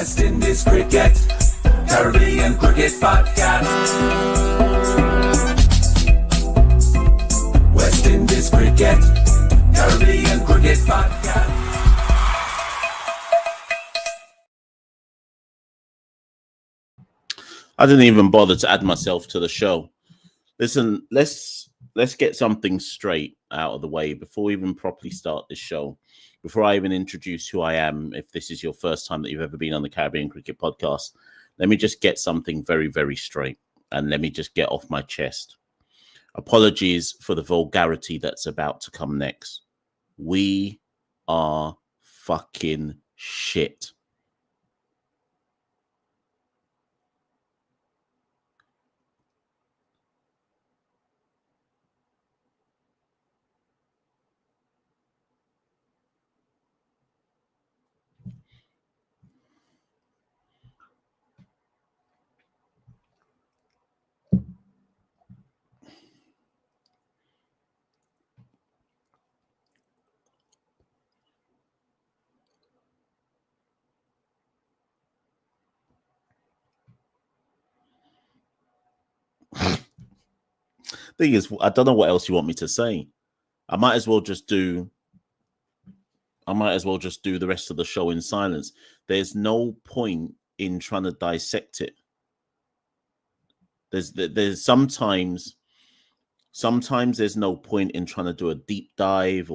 West Indies Cricket, Caribbean Cricket Podcast. West Indies Cricket, Caribbean Cricket Podcast. I didn't even bother to add myself to the show. Listen, let's get something straight out of the way before we even properly start this show. Before I even introduce who I am, if this is your first time that you've ever been on the Caribbean Cricket Podcast, let me just get something very, very straight. And let me just get off my chest. Apologies for the vulgarity that's about to come next. We are fucking shit. Thing is, I don't know what else you want me to say. I might as well just do the rest of the show in silence. There's no point in trying to dissect it. There's sometimes there's no point in trying to do a deep dive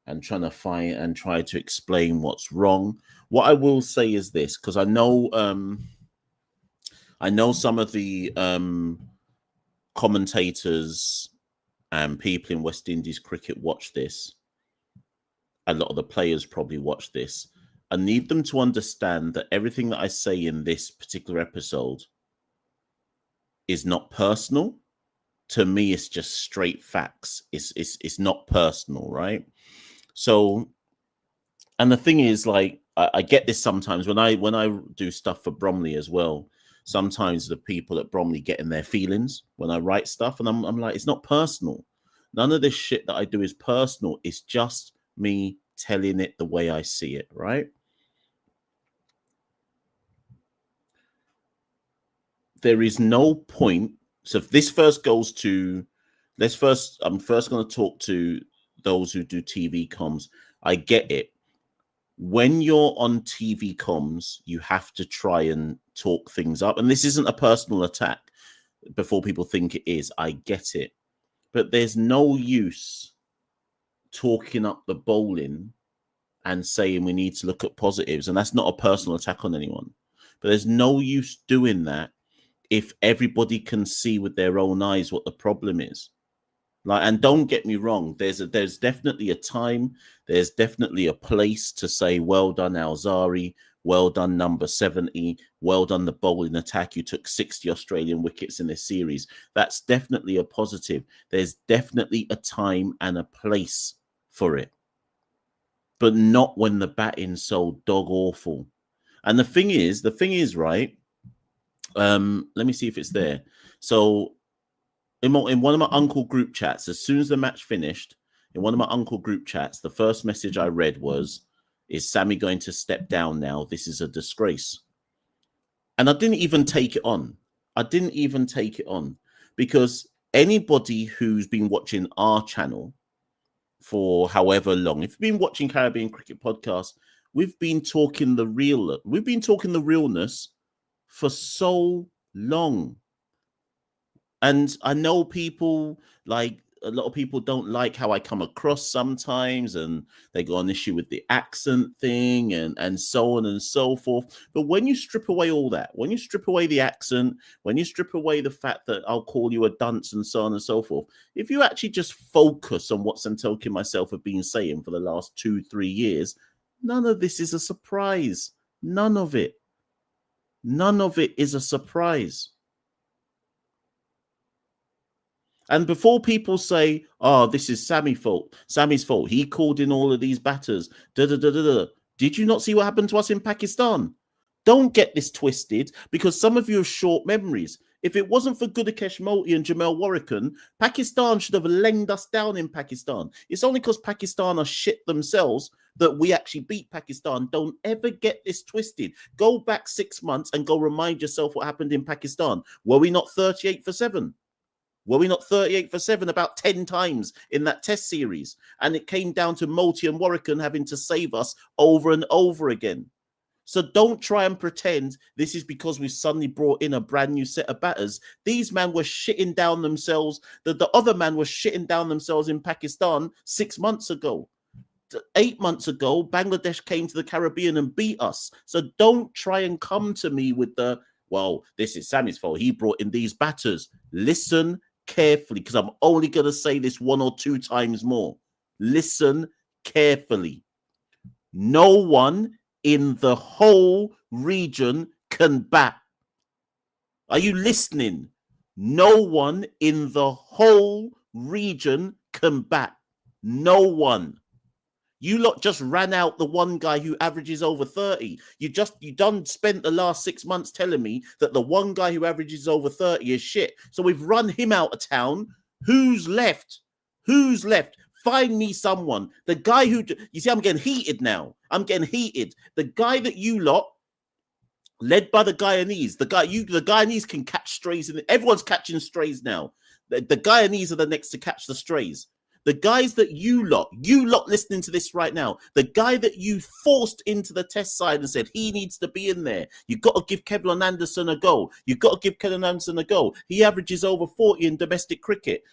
and trying to find and try to explain what's wrong. What I will say is this, because I know some of the commentators and people in West Indies cricket watch this. A lot of the players probably watch this. I need them to understand that everything that I say in this particular episode is not personal. To me, it's just straight facts. It's not personal, right? So, and the thing is, like, I get this sometimes when I do stuff for Bromley as well. Sometimes the people at Bromley get in their feelings when I write stuff, and I'm like, it's not personal. None of this shit that I do is personal. It's just me telling it the way I see it, right? There is no point. So if this first goes to, I'm first going to talk to those who do TV comms. I get it. When you're on TV comms, you have to try and talk things up. And this isn't a personal attack before people think it is. I get it. But there's no use talking up the bowling and saying we need to look at positives. And that's not a personal attack on anyone. But there's no use doing that if everybody can see with their own eyes what the problem is. Like, and don't get me wrong, there's definitely a time, there's definitely a place to say, well done, Alzari, well done, number 70, well done, the bowling attack. You took 60 Australian wickets in this series. That's definitely a positive. There's definitely a time and a place for it, but not when the batting's so dog awful. And the thing is, right? Let me see if it's there. So, in one of my uncle group chats, as soon as the match finished, in one of my uncle group chats, the first message I read was, is Sammy going to step down now? This is a disgrace. And I didn't even take it on. Because anybody who's been watching our channel for however long, if you've been watching Caribbean Cricket Podcast, we've been talking the realness for so long. And I know people, like, a lot of people don't like how I come across sometimes, and they got an issue with the accent thing and so on and so forth. But when you strip away all that, when you strip away the accent, when you strip away the fact that I'll call you a dunce and so on and so forth, if you actually just focus on what Santoki and myself have been saying for the last 2-3 years, none of this is a surprise. None of it is a surprise. And before people say, oh, this is Sammy's fault, he called in all of these batters, did you not see what happened to us in Pakistan? Don't get this twisted, because some of you have short memories. If it wasn't for Gudakesh Moti and Jamel Warrican, Pakistan should have lenged us down in Pakistan. It's only because Pakistan are shit themselves that we actually beat Pakistan. Don't ever get this twisted. Go back 6 months and go remind yourself what happened in Pakistan. Were we not 38 for 7? Were we not 38 for 7 about 10 times in that test series? And it came down to Multi and Warrican having to save us over and over again. So don't try and pretend this is because we've suddenly brought in a brand new set of batters. These men were shitting down themselves. The other man was shitting down themselves in Pakistan 6 months ago. 8 months ago, Bangladesh came to the Caribbean and beat us. So don't try and come to me with the, well, this is Sammy's fault. He brought in these batters. Listen carefully, because I'm only going to say this 1 or 2 times more. Listen carefully. No one in the whole region can bat. Are you listening? No one in the whole region can bat. No one. You lot just ran out the one guy who averages over 30. You done spent the last 6 months telling me that the one guy who averages over 30 is shit. So we've run him out of town. Who's left? Who's left? Find me someone. The guy who, you see, I'm getting heated now. I'm getting heated. The guy that you lot, led by the Guyanese, the Guyanese can catch strays. Everyone's catching strays now. The Guyanese are the next to catch the strays. The guys that you lot listening to this right now, the guy that you forced into the test side and said he needs to be in there. You've got to give Kevlin Anderson a go. You've got to give Kevlin Anderson a go. He averages over 40 in domestic cricket.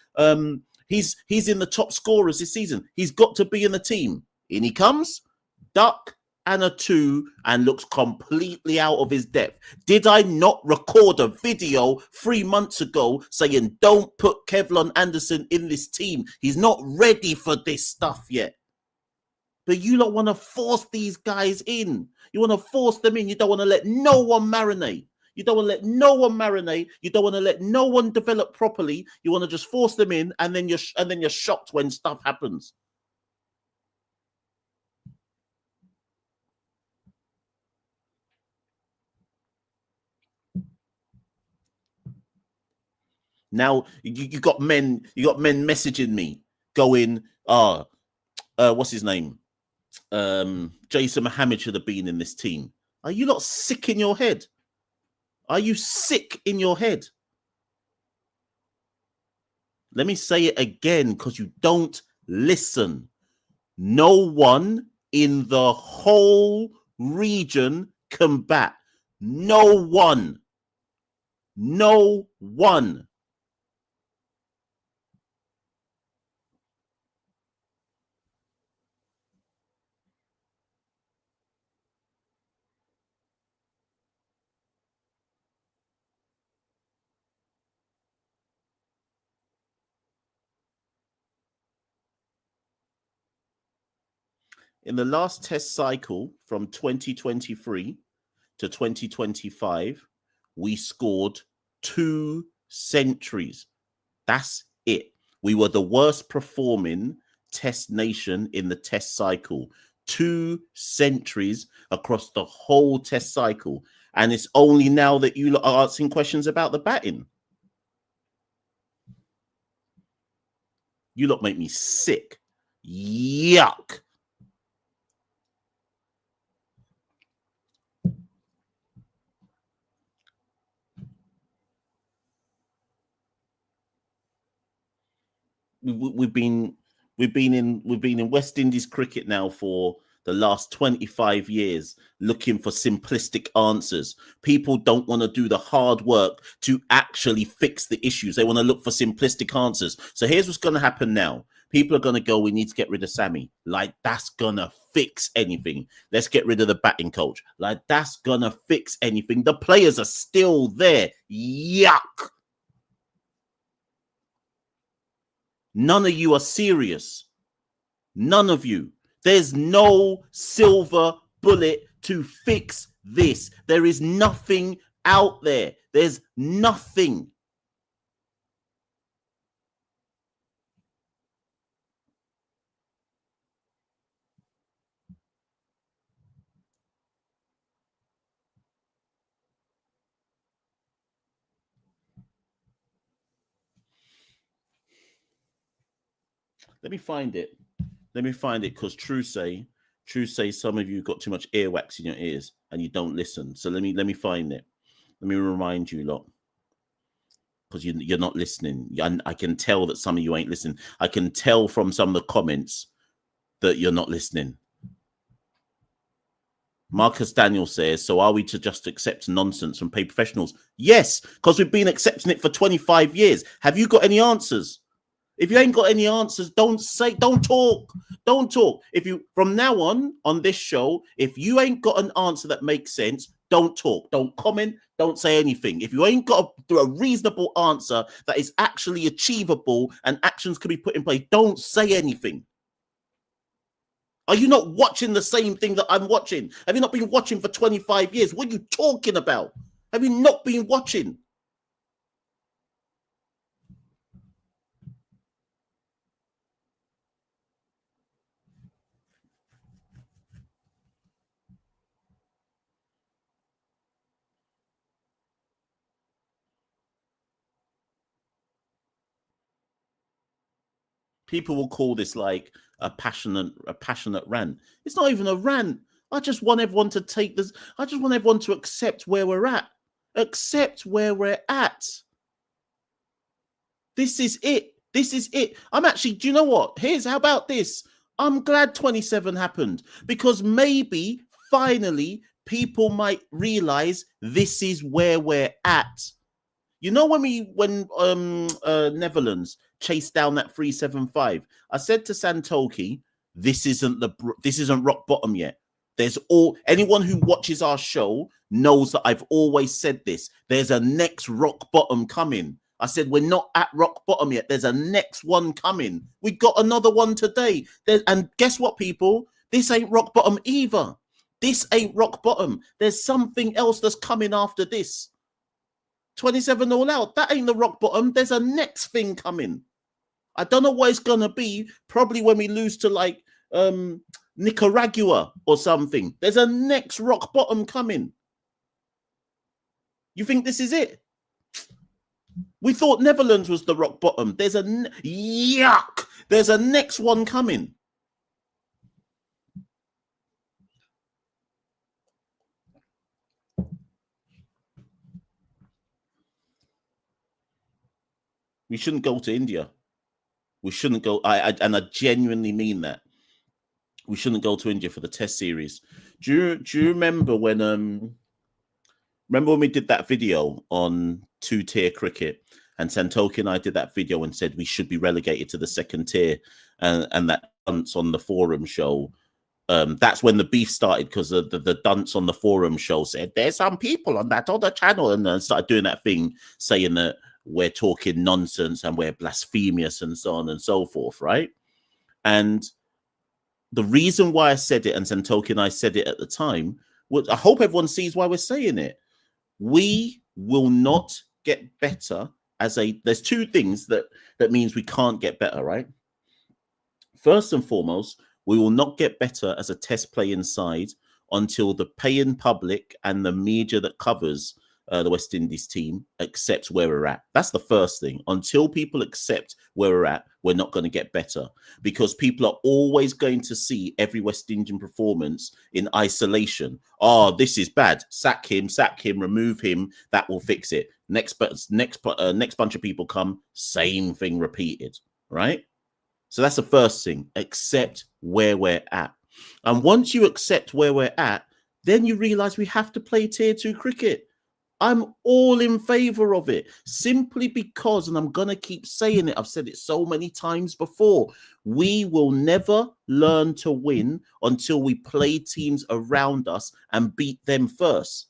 He's in the top scorers this season. He's got to be in the team. In he comes, duck and a 2, and looks completely out of his depth. Did I not record a video 3 months ago saying don't put Kevlin Anderson in this team? He's not ready for this stuff yet. But you don't want to force these guys in. You want to force them in. You don't want to let no one marinate. You don't want to let no one marinate. You don't want to let no one develop properly. You want to just force them in, and then you're shocked when stuff happens. Now you got men messaging me going, what's his name? Jason Mohammed should have been in this team. Are you not sick in your head? Are you sick in your head? Let me say it again because you don't listen. No one in the whole region can bat. No one. No one. In the last test cycle from 2023 to 2025, we scored 2 centuries. That's it. We were the worst performing test nation in the test cycle. 2 centuries across the whole test cycle. And it's only now that you are asking questions about the batting. You lot make me sick. Yuck. We've been in West Indies cricket now for the last 25 years looking for simplistic answers. People don't want to do the hard work to actually fix the issues. They want to look for simplistic answers. So here's what's going to happen now. People are going to go, we need to get rid of Sammy. Like, that's going to fix anything. Let's get rid of the batting coach. Like, that's going to fix anything. The players are still there. Yuck. None of you are serious. None of you. There's no silver bullet to fix this. There is nothing out there. There's nothing. Let me find it. Let me find it because True say True says some of you got too much earwax in your ears and you don't listen. So let me find it. Let me remind you lot, because you're not listening. I can tell that some of you ain't listening. I can tell from some of the comments that you're not listening. Marcus Daniel says, so are we to just accept nonsense from paid professionals? Yes, because we've been accepting it for 25 years. Have you got any answers? If you ain't got any answers, don't talk. Don't talk. If you, from now on this show, if you ain't got an answer that makes sense, don't talk. Don't comment. Don't say anything. If you ain't got a reasonable answer that is actually achievable and actions can be put in place, don't say anything. Are you not watching the same thing that I'm watching? Have you not been watching for 25 years? What are you talking about? Have you not been watching? People will call this like a passionate rant. It's not even a rant. I just want everyone to take this. I just want everyone to accept where we're at. Accept where we're at. This is it. This is it. I'm actually, do you know what? How about this? I'm glad 27 happened, because maybe finally people might realize this is where we're at. You know, when Netherlands chased down that 375, I said to Santoki, this isn't rock bottom yet. Anyone who watches our show knows that I've always said this. There's a next rock bottom coming. I said, we're not at rock bottom yet. There's a next one coming. We got another one today. And guess what, people? This ain't rock bottom either. This ain't rock bottom. There's something else that's coming after this. 27 all out. That ain't the rock bottom. There's a next thing coming. I don't know what it's going to be. Probably when we lose to like Nicaragua or something. There's a next rock bottom coming. You think this is it? We thought Netherlands was the rock bottom. There's a yuck. There's a next one coming. We shouldn't go to India. We shouldn't go. And I genuinely mean that. We shouldn't go to India for the test series. Do you remember when we did that video on 2-tier cricket, and Santoki and I did that video and said we should be relegated to the 2nd tier, and that dance on the forum show. That's when the beef started, because the dance on the forum show said there's some people on that other channel, and then started doing that thing saying that we're talking nonsense and we're blasphemous and so on and so forth, right? And the reason why I said it, and Santoki and I said it at the time, I hope everyone sees why we're saying it. We will not get better there's two things that means we can't get better, right? First and foremost, we will not get better as a test play inside until the paying public and the media that covers the West Indies team accept where we're at. That's the first thing. Until people accept where we're at, we're not going to get better, because people are always going to see every West Indian performance in isolation. Oh, this is bad. Sack him, remove him. That will fix it. Next bunch of people come, same thing repeated, right? So that's the first thing. Accept where we're at. And once you accept where we're at, then you realize we have to play tier 2 cricket. I'm all in favor of it, simply because, and I'm going to keep saying it, I've said it so many times before, we will never learn to win until we play teams around us and beat them first.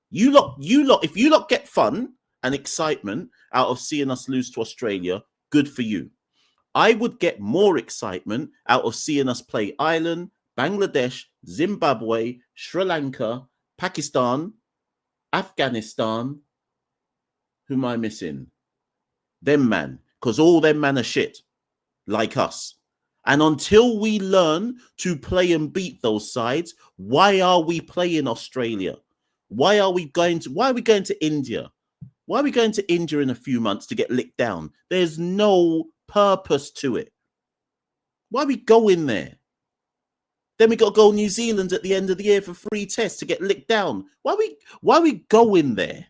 You lot, if you lot get fun and excitement out of seeing us lose to Australia, good for you. I would get more excitement out of seeing us play Ireland, Bangladesh, Zimbabwe, Sri Lanka, Pakistan, Afghanistan. Who am I missing? Them man, because all them man are shit, like us. And until we learn to play and beat those sides, why are we playing Australia? Why are we going to India? Why are we going to India in a few months to get licked down? There's no purpose to it. Why are we going there? Then we got to go New Zealand at the end of the year for 3 tests to get licked down. Why we going there?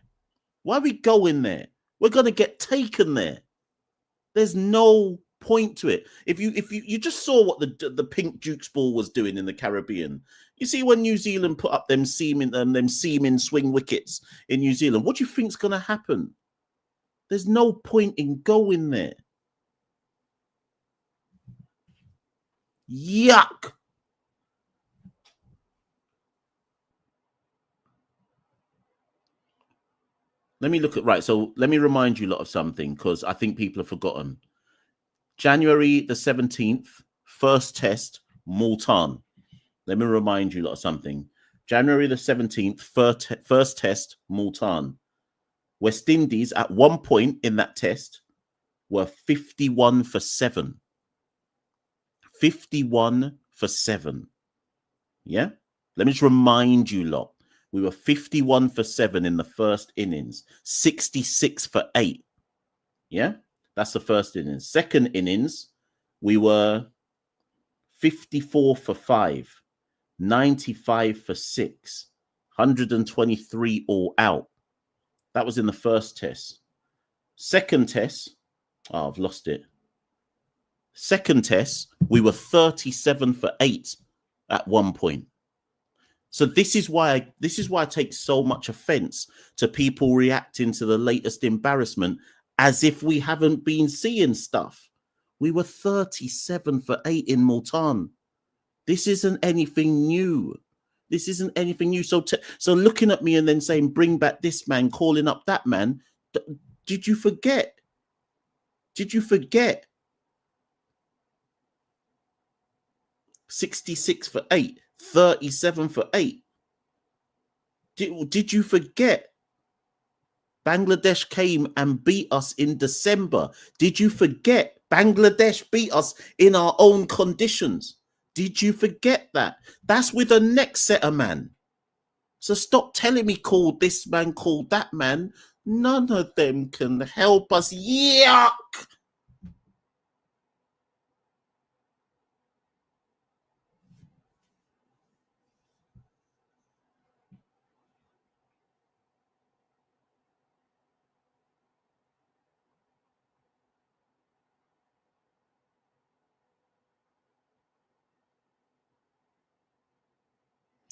Why we going there? We're gonna get taken there. There's no point to it. If you just saw what the pink Duke's ball was doing in the Caribbean. You see when New Zealand put up them seaming swing wickets in New Zealand. What do you think's gonna happen? There's no point in going there. Yuck. Let me look at, right, so let me remind you a lot of something, because I think people have forgotten. January the 17th, first test, Multan. Let me remind you a lot of something. January the 17th, first test, Multan. West Indies, at one point in that test, were 51 for 7. 51 for 7. Yeah? Let me just remind you lot. We were 51 for 7 in the first innings, 66 for 8. Yeah, that's the first innings. Second innings, we were 54 for 5, 95 for 6, 123 all out. That was in the first test. Second test, oh, I've lost it. Second test, we were 37 for 8 at one point. So this is why I take so much offense to people reacting to the latest embarrassment as if we haven't been seeing stuff. We were 37 for 8 in Multan. This isn't anything new. This isn't anything new. So looking at me and then saying, bring back this man, calling up that man. Did you forget? Did you forget? 66 for 8. 37 for 8. Did you forget? Bangladesh came and beat us in December. Did you forget? Bangladesh beat us in our own conditions. Did you forget that? That's with a next set of man. So stop telling me called this man, called that man. None of them can help us. Yuck!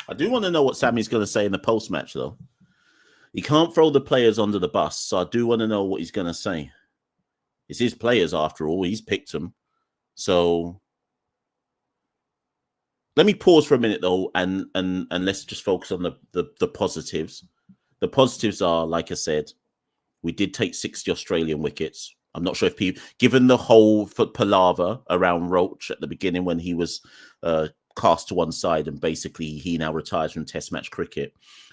I do want to know what Sammy's going to say in the post-match, though. He can't throw the players under the bus, so I do want to know what he's going to say. It's his players, after all. He's picked them. So let me pause for a minute, though, and let's just focus on the positives. The positives are, like I said, we did take 60 Australian wickets. I'm not sure if people, given the whole palaver around Roach at the beginning when he was cast to one side and basically he now retires from Test match cricket,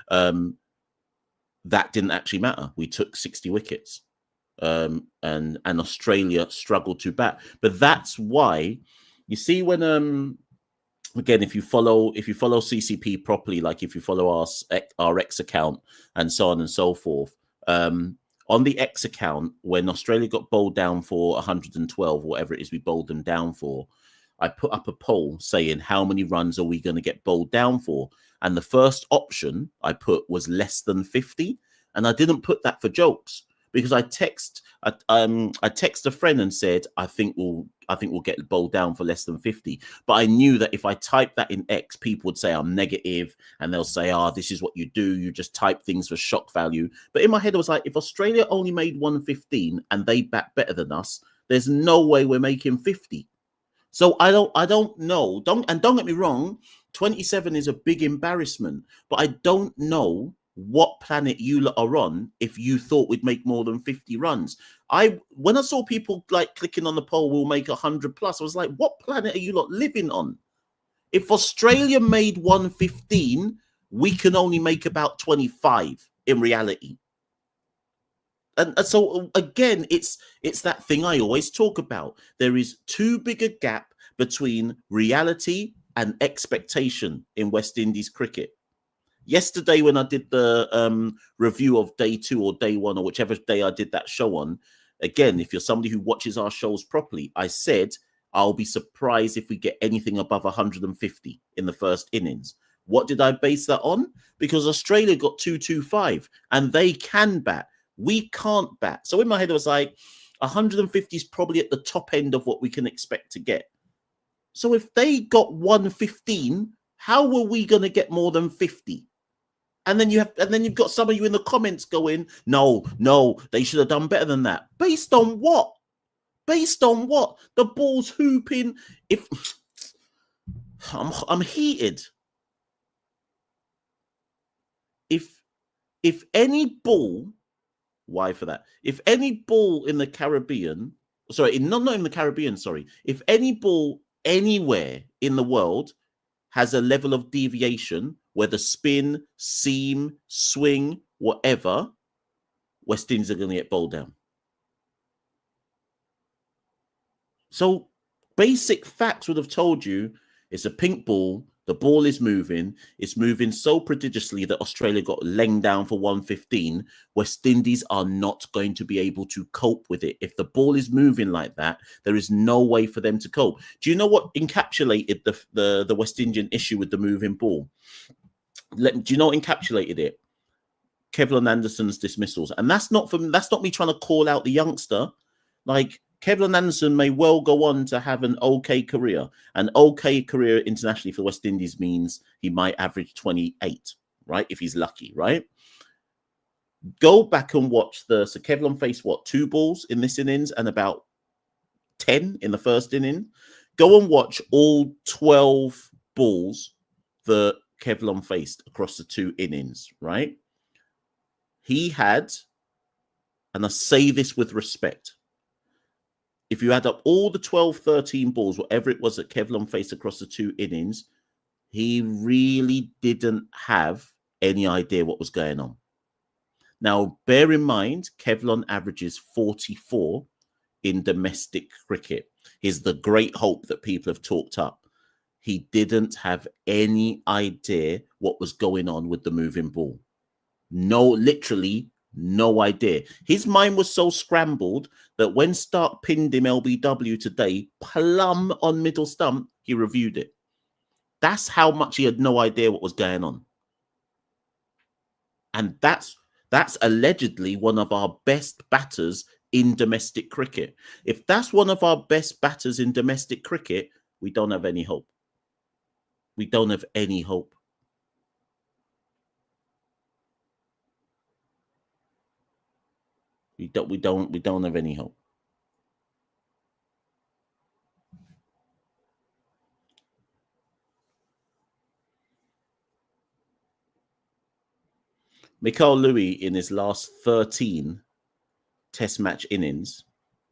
that didn't actually matter. We took 60 wickets, and Australia struggled to bat. But that's why, you see, when again, if you follow CCP properly, like if you follow our X account and so on and so forth, on the X account, when Australia got bowled down for 112, whatever it is we bowled them down for, I put up a poll saying how many runs are we going to get bowled down for? And the first option I put was less than 50. And I didn't put that for jokes, because I text a friend and said, I think we'll get bowled down for less than 50. But I knew that if I type that in X, people would say I'm negative, and they'll say, this is what you do. You just type things for shock value. But in my head, I was like, if Australia only made 115 and they bat better than us, there's no way we're making 50. So I don't know. Don't get me wrong, 27 is a big embarrassment, but I don't know what planet you lot are on if you thought we'd make more than 50 runs. When I saw people like clicking on the poll, we'll make 100 plus, I was like, what planet are you lot living on? If Australia made 115, we can only make about 25 in reality. And so again, it's that thing I always talk about. There is too big a gap between reality and expectation in West Indies cricket. Yesterday, when I did the review of day 2 or day 1 or whichever day I did that show on, again, if you're somebody who watches our shows properly, I said I'll be surprised if we get anything above 150 in the first innings. What did I base that on? Because Australia got 225 and they can bat. We can't bat. So in my head, I was like, 150 is probably at the top end of what we can expect to get. So if they got 115, how were we going to get more than 50? And then you've got some of you in the comments going, no, they should have done better than that. Based on what? Based on what? The ball's hooping. If I'm heated. If any ball, why for that? If any ball in the Caribbean, sorry, not in the Caribbean, sorry. If any ball anywhere in the world has a level of deviation, whether spin, seam, swing, whatever, West Indies are going to get bowled down. So basic facts would have told you it's a pink ball, the ball is moving, it's moving so prodigiously that Australia got laying down for 115. West Indies are not going to be able to cope with it. If the ball is moving like that, there is no way for them to cope. Do you know what encapsulated the West Indian issue with the moving ball? Do you know what encapsulated it? Kevlin Anderson's dismissals. And that's not me trying to call out the youngster. Like, Kevlin Anderson may well go on to have an okay career. An okay career internationally for West Indies means he might average 28, right? If he's lucky, right? Go back and watch so Kevlin faced, 2 balls in this innings and about 10 in the first inning. Go and watch all 12 balls that Kevlin faced across the 2 innings, right? He had, and I say this with respect, if you add up all the 12, 13 balls, whatever it was that Kevlin faced across the 2 innings, he really didn't have any idea what was going on. Now, bear in mind, Kevlin averages 44 in domestic cricket. He's the great hope that people have talked up. He didn't have any idea what was going on with the moving ball. No, literally no idea. His mind was so scrambled that when Stark pinned him LBW today, plumb on middle stump, he reviewed it. That's how much he had no idea what was going on. And that's allegedly one of our best batters in domestic cricket. If that's one of our best batters in domestic cricket, we don't have any hope. We don't have any hope. We don't have any hope. Machel Louis, in his last 13 Test match innings,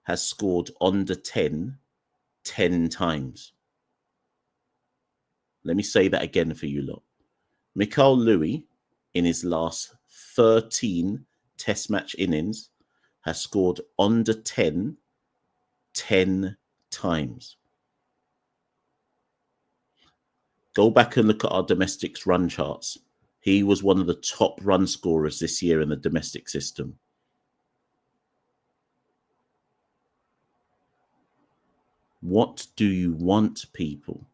has scored under 10 times. Let me say that again for you lot. Machel Louis, in his last 13 Test match innings, has scored under 10 times. Go back and look at our domestics run charts. He was one of the top run scorers this year in the domestic system. What do you want, people?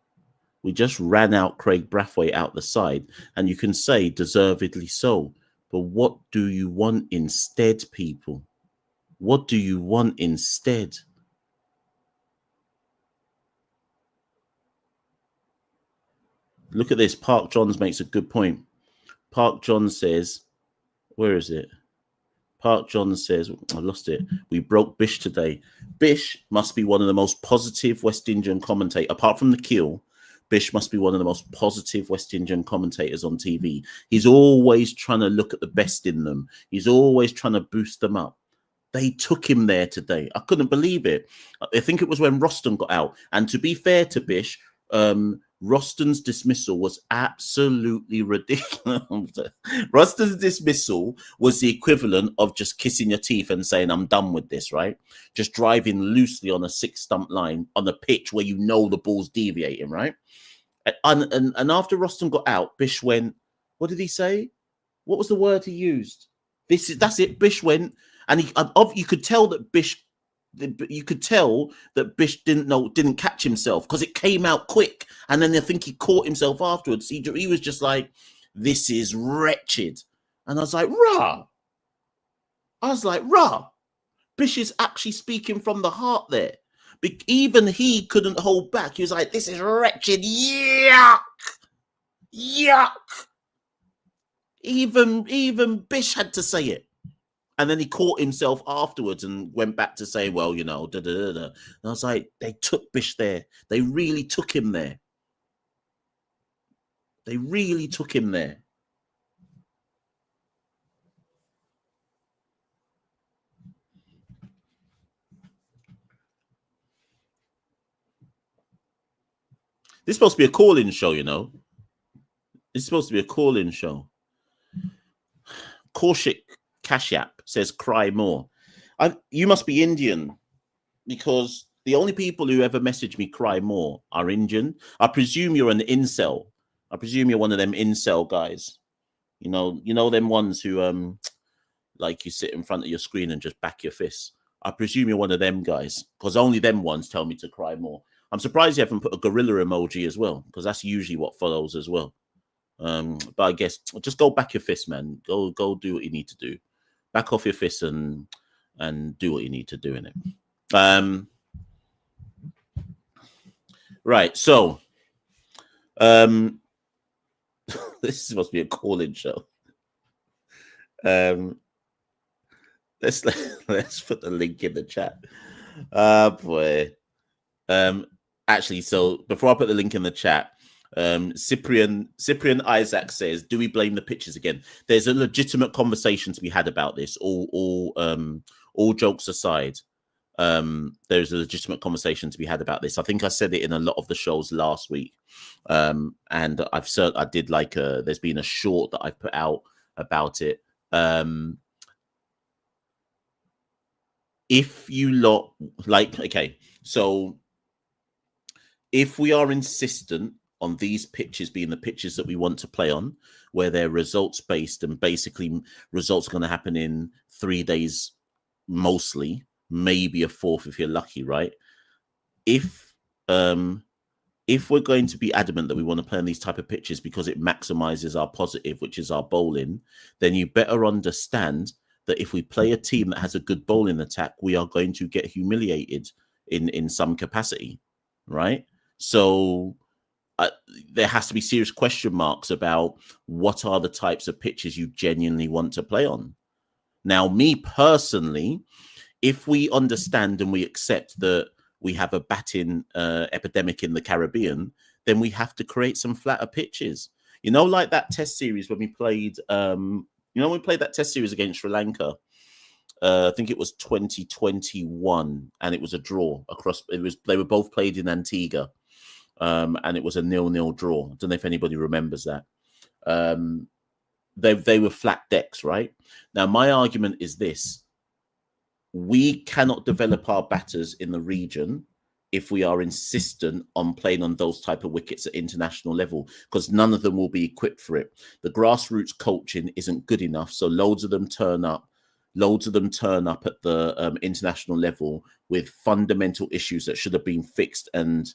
We just ran out Craig Brathwaite out the side, and you can say deservedly so. But what do you want instead, people? What do you want instead? Look at this. Park Johns makes a good point. Park Johns says, where is it? Park Johns says, I lost it. We broke Bish today. Bish must be one of the most positive West Indian commentators, apart from the Keel. Bish must be one of the most positive West Indian commentators on TV. He's always trying to look at the best in them. He's always trying to boost them up. They took him there today. I couldn't believe it. I think it was when Roston got out. And to be fair to Bish, Roston's dismissal was absolutely ridiculous. Roston's dismissal was the equivalent of just kissing your teeth and saying, I'm done with this, right? Just driving loosely on a 6-stump line on a pitch where you know the ball's deviating, right? And after Roston got out, Bish went, what did he say? What was the word he used? That's it. Bish went, and you could tell that Bish you could tell that Bish didn't catch himself because it came out quick, and then I think he caught himself afterwards. He was just like, "This is wretched," and I was like, "Rah!" Bish is actually speaking from the heart there. Even he couldn't hold back. He was like, "This is wretched. Yuck, yuck." Even Bish had to say it. And then he caught himself afterwards and went back to say, "Well, you know, da da da da." And I was like, they took Bish there. They really took him there. They really took him there. This is supposed to be a call-in show, you know. This is supposed to be a call-in show. Kaushik Kashyap says, "Cry more." You must be Indian, because the only people who ever message me "cry more" are Indian. I presume you're an incel. I presume you're one of them incel guys. You know them ones who like you sit in front of your screen and just back your fists. I presume you're one of them guys, because only them ones tell me to cry more. I'm surprised you haven't put a gorilla emoji as well, because that's usually what follows as well. But I guess just go back your fist, man. Go do what you need to do. Back off your fists and do what you need to do in it. Right. So this is supposed to be a call-in show. Let's put the link in the chat. Boy. Actually, so before I put the link in the chat, Cyprian Isaac says, "Do we blame the pitches again?" There's a legitimate conversation to be had about this. All jokes aside, there's a legitimate conversation to be had about this. I think I said it in a lot of the shows last week, and I did like there's been a short that I've put out about it. If you lot like, okay, so if we are insistent on these pitches being the pitches that we want to play on, where they're results based and basically results are going to happen in 3 days, mostly, maybe a fourth if you're lucky, right? If we're going to be adamant that we want to play on these type of pitches because it maximizes our positive, which is our bowling, then you better understand that if we play a team that has a good bowling attack, we are going to get humiliated in some capacity, right? So there has to be serious question marks about what are the types of pitches you genuinely want to play on. Now, me personally, if we understand and we accept that we have a batting epidemic in the Caribbean, then we have to create some flatter pitches. You know, like that test series when we played, we played that test series against Sri Lanka. I think it was 2021, and it was a draw across. They were both played in Antigua, and it was a 0-0 draw. I don't know if anybody remembers that. They were flat decks, right? Now, my argument is this: we cannot develop our batters in the region if we are insistent on playing on those type of wickets at international level, because none of them will be equipped for it. The grassroots coaching isn't good enough, so loads of them turn up at the international level with fundamental issues that should have been fixed and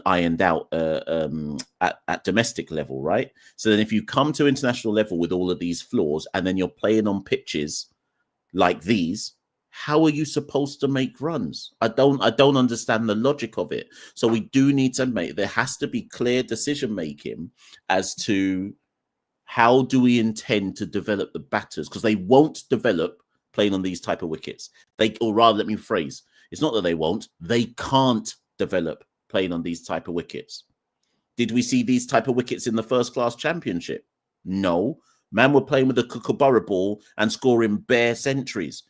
ironed out at domestic level, right? So then if you come to international level with all of these flaws and then you're playing on pitches like these, how are you supposed to make runs? I don't understand the logic of it. So we do need to there has to be clear decision making as to how do we intend to develop the batters, because they won't develop playing on these type of wickets. Or rather, let me phrase, it's not that they won't, they can't develop playing on these type of wickets. Did we see these type of wickets in the first class championship? No. Man were playing with a kookaburra ball and scoring bare centuries.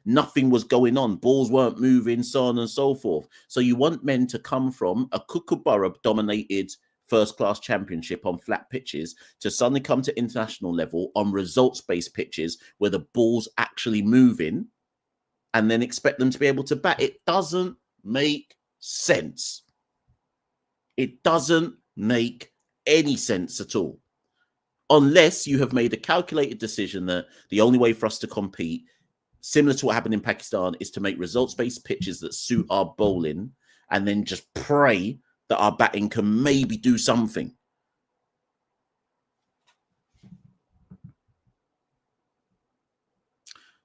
Nothing was going on. Balls weren't moving, so on and so forth. So you want men to come from a kookaburra dominated first class championship on flat pitches to suddenly come to international level on results based pitches where the ball's actually moving, and then expect them to be able to bat. It doesn't make sense. It doesn't make any sense at all. Unless you have made a calculated decision that the only way for us to compete similar to what happened in Pakistan, is to make results-based pitches that suit our bowling, and then just pray that our batting can maybe do something.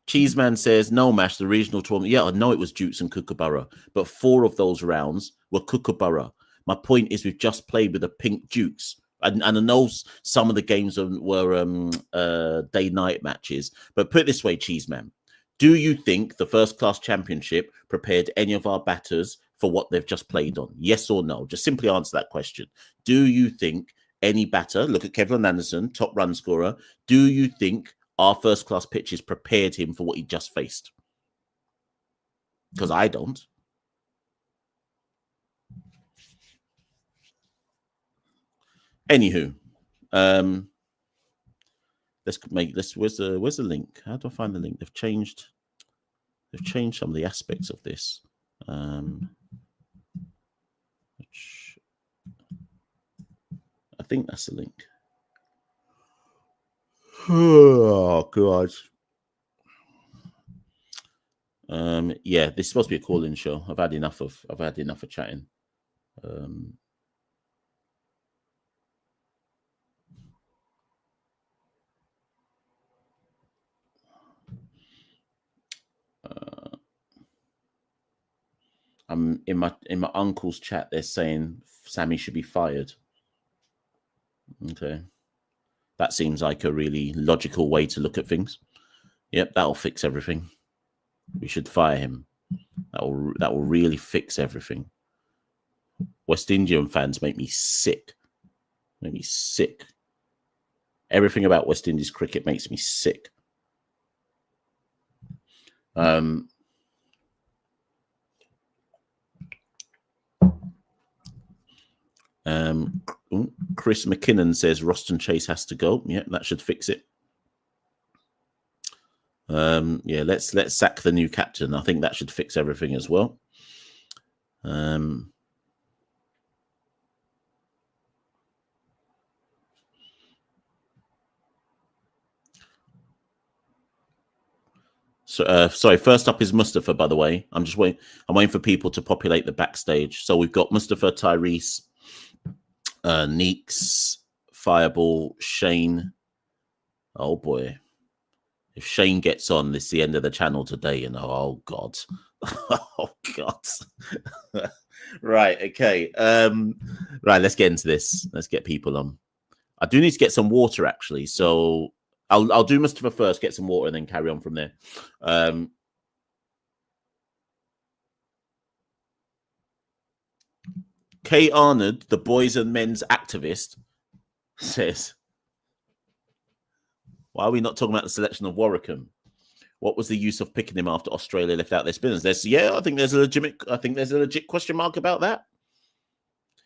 Cheeseman says, no, Mash, the regional tournament. Yeah, I know it was Dukes and Kookaburra, but 4 of those rounds were Kookaburra. My point is we've just played with the pink Dukes. And I know some of the games were day-night matches. But put it this way, Cheeseman, do you think the first-class championship prepared any of our batters for what they've just played on? Yes or no? Just simply answer that question. Do you think any batter, look at Kevin Anderson, top run scorer, do you think our first-class pitches prepared him for what he just faced? Because I don't. Anywho, let's make this. Where's the link? How do I find the link? They've changed some of the aspects of this. Which I think that's the link. Oh God. Yeah, this is supposed to be a call-in show. I've had enough of chatting. I'm in my uncle's chat. They're saying Sammy should be fired. Okay, that seems like a really logical way to look at things. Yep, that'll fix everything. We should fire him. That will really fix everything. West Indian fans make me sick. Everything about West Indies cricket makes me sick. Chris McKinnon says Roston Chase has to go. Yeah, that should fix it. Yeah, let's sack the new captain. I think that should fix everything as well. So, sorry. First up is Mustafa. By the way, I'm waiting for people to populate the backstage. So we've got Mustafa, Tyrese, Neeks, Fireball, Shane. Oh boy. If Shane gets on, this is the end of the channel today, you know. Oh God. Oh God. Right, okay. Right, let's get into this. Let's get people on. I do need to get some water actually, so I'll do Mustafa first, get some water, and then carry on from there. Kay Arnold, the boys and men's activist, says, why are we not talking about the selection of Warrican? What was the use of picking him after Australia left out their spinners? I think there's a legit question mark about that.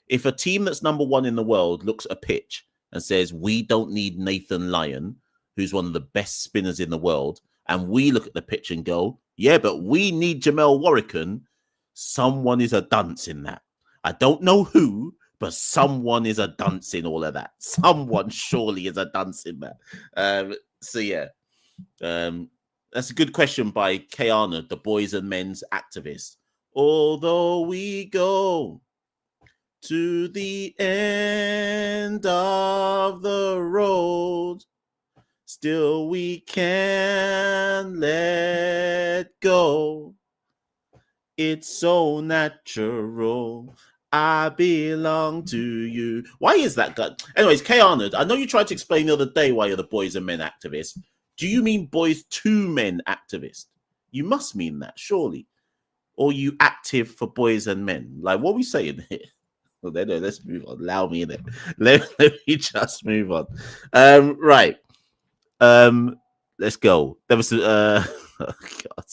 If a team that's number 1 in the world looks at a pitch and says, we don't need Nathan Lyon, who's one of the best spinners in the world, and we look at the pitch and go, yeah, but we need Jamel Warrican, someone is a dunce in that. I don't know who, but someone is a dunce in all of that. Someone surely is a dunce in that. So yeah, that's a good question by Kay Arnold, the boys and men's activist. Although we go to the end of the road, still we can't let go. It's so natural. I belong to you. Why is that guy? Anyways, Kay Arnold, I know you tried to explain the other day why you're the boys and men activist. Do you mean boys to men activist? You must mean that, surely. Or you active for boys and men? Like, what are we saying here? Well, no, let's move on. Allow me in it. Let me just move on. Right. Let's go. There was oh God.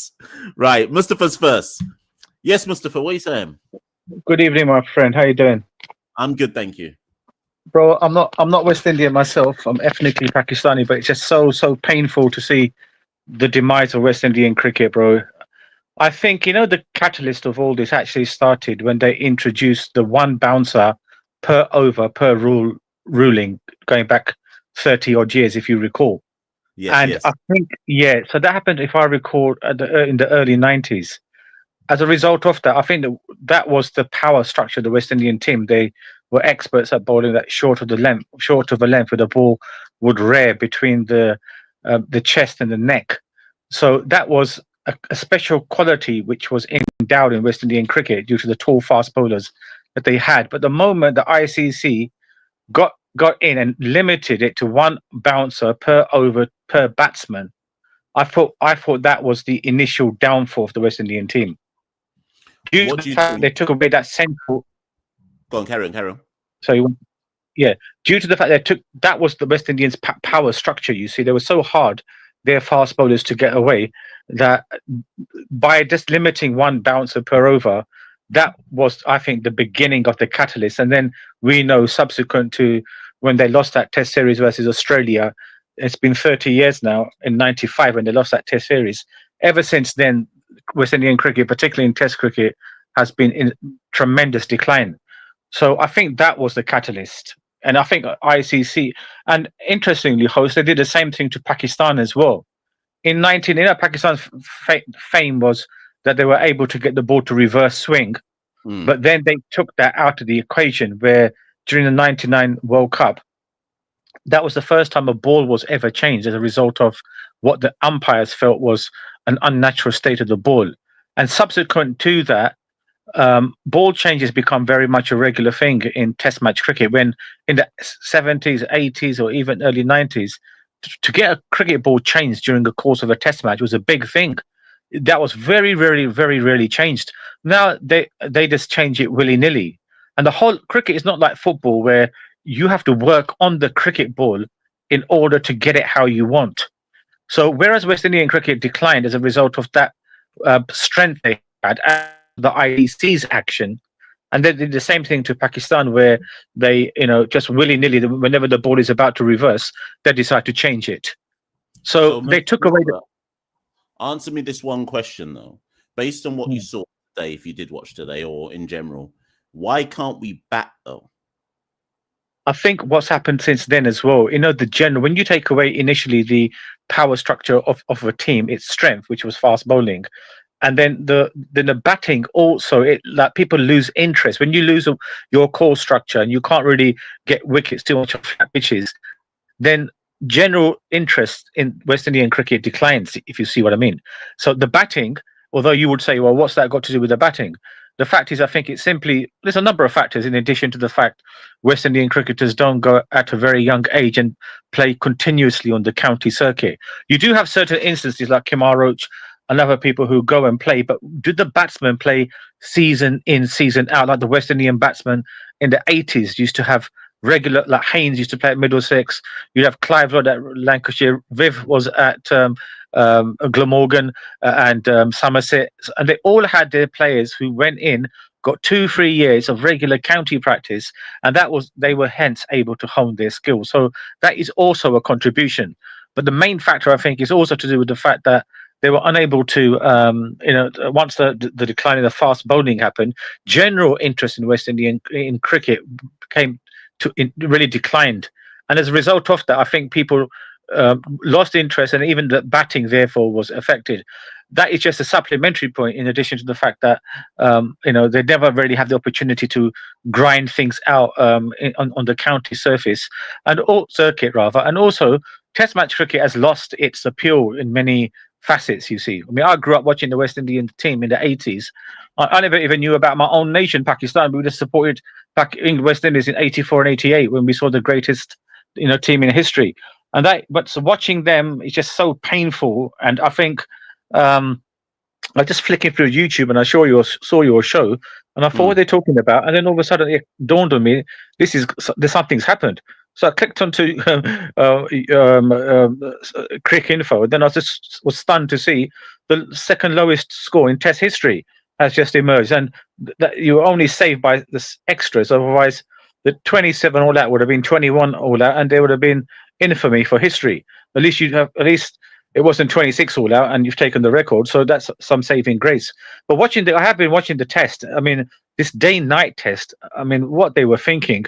Right, Mustafa's first. Yes, Mustafa, what are you saying? Good evening, my friend. How you doing? I'm good, thank you. Bro, I'm not West Indian myself. I'm ethnically Pakistani, but it's just so painful to see the demise of West Indian cricket, bro. I think, the catalyst of all this actually started when they introduced the 1 bouncer per over per ruling going back 30 odd years, if you recall. Yes, And yes. I think, yeah, so that happened, if I recall, in the early 90s. As a result of that, I think that was the power structure of the West Indian team. They were experts at bowling that short of the length, where the ball would rear between the chest and the neck. So that was a special quality which was endowed in West Indian cricket due to the tall, fast bowlers that they had. But the moment the ICC got in and limited it to one bouncer per over per batsman, I thought that was the initial downfall of the West Indian team. Due to What the do you fact they think? took away that central, Go on, carry on, carry on. so yeah, due to the fact they took that was the West Indians' power structure. You see, they were so hard, their fast bowlers to get away, that by just limiting one bouncer per over, that was, I think, the beginning of the catalyst. And then we know, subsequent to when they lost that Test series versus Australia, it's been 30 years now, in '95 when they lost that Test series. Ever since then, West Indian cricket, particularly in Test cricket, has been in tremendous decline. So I think that was the catalyst. And I think ICC, and interestingly, host, they did the same thing to Pakistan as well. In 19, Pakistan's fame was that they were able to get the ball to reverse swing, Mm. but then they took that out of the equation, where during the '99 World Cup, that was the first time a ball was ever changed as a result of what the umpires felt was an unnatural state of the ball. And subsequent to that, ball changes become very much a regular thing in Test match cricket. When in the '70s, '80s, or even early '90s, to get a cricket ball changed during the course of a Test match was a big thing. That was very, very, very rarely changed. Now they just change it willy nilly, and the whole cricket is not like football where you have to work on the cricket ball in order to get it how you want. So whereas West Indian cricket declined as a result of that strength they had, and the IEC's action, and they did the same thing to Pakistan, where they, just willy nilly, whenever the ball is about to reverse, they decide to change it. So So, they took away the. answer me this one question though. Based on what you Hmm. saw today, if you did watch today or in general, why can't we bat though? I think what's happened since then as well, the general, when you take away initially the power structure of a team, its strength, which was fast bowling, and then the batting also, like people lose interest when you lose your core structure and you can't really get wickets too much on flat pitches. Then general interest in West Indian cricket declines, if you see what I mean. So the batting, although you would say, well, what's that got to do with the batting? The fact is, I think it's simply, there's a number of factors in addition to the fact West Indian cricketers don't go at a very young age and play continuously on the county circuit. You do have certain instances like Kemar Roach and other people who go and play, but do the batsmen play season in, season out? Like the West Indian batsmen in the '80s used to have regular, like Haynes used to play at Middlesex. You'd have Clive Rod at Lancashire. Viv was at Glamorgan and Somerset, and they all had their players who went in, got 2-3 years of regular county practice, and they were hence able to hone their skills. So that is also a contribution. But the main factor, I think, is also to do with the fact that they were unable to, once the decline in the fast bowling happened, general interest in West Indian in cricket came to, it really declined, and as a result of that, I think people lost interest, and even the batting therefore was affected. That is just a supplementary point, in addition to the fact that they never really have the opportunity to grind things out on the county surface and all circuit rather, and also Test match cricket has lost its appeal in many facets. You see, I mean, I grew up watching the West Indian team in the '80s. I never even knew about my own nation, Pakistan. We just supported in West Indies in '84 and '88 when we saw the greatest, team in history. And but so watching them is just so painful. And I think I just flicking through YouTube and I saw your show, and I thought, what they're talking about, and then all of a sudden it dawned on me, there's something's happened. So I clicked onto Crick Info, and then I just was stunned to see the second lowest score in Test history has just emerged, and that you were only saved by the extras. Otherwise, the 27 all out would have been 21 all out, and there would have been infamy for history. At least it wasn't 26 all out, and you've taken the record, so that's some saving grace. But I have been watching the test. I mean, this day-night test. I mean, what they were thinking,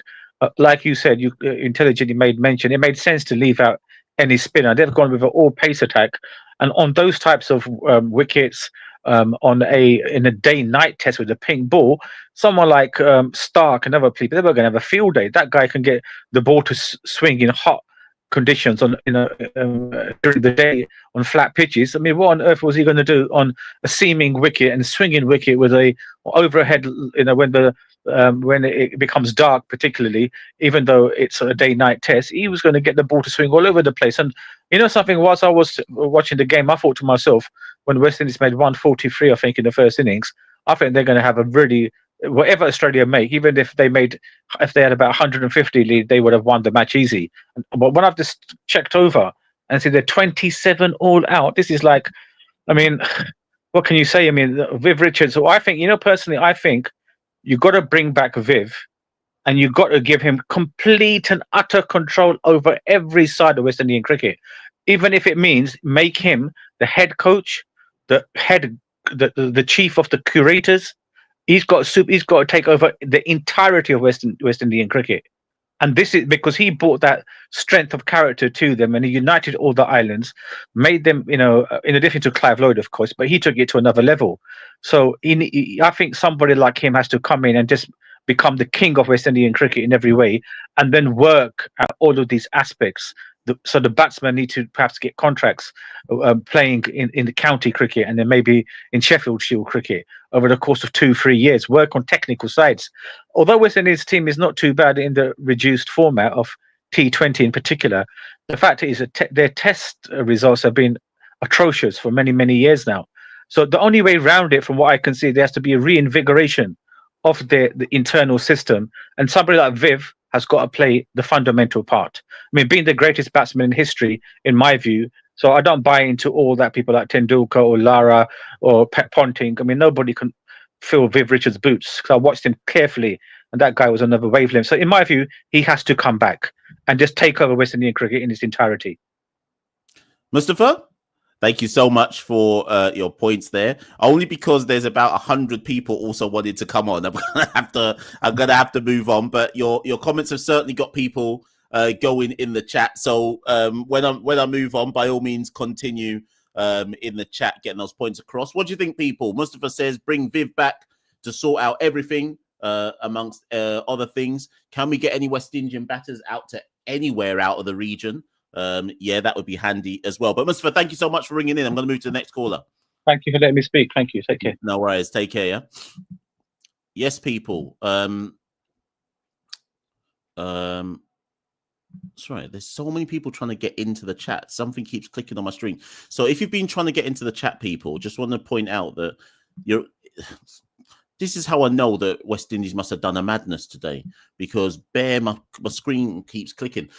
like you said, you intelligently made mention. It made sense to leave out any spinner. They've gone with an all pace attack, and on those types of wickets, in a day-night test with a pink ball, someone like Stark and other people, they were going to have a field day. That guy can get the ball to swing in hot conditions on during the day on flat pitches. I mean, what on earth was he going to do on a seaming wicket and swinging wicket with a overhead? When it becomes dark, particularly, even though it's a day-night test, he was going to get the ball to swing all over the place. And you know something, whilst I was watching the game, I thought to myself, when West Indies made 143, I think, in the first innings, I think they're going to have a really, whatever Australia make, even if they had about 150 lead, they would have won the match easy. But when I've just checked over and see they're 27 all out, this is like, I mean, what can you say? I mean, Viv Richards. So I think, personally, I think you got to bring back Viv, and you got to give him complete and utter control over every side of West Indian cricket, even if it means make him the head coach, the chief of the curators. He's got to take over the entirety of West Indian cricket. And this is because he brought that strength of character to them, and he united all the islands, made them, in addition to Clive Lloyd, of course, but he took it to another level. So I think somebody like him has to come in and just become the king of West Indian cricket in every way, and then work at all of these aspects. So the batsmen need to perhaps get contracts playing in the county cricket, and then maybe in Sheffield Shield cricket over the course of 2-3 years, work on technical sides. Although West Indies team is not too bad in the reduced format of T20 in particular, the fact is that their test results have been atrocious for many, many years now. So the only way around it, from what I can see, there has to be a reinvigoration of the internal system, and somebody like Viv has got to play the fundamental part. I mean, being the greatest batsman in history, in my view. So I don't buy into all that people like Tendulkar or Lara or Pet Ponting. I mean, nobody can fill Viv Richards' boots, because I watched him carefully, and that guy was another wavelength. So in my view, he has to come back and just take over West Indian cricket in its entirety. Mustafa, thank you so much for your points there. Only because there's about 100 people also wanted to come on. I'm gonna have to move on. But your comments have certainly got people going in the chat. So when I move on, by all means, continue in the chat, getting those points across. What do you think, people? Mustafa says bring Viv back to sort out everything, amongst other things. Can we get any West Indian batters out to anywhere out of the region? Yeah, that would be handy as well. But Mustafa, thank you so much for ringing in. I'm going to move to the next caller. Thank you for letting me speak. Thank you. Take care. No worries. Take care. Yeah. Yes, people. Sorry, there's so many people trying to get into the chat. Something keeps clicking on my screen. So if you've been trying to get into the chat, people, just want to point out that this is how I know that West Indies must have done a madness today, because my screen keeps clicking.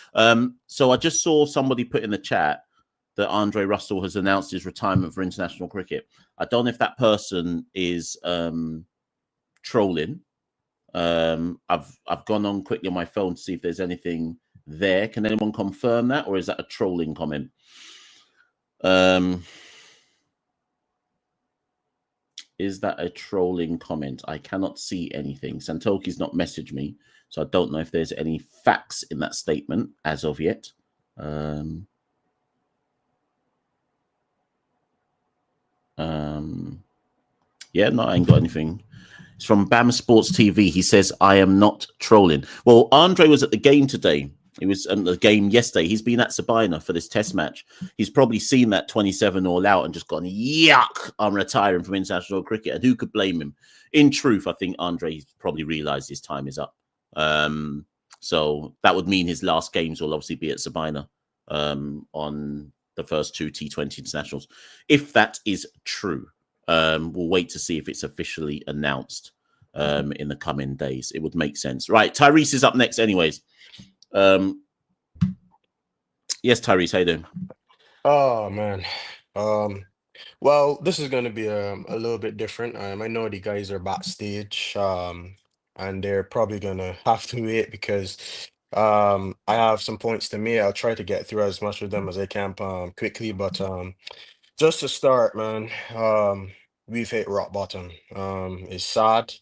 So I just saw somebody put in the chat that Andre Russell has announced his retirement for international cricket. I don't know if that person is trolling. I've gone on quickly on my phone to see if there's anything there. Can anyone confirm that, or is that a trolling comment? Is that a trolling comment? I cannot see anything. Santoki's not messaged me, so I don't know if there's any facts in that statement as of yet. Yeah, no, I ain't got anything. It's from Bam Sports TV. He says, I am not trolling. Well, Andre was at the game today. He was at the game yesterday. He's been at Sabina for this test match. He's probably seen that 27 all out and just gone, yuck, I'm retiring from international cricket. And who could blame him? In truth, I think Andre probably realised his time is up. So that would mean his last games will obviously be at Sabina on the first two T20 internationals. If that is true, we'll wait to see if it's officially announced in the coming days. It would make sense. Right, Tyrese is up next anyways. Yes, Tyrese, how you doing? Oh man. Well, this is gonna be a little bit different. I know the guys are backstage, and they're probably gonna have to wait because I have some points to make. I'll try to get through as much of them as I can quickly, but just to start, man, we've hit rock bottom. It's sad.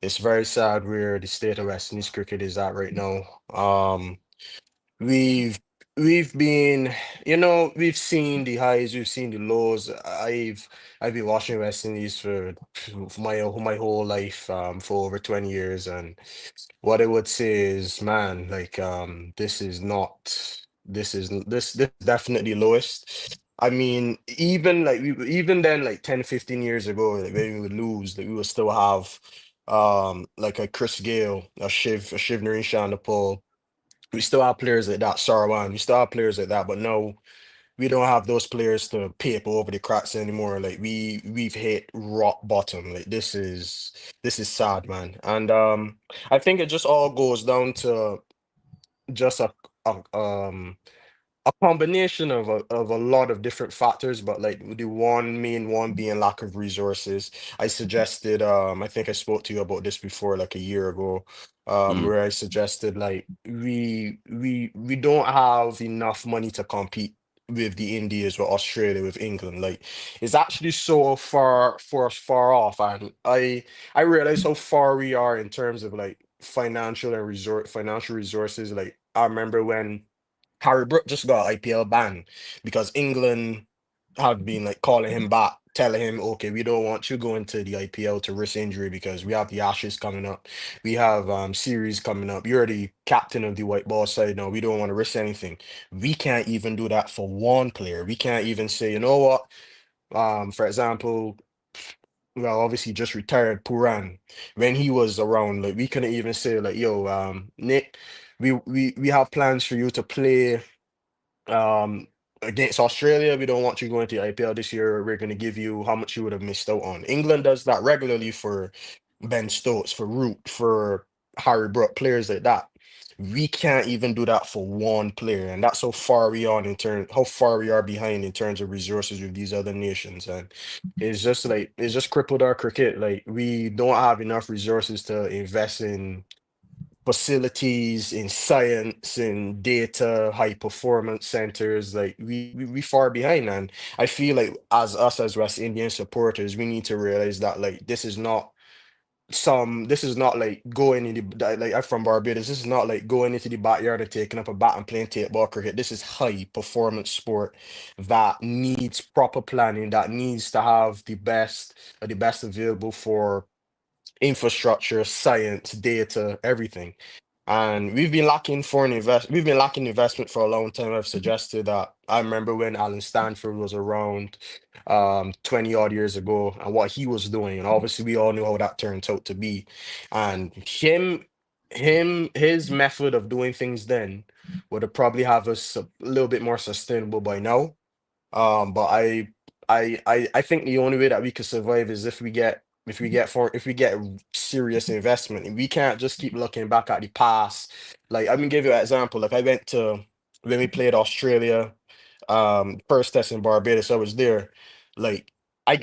It's very sad where the state of West Indies cricket is at right now. We've we've been, we've seen the highs, we've seen the lows. I've been watching West Indies for my whole life, for over 20 years, and what I would say is, man, like, this is not, this is definitely lowest. I mean, even then, like 10, 15 years ago, like when we would lose, that we would still have like a Chris Gale, a Shiv Nareen Shanderpaul. We still have players like that, Sarwan. We still have players like that, but no, we don't have those players to paper over the cracks anymore. Like we've hit rock bottom. Like this is sad, man. And I think it just all goes down to just a combination of a lot of different factors, but like the one main one being lack of resources. I suggested, I think I spoke to you about this before, like a year ago, Mm, where I suggested like we don't have enough money to compete with the Indies, with Australia, with England. Like it's actually so far off, and I realize how far we are in terms of like financial resources. Like I remember when Harry Brook just got IPL ban because England have been like calling him back, telling him, okay, we don't want you going to the IPL to risk injury because we have the Ashes coming up. We have series coming up. You're the captain of the white ball side now. We don't want to risk anything. We can't even do that for one player. We can't even say, you know what? For example, well, obviously just retired Puran. When he was around, like we couldn't even say like, yo, Nick, we have plans for you to play against Australia. We don't want you going to the IPL this year. We're going to give you how much you would have missed out on. England does that regularly for Ben Stokes, for Root, for Harry Brook, players like that. We can't even do that for one player, and that's how far we are behind in terms of resources with these other nations. And it's just crippled our cricket. Like we don't have enough resources to invest in facilities, in science, in data, high performance centers. Like we far behind, and I feel like as us as West Indian supporters, we need to realize that like this is not like going in like I'm from Barbados. This is not like going into the backyard and taking up a bat and playing tape ball cricket. This is high performance sport that needs proper planning, that needs to have the best available for infrastructure, science, data, everything. And we've been lacking investment for a long time. I've suggested that. I remember when Alan Stanford was around 20 odd years ago and what he was doing. And obviously we all knew how that turned out to be. And his method of doing things then would have probably have us a little bit more sustainable by now. But I think the only way that we could survive is if we get serious investment. And we can't just keep looking back at the past. Like I'm gonna give you an example. Like I went to when we played Australia, first test in Barbados. I was there. Like I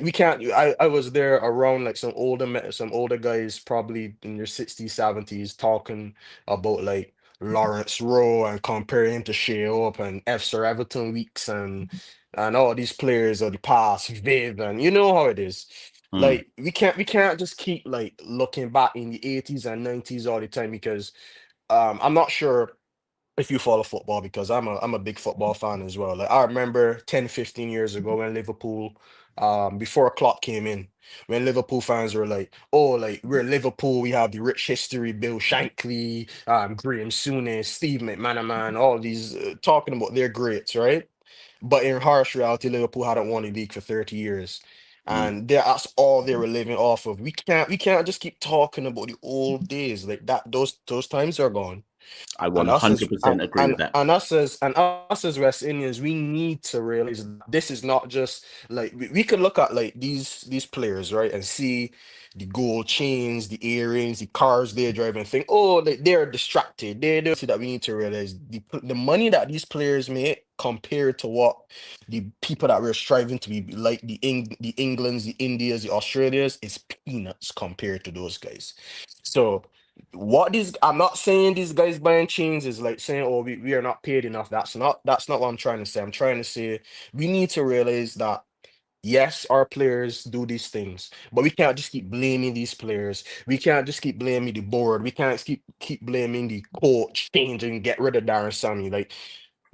was there around like some older guys probably in their 60s, 70s talking about like Lawrence Rowe and comparing him to Shea Up and F Sir Everton Weeks and all these players of the past, Viv, and you know how it is. mm. Like we can't just keep like looking back in the 80s and 90s all the time because I'm not sure if you follow football because I'm a big football fan as well. Like I remember 10, 15 years ago when Liverpool before Klopp came in, when Liverpool fans were like, oh, like we're Liverpool, we have the rich history, Bill Shankly, Graham Souness, Steve McManaman, all these talking about their greats, right? But in harsh reality, Liverpool hadn't won the league for 30 years. Mm. And that's all they were living off of. We can't just keep talking about the old days like that. Those times are gone. I And us as 100% agree with that. and us as West Indians, we need to realize that this is not just like we could look at like these players, right, and see the gold chains, the earrings, the cars they drive, and think, oh, like they're distracted. They're see that we need to realize the money that these players make compared to what the people that we're striving to be like the Englands, the Indias, the Australias is peanuts compared to those guys. So I'm not saying these guys buying chains is like saying, oh, we are not paid enough. That's not what I'm trying to say. I'm trying to say we need to realize that yes, our players do these things, but we can't just keep blaming these players. We can't just keep blaming the board. We can't keep blaming the coach change and get rid of Darren Sammy. Like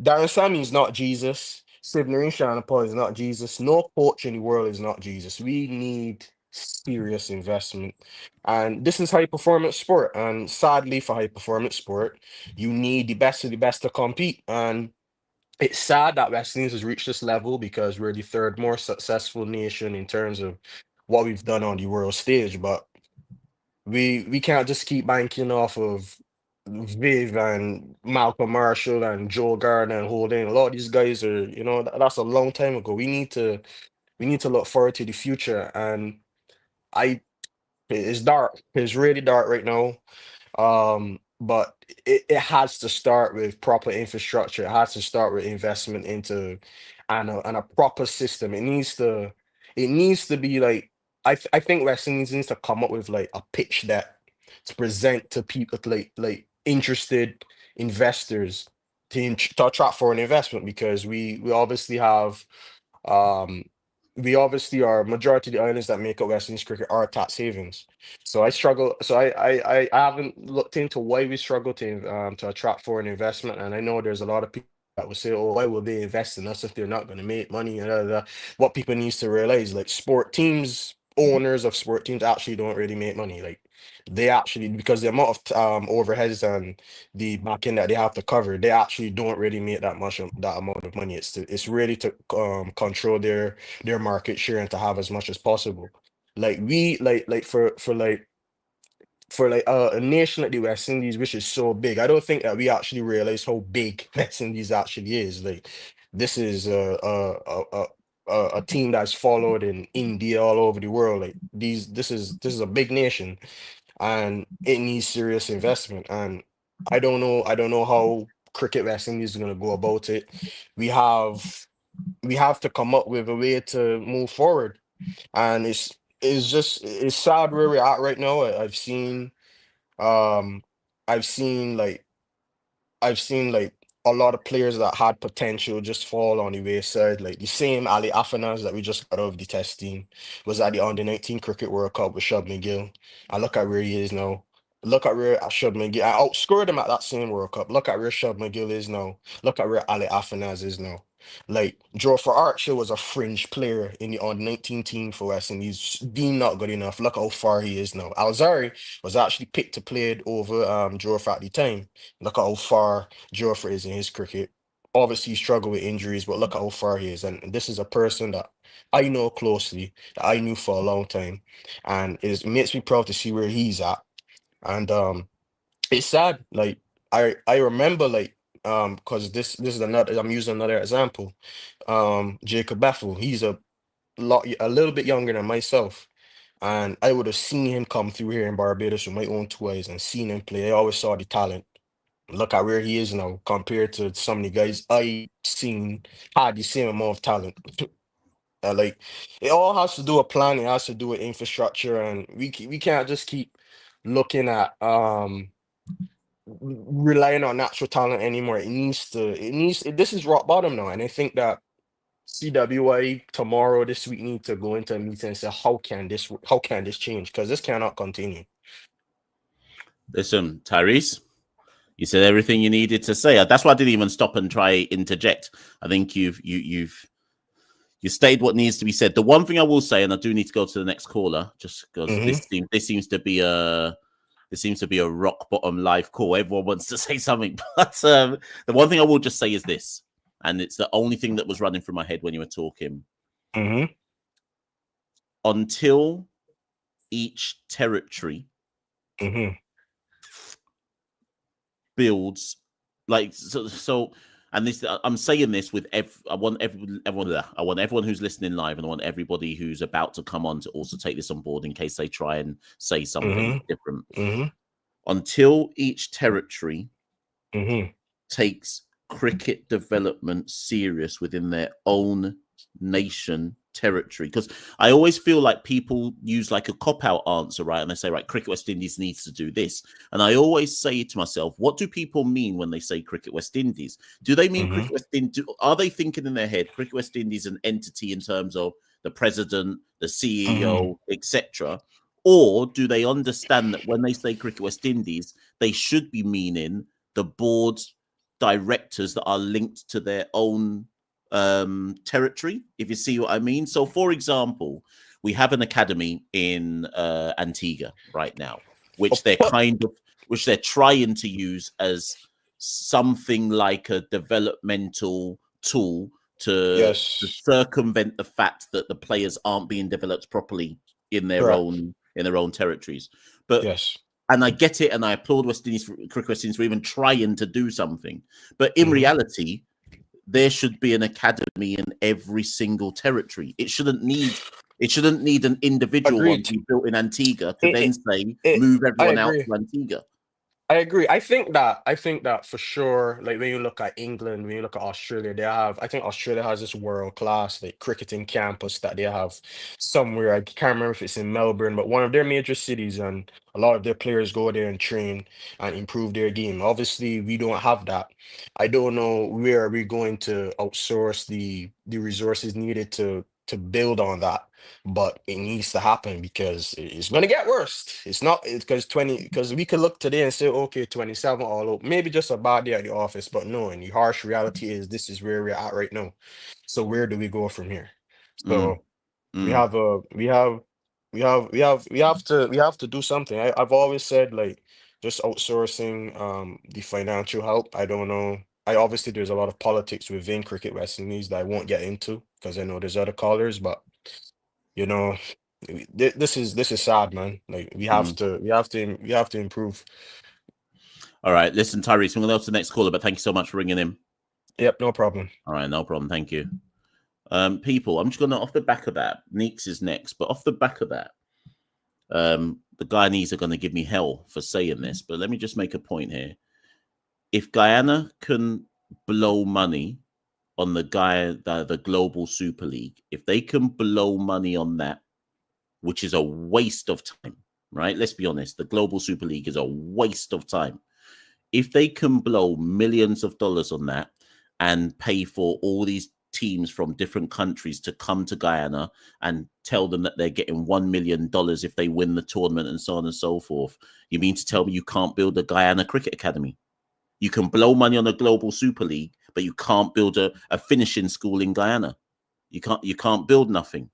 Darren Sammy is not Jesus. Sidney Shanderpaul is not Jesus. No coach in the world is not Jesus. We need serious investment. And this is high performance sport. And sadly, for high performance sport, you need the best of the best to compete. And it's sad that West Indies has reached this level because we're the third more successful nation in terms of what we've done on the world stage. But we can't just keep banking off of Viv and Malcolm Marshall and Joe Gardner and Holding. A lot of these guys are, that's a long time ago. We need to look forward to the future. And I it's dark. It's really dark right now. But it has to start with proper infrastructure. It has to start with investment into and a proper system. It needs to be like I think West Indies needs to come up with like a pitch deck to present to people like interested investors to attract foreign investment because we obviously have um we obviously are majority of the islands that make up West Indies cricket are tax havens. So I struggle. So I haven't looked into why we struggle to attract foreign investment. And I know there's a lot of people that will say, "Oh, why will they invest in us if they're not going to make money?" And what people needs to realize, like sport teams, owners of sport teams actually don't really make money. Like they actually because the amount of overheads and the back end that they have to cover, they actually don't really make that amount of money. It's really to control their market share and to have as much as possible. Like we like for a nation like the West Indies, which is so big, I don't think that we actually realize how big West Indies actually is. Like this is a team that's followed in India all over the world. Like this is a big nation and it needs serious investment. And I don't know how Cricket West Indies is gonna go about it. We have we have to come up with a way to move forward. And it's sad where we're at right now. Um I've seen like I've seen like a lot of players that had potential just fall on the wayside. Like the same Ali Afanas that we just got out of the test team was at the under-19 Cricket World Cup with Shub McGill. I look at where he is now. Look at where Shub McGill. I outscored him at that same World Cup. Look at where Shub McGill is now. Look at where Ali Afanas is now. Like Joe for Archer was a fringe player in the under-19 team for us, and he's been not good enough. Look how far he is now. Alzari was actually picked to play it over Joe at the time. Look at how far Joffrey is in his cricket. Obviously, he struggled with injuries, but look at how far he is. And this is a person that I know closely, that I knew for a long time. And it makes me proud to see where he's at. And it's sad. Like I remember because this is another I'm using another example. Jacob Bethel, he's a little bit younger than myself. And I would have seen him come through here in Barbados with my own two eyes and seen him play. I always saw the talent. Look at where he is now compared to some of the guys I seen had the same amount of talent. Like it all has to do with planning, it has to do with infrastructure, and we can't just keep looking at relying on natural talent anymore. This is rock bottom now, and I think that CWI tomorrow this week need to go into a meeting and say how can this change, because this cannot continue. Listen, Tyrese, you said everything you needed to say. That's why I didn't even stop and try interject. I think you've stated what needs to be said. The one thing I will say, and I do need to go to the next caller, just because this seems to be a rock bottom live call. Everyone wants to say something, but the one thing I will just say is this, and it's the only thing that was running through my head when you were talking. Until each territory builds so and this I'm saying this with I want everyone who's listening live, and I want everybody who's about to come on to also take this on board in case they try and say something different. Until each territory takes cricket development serious within their own nation territory, because I always feel like people use like a cop-out answer, right? And they say, right, Cricket West Indies needs to do this. And I always say to myself, what do people mean when they say Cricket West Indies? Do they mean Cricket West Indies? Are they thinking in their head Cricket West Indies an entity in terms of the president, the CEO, etc.? Or do they understand that when they say Cricket West Indies, they should be meaning the board, directors that are linked to their own territory, if you see what I mean. So, for example, we have an academy in Antigua right now, which they're trying to use as something like a developmental tool to circumvent the fact that the players aren't being developed properly in their own territories. But and I get it, and I applaud Cricket West Indies for even trying to do something. But in reality, there should be an academy in every single territory. It shouldn't need an individual one to be built in Antigua to then say move everyone out to Antigua. I agree. I think that for sure, like when you look at England, when you look at Australia, I think Australia has this world class like cricketing campus that they have somewhere. I can't remember if it's in Melbourne, but one of their major cities, and a lot of their players go there and train and improve their game. Obviously, we don't have that. I don't know where we're going to outsource the resources needed to build on that, but it needs to happen because it's going to get worse. It's because we could look today and say, okay, 27 all over, maybe just a bad day at the office, but no, and the harsh reality is this is where we're at right now. So where do we go from here? So we have to do something. I've always said like just outsourcing the financial help. I don't know. Obviously there's a lot of politics within Cricket West Indies that I won't get into because I know there's other callers, but you know, this is sad, man. Like we have to improve. All right, listen, Tyrese, I'm going to go to the next caller, but thank you so much for ringing in. Yep, no problem. All right, no problem. Thank you. People, I'm just going to, off the back of that, Neeks is next, but off the back of that, the Guyanese are going to give me hell for saying this, but let me just make a point here. If Guyana can blow money on the Global Super League, if they can blow money on that, which is a waste of time, right? Let's be honest. The Global Super League is a waste of time. If they can blow millions of dollars on that and pay for all these teams from different countries to come to Guyana and tell them that they're getting $1 million if they win the tournament and so on and so forth, you mean to tell me you can't build a Guyana Cricket Academy? You can blow money on the Global Super League, but you can't build a finishing school in Guyana. You can't build nothing.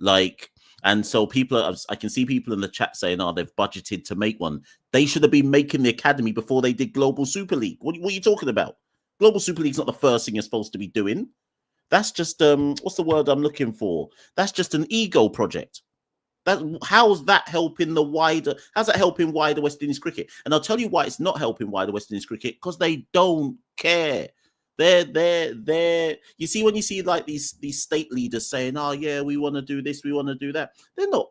Like, and so I can see people in the chat saying, "Oh, they've budgeted to make one." They should have been making the academy before they did Global Super League. What are you talking about? Global Super League's not the first thing you're supposed to be doing. That's just what's the word I'm looking for? That's just an ego project. How's that helping wider West Indies cricket? And I'll tell you why it's not helping wider West Indies cricket, because they don't care. They're you see, when you see like these state leaders saying, "Oh yeah, we want to do this, we want to do that," they're not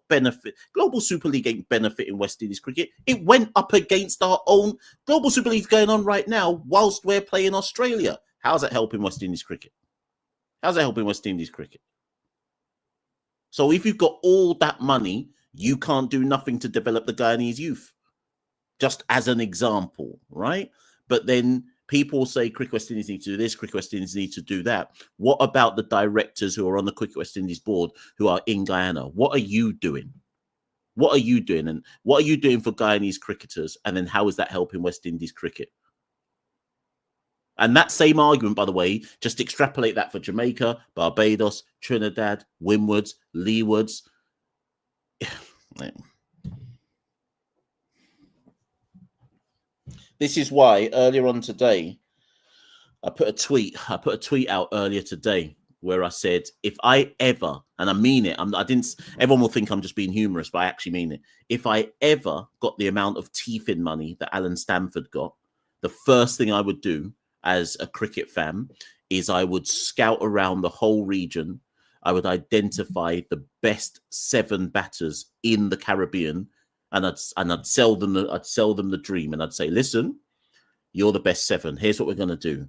Global Super League ain't benefiting West Indies cricket. It went up against our own Global Super League going on right now whilst we're playing Australia. How's that helping West Indies cricket? How's that helping West Indies cricket? So if you've got all that money, you can't do nothing to develop the Guyanese youth. Just as an example, right? But then people say Cricket West Indies need to do this, Cricket West Indies need to do that. What about the directors who are on the Cricket West Indies board who are in Guyana? What are you doing? What are you doing? And what are you doing for Guyanese cricketers? And then how is that helping West Indies cricket? And that same argument, by the way, just extrapolate that for Jamaica, Barbados, Trinidad, Windwards, Leewards. This is why earlier on today, I put a tweet out earlier today where I said, if I ever, and I mean it, everyone will think I'm just being humorous, but I actually mean it. If I ever got the amount of teeth in money that Alan Stanford got, the first thing I would do as a cricket fan is I would scout around the whole region. I would identify the best 7 batters in the Caribbean, and I'd sell them the dream, and I'd say, listen, you're the best 7. Here's what we're going to do.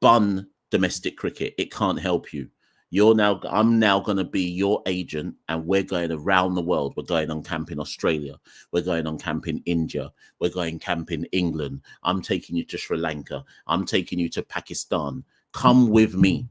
Bun domestic cricket. It can't help you. I'm now going to be your agent, and we're going around the world. We're going on camp in Australia. We're going on camp in India. We're going camp in England. I'm taking you to Sri Lanka. I'm taking you to Pakistan. Come with me.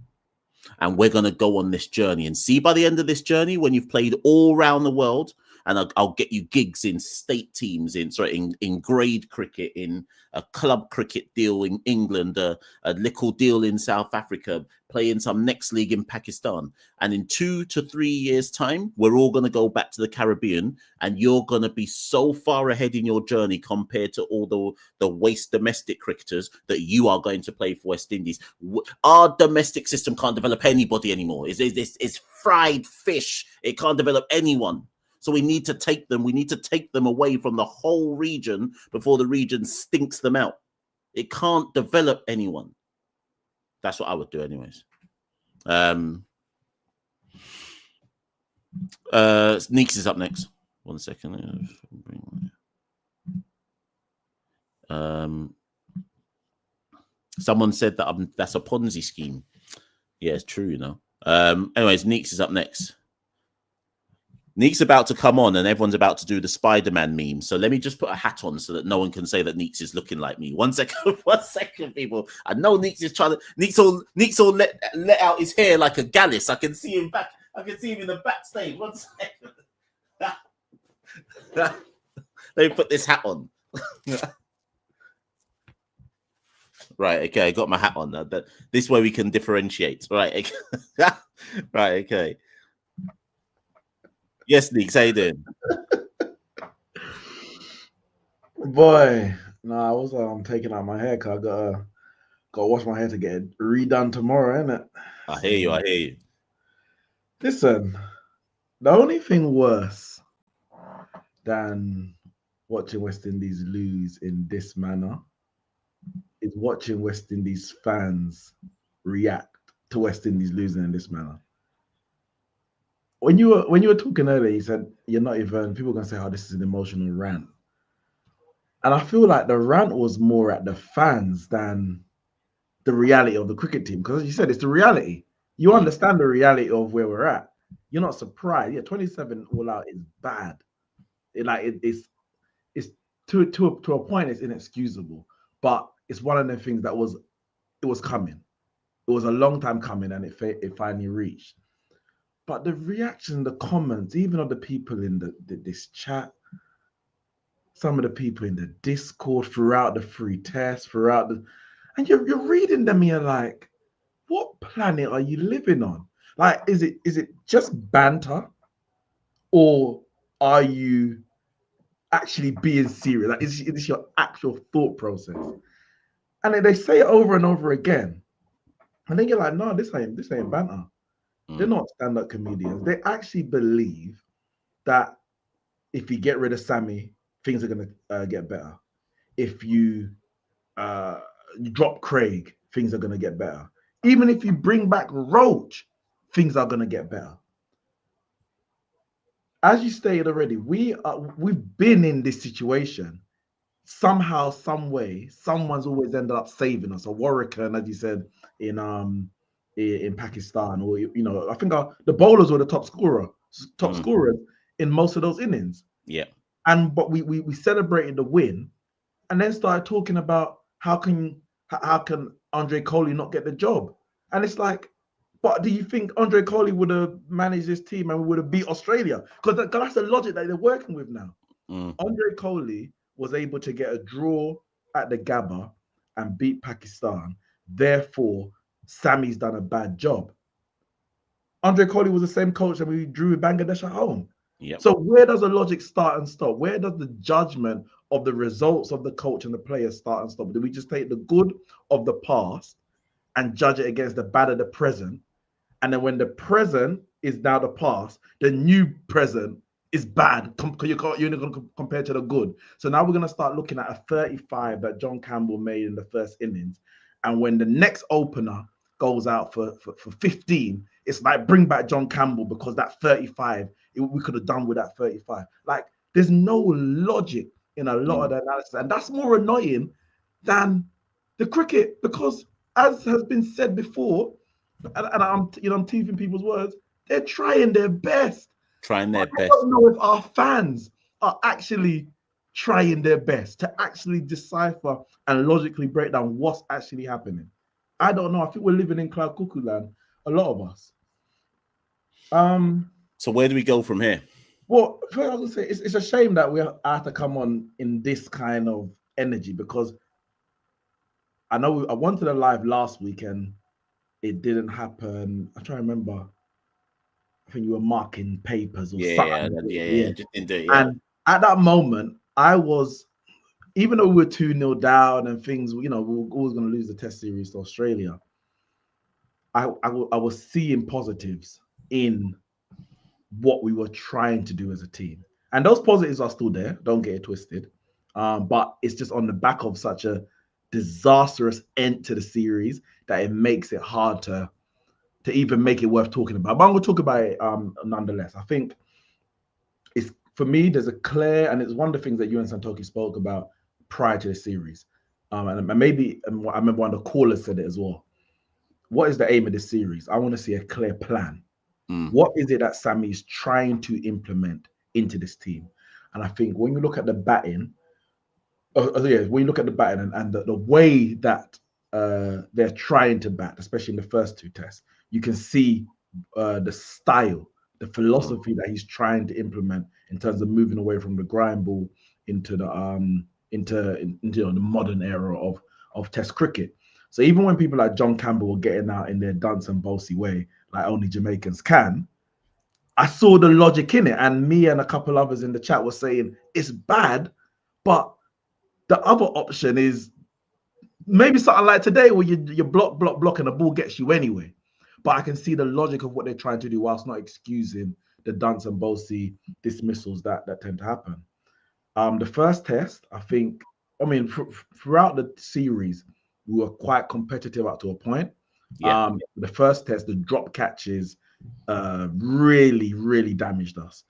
And we're going to go on this journey. And see, by the end of this journey, when you've played all around the world and I'll get you gigs in state teams, in grade cricket, in a club cricket deal in England, a little deal in South Africa, playing some next league in Pakistan. And in 2 to 3 years' time, we're all going to go back to the Caribbean, and you're going to be so far ahead in your journey compared to all the waste domestic cricketers that you are going to play for West Indies. Our domestic system can't develop anybody anymore. It's fried fish. It can't develop anyone. So we need to take them. We need to take them away from the whole region before the region stinks them out. It can't develop anyone. That's what I would do, anyways. Neeks is up next. 1 second. Someone said that that's a Ponzi scheme. Yeah, it's true, you know. Anyways, Neeks is up next. Neeks about to come on, and everyone's about to do the Spider-Man meme. So let me just put a hat on so that no one can say that Neeks is looking like me. 1 second, 1 second, people. I know Neeks is trying to. Neeks will let out his hair like a Gallus. I can see him back. I can see him in the backstage. 1 second. Let me put this hat on. Right, okay, I got my hat on. This way we can differentiate. Right, okay. Right, okay. Yes, Nick, how you doing? Boy, I was taking out my hair because I gotta wash my hair to get it redone tomorrow, innit? I hear you. Listen, the only thing worse than watching West Indies lose in this manner is watching West Indies fans react to West Indies losing in this manner. When you were talking earlier, you said you're not even, people are gonna say, "Oh, this is an emotional rant," and I feel like the rant was more at the fans than the reality of the cricket team, because as you said, it's the reality. You understand the reality of where we're at. You're not surprised. Yeah, 27 all out is bad. It's to a point, it's inexcusable, but it's one of the things that was coming. It was a long time coming, and it finally reached. But the reaction, the comments, even of the people in this chat, some of the people in the Discord throughout the free test, and you're reading them, you're like, what planet are you living on? Like, is it just banter, or are you actually being serious? Like, is this your actual thought process? And then they say it over and over again, and then you're like, no, this ain't banter. They're not stand-up comedians. They actually believe that if you get rid of Sammy, things are going to get better. If you drop Craig, things are going to get better. Even if you bring back Roach, things are going to get better. As you stated already, we've been in this situation. Somehow, some way, someone's always ended up saving us. A Warrican, as you said, in Pakistan, or I think the bowlers were the top scorers in most of those innings. Yeah. But we celebrated the win, and then started talking about how can Andre Coley not get the job? And it's like, but do you think Andre Coley would have managed this team and would have beat Australia? Because that's the logic that they're working with now. Andre Coley was able to get a draw at the Gabba and beat Pakistan. Therefore, Sammy's done a bad job. Andre Coley was the same coach that we drew with Bangladesh at home. Yep. So where does the logic start and stop? Where does the judgment of the results of the coach and the players start and stop? Do we just take the good of the past and judge it against the bad of the present? And then when the present is now the past, the new present is bad because you're only going to compare to the good. So now we're going to start looking at a 35 that John Campbell made in the first innings. And when the next opener goes out for 15, it's like, bring back John Campbell because that 35, we could have done with that 35. Like, there's no logic in a lot of the analysis. And that's more annoying than the cricket, because as has been said before, and I'm teasing people's words, they're trying their best. I don't know if our fans are actually trying their best to actually decipher and logically break down what's actually happening. I don't know. I think we're living in cloud cuckoo land, a lot of us. So where do we go from here? Well, first I was gonna say it's a shame that we have to come on in this kind of energy, because I know I wanted a live last weekend. It didn't happen. I'm trying to remember. I think you were marking papers or something. Yeah. Just didn't do it, yeah. And at that moment, I was, even though we were 2-0 down and things, we were always going to lose the test series to Australia. I was seeing positives in what we were trying to do as a team. And those positives are still there. Don't get it twisted. But it's just on the back of such a disastrous end to the series that it makes it hard to even make it worth talking about. But I'm going to talk about it nonetheless. I think it's, for me, there's a clear, and it's one of the things that you and Santoki spoke about prior to the series. And maybe, I remember one of the callers said it as well. What is the aim of this series? I want to see a clear plan. What is it that Sammy's trying to implement into this team? And I think when you look at the batting, when you look at the batting and the way that they're trying to bat, especially in the first two tests, you can see the style, the philosophy that he's trying to implement in terms of moving away from the grind ball into the the modern era of Test cricket. So even when people like John Campbell were getting out in their dance and bossy way, like only Jamaicans can, I saw the logic in it. And me and a couple others in the chat were saying it's bad, but the other option is maybe something like today where you block and the ball gets you anyway. But I can see the logic of what they're trying to do whilst not excusing the dance and bossy dismissals that tend to happen. The first test, throughout the series, we were quite competitive up to a point. Yeah. The first test, the drop catches really, really damaged us.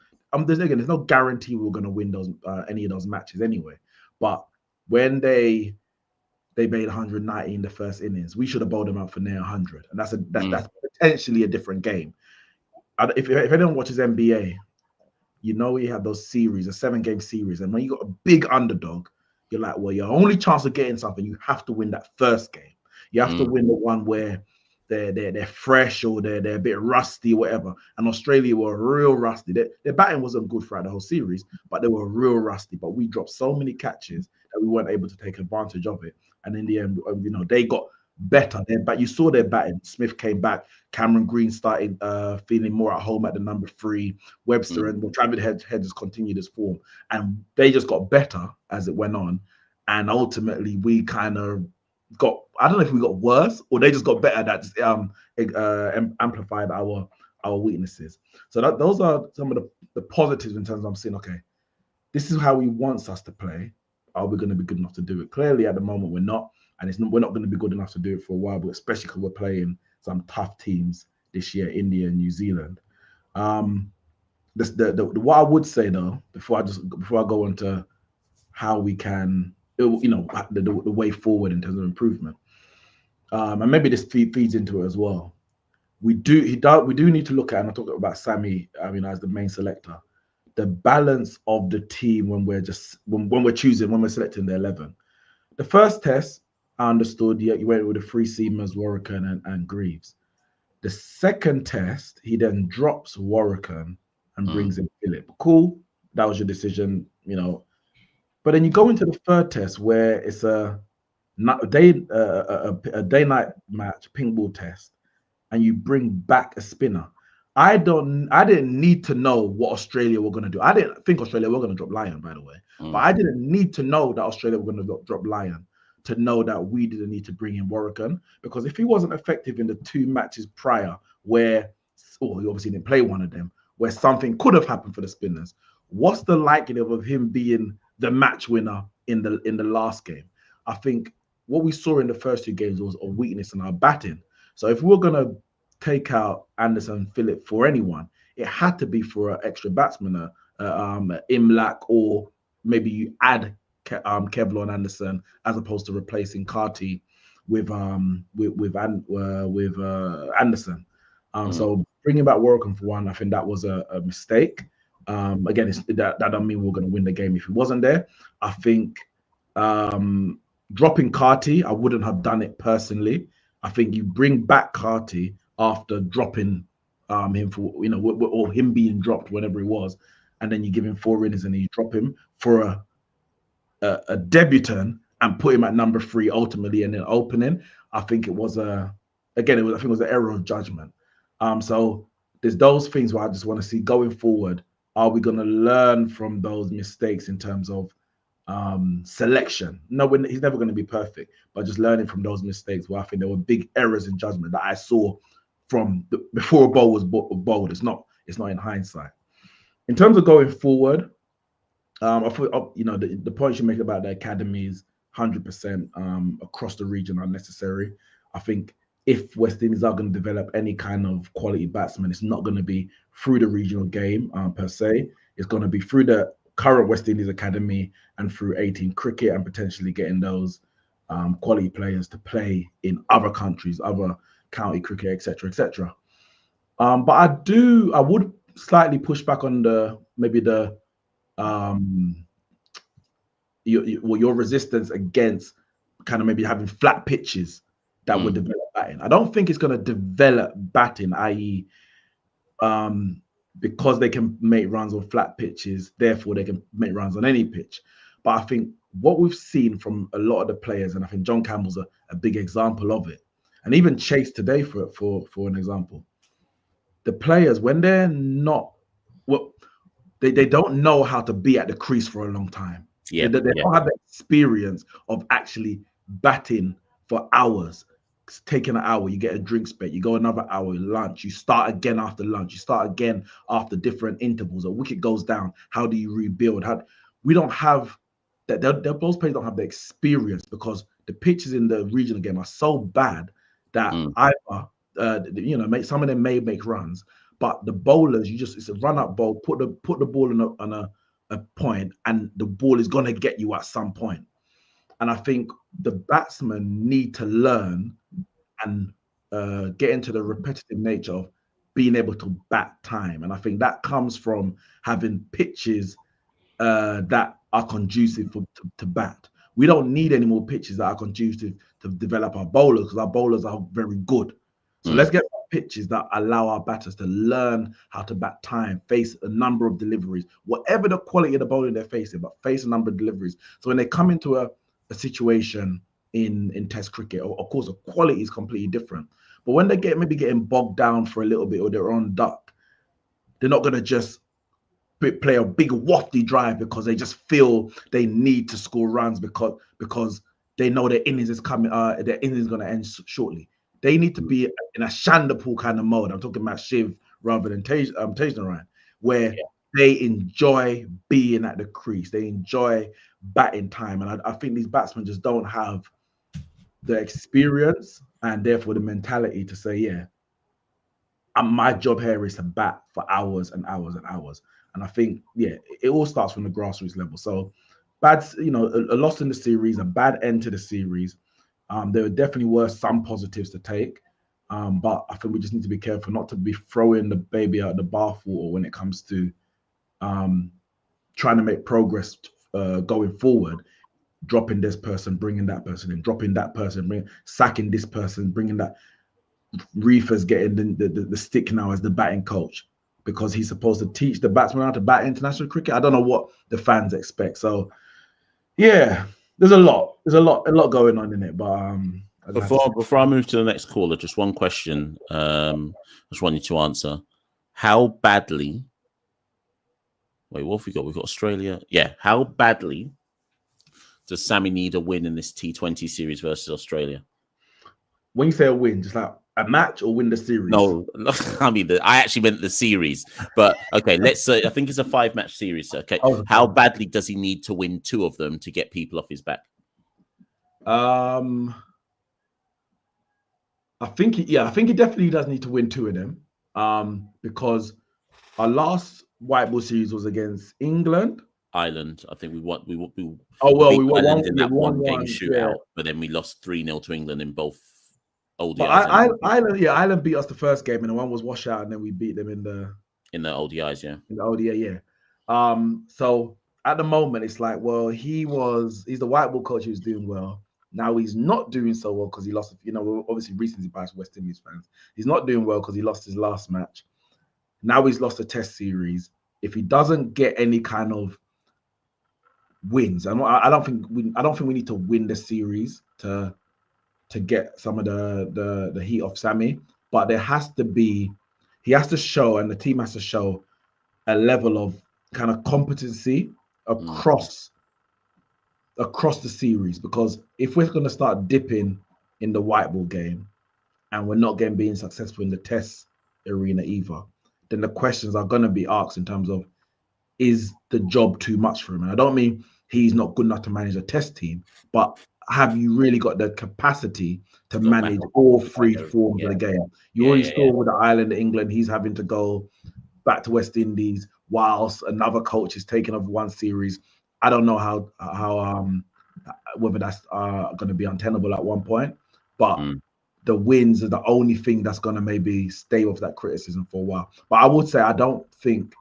There's no guarantee we were going to win those any of those matches anyway. But when they made 190 in the first innings, we should have bowled them out for near 100, and that's potentially a different game. If anyone watches NBA, you know you have those series, a 7-game series, and when you got a big underdog, you're like, well, your only chance of getting something, you have to win that first game. You have to win the one where they're fresh or they're a bit rusty or whatever. And Australia were real rusty. Their batting wasn't good throughout the whole series, but they were real rusty. But we dropped so many catches that we weren't able to take advantage of it. And in the end, they got better. But you saw their batting. Smith came back. Cameron Green started feeling more at home at the number 3. Webster and Travis Hedges continued his form, and they just got better as it went on. And ultimately, we kind of got, I don't know if we got worse or they just got better. That amplified our weaknesses. So those are some of the positives in terms of I'm saying, okay, this is how he wants us to play. Are we going to be good enough to do it? Clearly, at the moment, we're not. And we're not going to be good enough to do it for a while, but especially because we're playing some tough teams this year, India and New Zealand. What I would say though, before I go into how we can, the way forward in terms of improvement, and maybe this feeds into it as well. We do need to look at, and I talk about Sammy, as the main selector, the balance of the team when we're selecting the 11. The first test, I understood you went with the 3 seamers, Warrican and Greaves. The second test, he then drops Warrican and brings in Phillip. Cool, that was your decision, But then you go into the third test where it's a day-night match, ping ball test, and you bring back a spinner. I didn't need to know what Australia were going to do. I didn't think Australia were going to drop Lion, by the way. But I didn't need to know that Australia were going to drop Lion to know that we didn't need to bring in Warrican, because if he wasn't effective in the 2 matches prior where, he obviously didn't play one of them, where something could have happened for the spinners, what's the likelihood of him being the match winner in the last game? I think what we saw in the first 2 games was a weakness in our batting. So if we're going to take out Anderson, Phillip for anyone, it had to be for an extra batsman, Imlak, or maybe you add Kevlon Anderson as opposed to replacing Carty with Anderson. So bringing back Warrican for one, I think that was a mistake. Again, that doesn't mean we're going to win the game if he wasn't there. I think dropping Carty, I wouldn't have done it personally. I think you bring back Carty after dropping him for or him being dropped whenever it was, and then you give him 4 innings and then you drop him for a debutant and put him at number 3 ultimately and then opening. I think it was I think it was an error of judgment. So there's those things where I just want to see going forward. Are we going to learn from those mistakes in terms of selection? No, he's never going to be perfect, but just learning from those mistakes where I think there were big errors in judgment that I saw from before a ball was bowled. It's not in hindsight. In terms of going forward, I thought, you know, the points you make about the academies 100% across the region are necessary. I think if West Indies are going to develop any kind of quality batsman, it's not going to be through the regional game per se. It's going to be through the current West Indies academy and through 18 cricket and potentially getting those quality players to play in other countries, other county cricket, etc., etc. But I would slightly push back on your resistance against kind of maybe having flat pitches that would develop batting. I don't think it's going to develop batting, i.e., because they can make runs on flat pitches, therefore they can make runs on any pitch. But I think what we've seen from a lot of the players, and I think John Campbell's a big example of it, and even Chase today for an example, the players, when they're not, well, they don't know how to be at the crease for a long time. They don't have the experience of actually batting for hours. It's taking an hour, you get a drink spit, you go another hour, lunch, you start again after lunch, you start again after different intervals. A wicket goes down. How do you rebuild? We don't have that. Those players don't have the experience because the pitches in the regional game are so bad that either you know, some of them may make runs, but the bowlers, it's a run-up bowl, put the ball on a point, and the ball is going to get you at some point. And I think the batsmen need to learn and get into the repetitive nature of being able to bat time. And I think that comes from having pitches that are conducive to bat. We don't need any more pitches that are conducive to develop our bowlers because our bowlers are very good. So let's get pitches that allow our batters to learn how to bat time, face a number of deliveries, whatever the quality of the bowling they're facing, but face a number of deliveries. So when they come into a situation in Test cricket, of course, the quality is completely different. But when they maybe getting bogged down for a little bit or they're on duck, they're not going to just play a big wafty drive because they just feel they need to score runs because they know their innings is coming, their innings is going to end shortly. They need to be in a Shanderpaul kind of mode. I'm talking about Shiv rather than Tajnaran, where they enjoy being at the crease. They enjoy batting time. And I think these batsmen just don't have the experience and therefore the mentality to say, my job here is to bat for hours and hours and hours. And I think, it all starts from the grassroots level. So a loss in the series, a bad end to the series. There definitely were some positives to take, but I think we just need to be careful not to be throwing the baby out of the bathwater when it comes to trying to make progress going forward. Dropping this person, bringing that person in, dropping that person, sacking this person, bringing that. Reefer's getting the stick now as the batting coach because he's supposed to teach the batsman how to bat international cricket. I don't know what the fans expect. So, there's a lot going on in it. But before I move to the next caller, just one question. I just want you to answer. How badly? Wait, what have we got? We've got Australia. Yeah, how badly does Sammy need a win in this T20 series versus Australia? When you say a win, just like a match or win the series? No, I mean, I actually meant the series. But okay, let's say I think it's a 5-match series. Okay, how badly does he need to win 2 of them to get people off his back? I think he definitely does need to win 2 of them. Because our last white ball series was against England. Ireland. I think we won. We won Ireland in that one game shootout, but then we lost 3-0 to England in both ODIs. Ireland beat us the first game, and the one was washout, and then we beat them in the ODIs. In the ODI, so at the moment, it's like, well, he's the white ball coach who's doing well. Now he's not doing so well because he lost. Obviously recently biased West Indies fans. He's not doing well because he lost his last match. Now he's lost a Test series. if he doesn't get any kind of wins, and I don't think we need to win the series to get some of the heat off Sammy, but there has to be, he has to show, and the team has to show a level of kind of competency across the series, because if we're going to start dipping in the white ball game and we're not being successful in the test arena either, then the questions are going to be asked in terms of, is the job too much for him? And I don't mean he's not good enough to manage a test team, but have you really got the capacity to manage all three forms of the game? You already saw with the Ireland, England, he's having to go back to West Indies whilst another coach is taking over one series. I don't know how whether that's going to be untenable at one point, but the wins are the only thing that's going to maybe stay off that criticism for a while. But I would say I don't think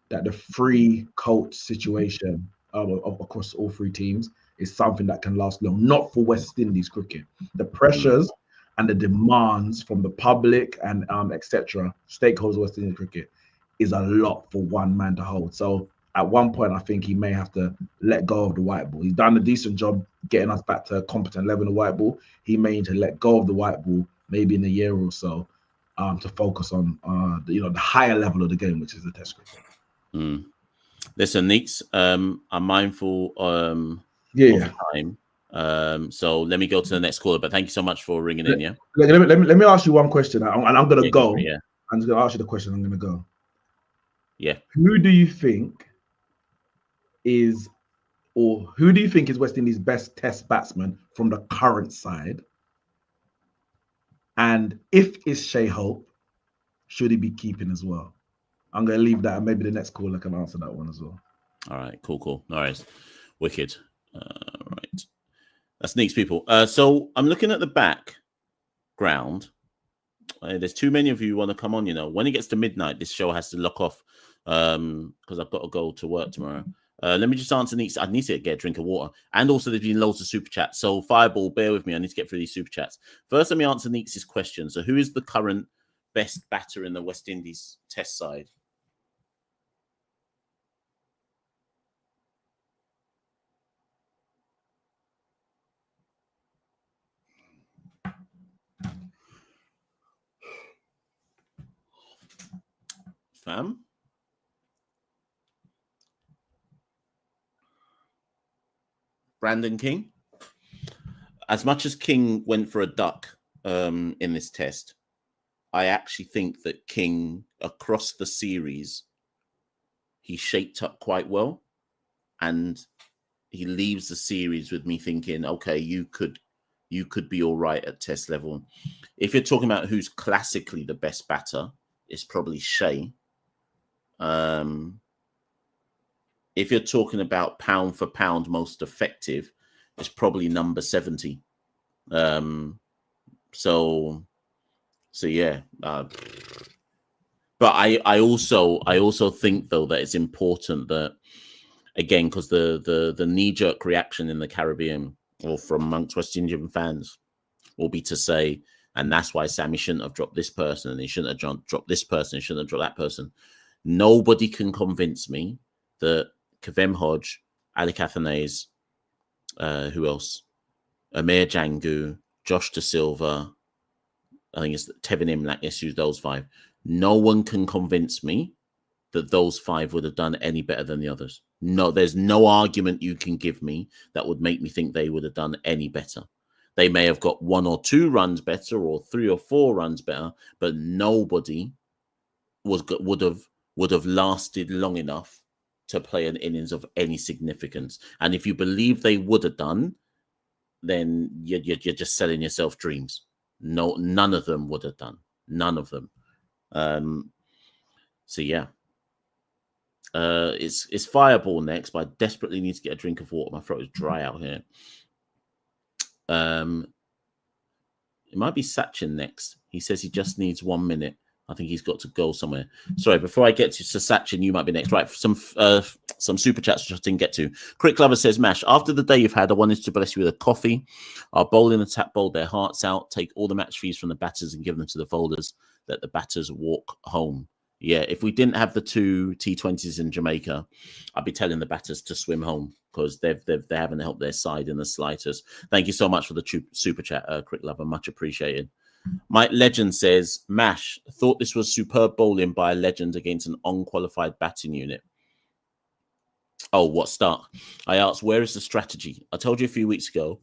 that the free coach situation across all three teams is something that can last long, not for West Indies cricket. The pressures and the demands from the public and etc. stakeholders of West Indies cricket is a lot for one man to hold. So at one point, I think he may have to let go of the white ball. He's done a decent job getting us back to a competent level in the white ball. He may need to let go of the white ball maybe in a year or so to focus on the higher level of the game, which is the test cricket. Listen, Neeks, I'm mindful of time. So let me go to the next caller. But thank you so much for ringing in. Yeah. Let me ask you one question, and I'm going to go. Yeah. I'm just going to ask you the question. I'm going to go. Yeah. Who do you think is West Indies' best test batsman from the current side? And if it's Shai Hope, should he be keeping as well? I'm going to leave that, and maybe the next caller can answer that one as well. All right, cool. All right, wicked. Right, that's Neeks, people. So I'm looking at the background. There's too many of you who want to come on. When it gets to midnight, this show has to lock off because I've got to go to work tomorrow. Let me just answer Neeks. I need to get a drink of water. And also, there's been loads of super chats. So, Fireball, bear with me. I need to get through these super chats. First, let me answer Neeks' question. So, who is the current best batter in the West Indies test side? Fam? Brandon King. As much as King went for a duck in this test, I actually think that King, across the series, he shaped up quite well, and he leaves the series with me thinking, okay, you could be all right at test level. If you're talking about who's classically the best batter, it's probably Shai. If you're talking about pound for pound most effective, it's probably number 70. So yeah. But I also think though that it's important that, again, because the knee-jerk reaction in the Caribbean or from amongst West Indian fans will be to say, and that's why Sammy shouldn't have dropped this person, and he shouldn't have dropped this person, he shouldn't have dropped that person. Nobody can convince me that Kavem Hodge, Ali Cathanes, who else? Amir Jangu, Josh De Silva, I think it's Tevin Imlak, yes, use those five. No one can convince me that those five would have done any better than the others. No, there's no argument you can give me that would make me think they would have done any better. They may have got 1 or 2 runs better or 3 or 4 runs better, but nobody would have lasted long enough to play an innings of any significance. And if you believe they would have done, then you're just selling yourself dreams. No, none of them would have done. None of them. So yeah. It's Fireball next, but I desperately need to get a drink of water. My throat is dry out here. It might be Sachin next. He says he just needs 1 minute. I think he's got to go somewhere. Sorry, before I get to Sachin, you might be next. Right, some super chats which I didn't get to. Crick Lover says, Mash, after the day you've had, I wanted to bless you with a coffee. Our bowling attack bowled their hearts out. Take all the match fees from the batters and give them to the folders. Let the batters walk home. Yeah, if we didn't have the 2 T20s in Jamaica, I'd be telling the batters to swim home because they haven't helped their side in the slightest. Thank you so much for the super chat, Crick Lover. Much appreciated. Mike Legend says, Mash, thought this was superb bowling by a legend against an unqualified batting unit. Oh, what start? I asked, where is the strategy? I told you a few weeks ago,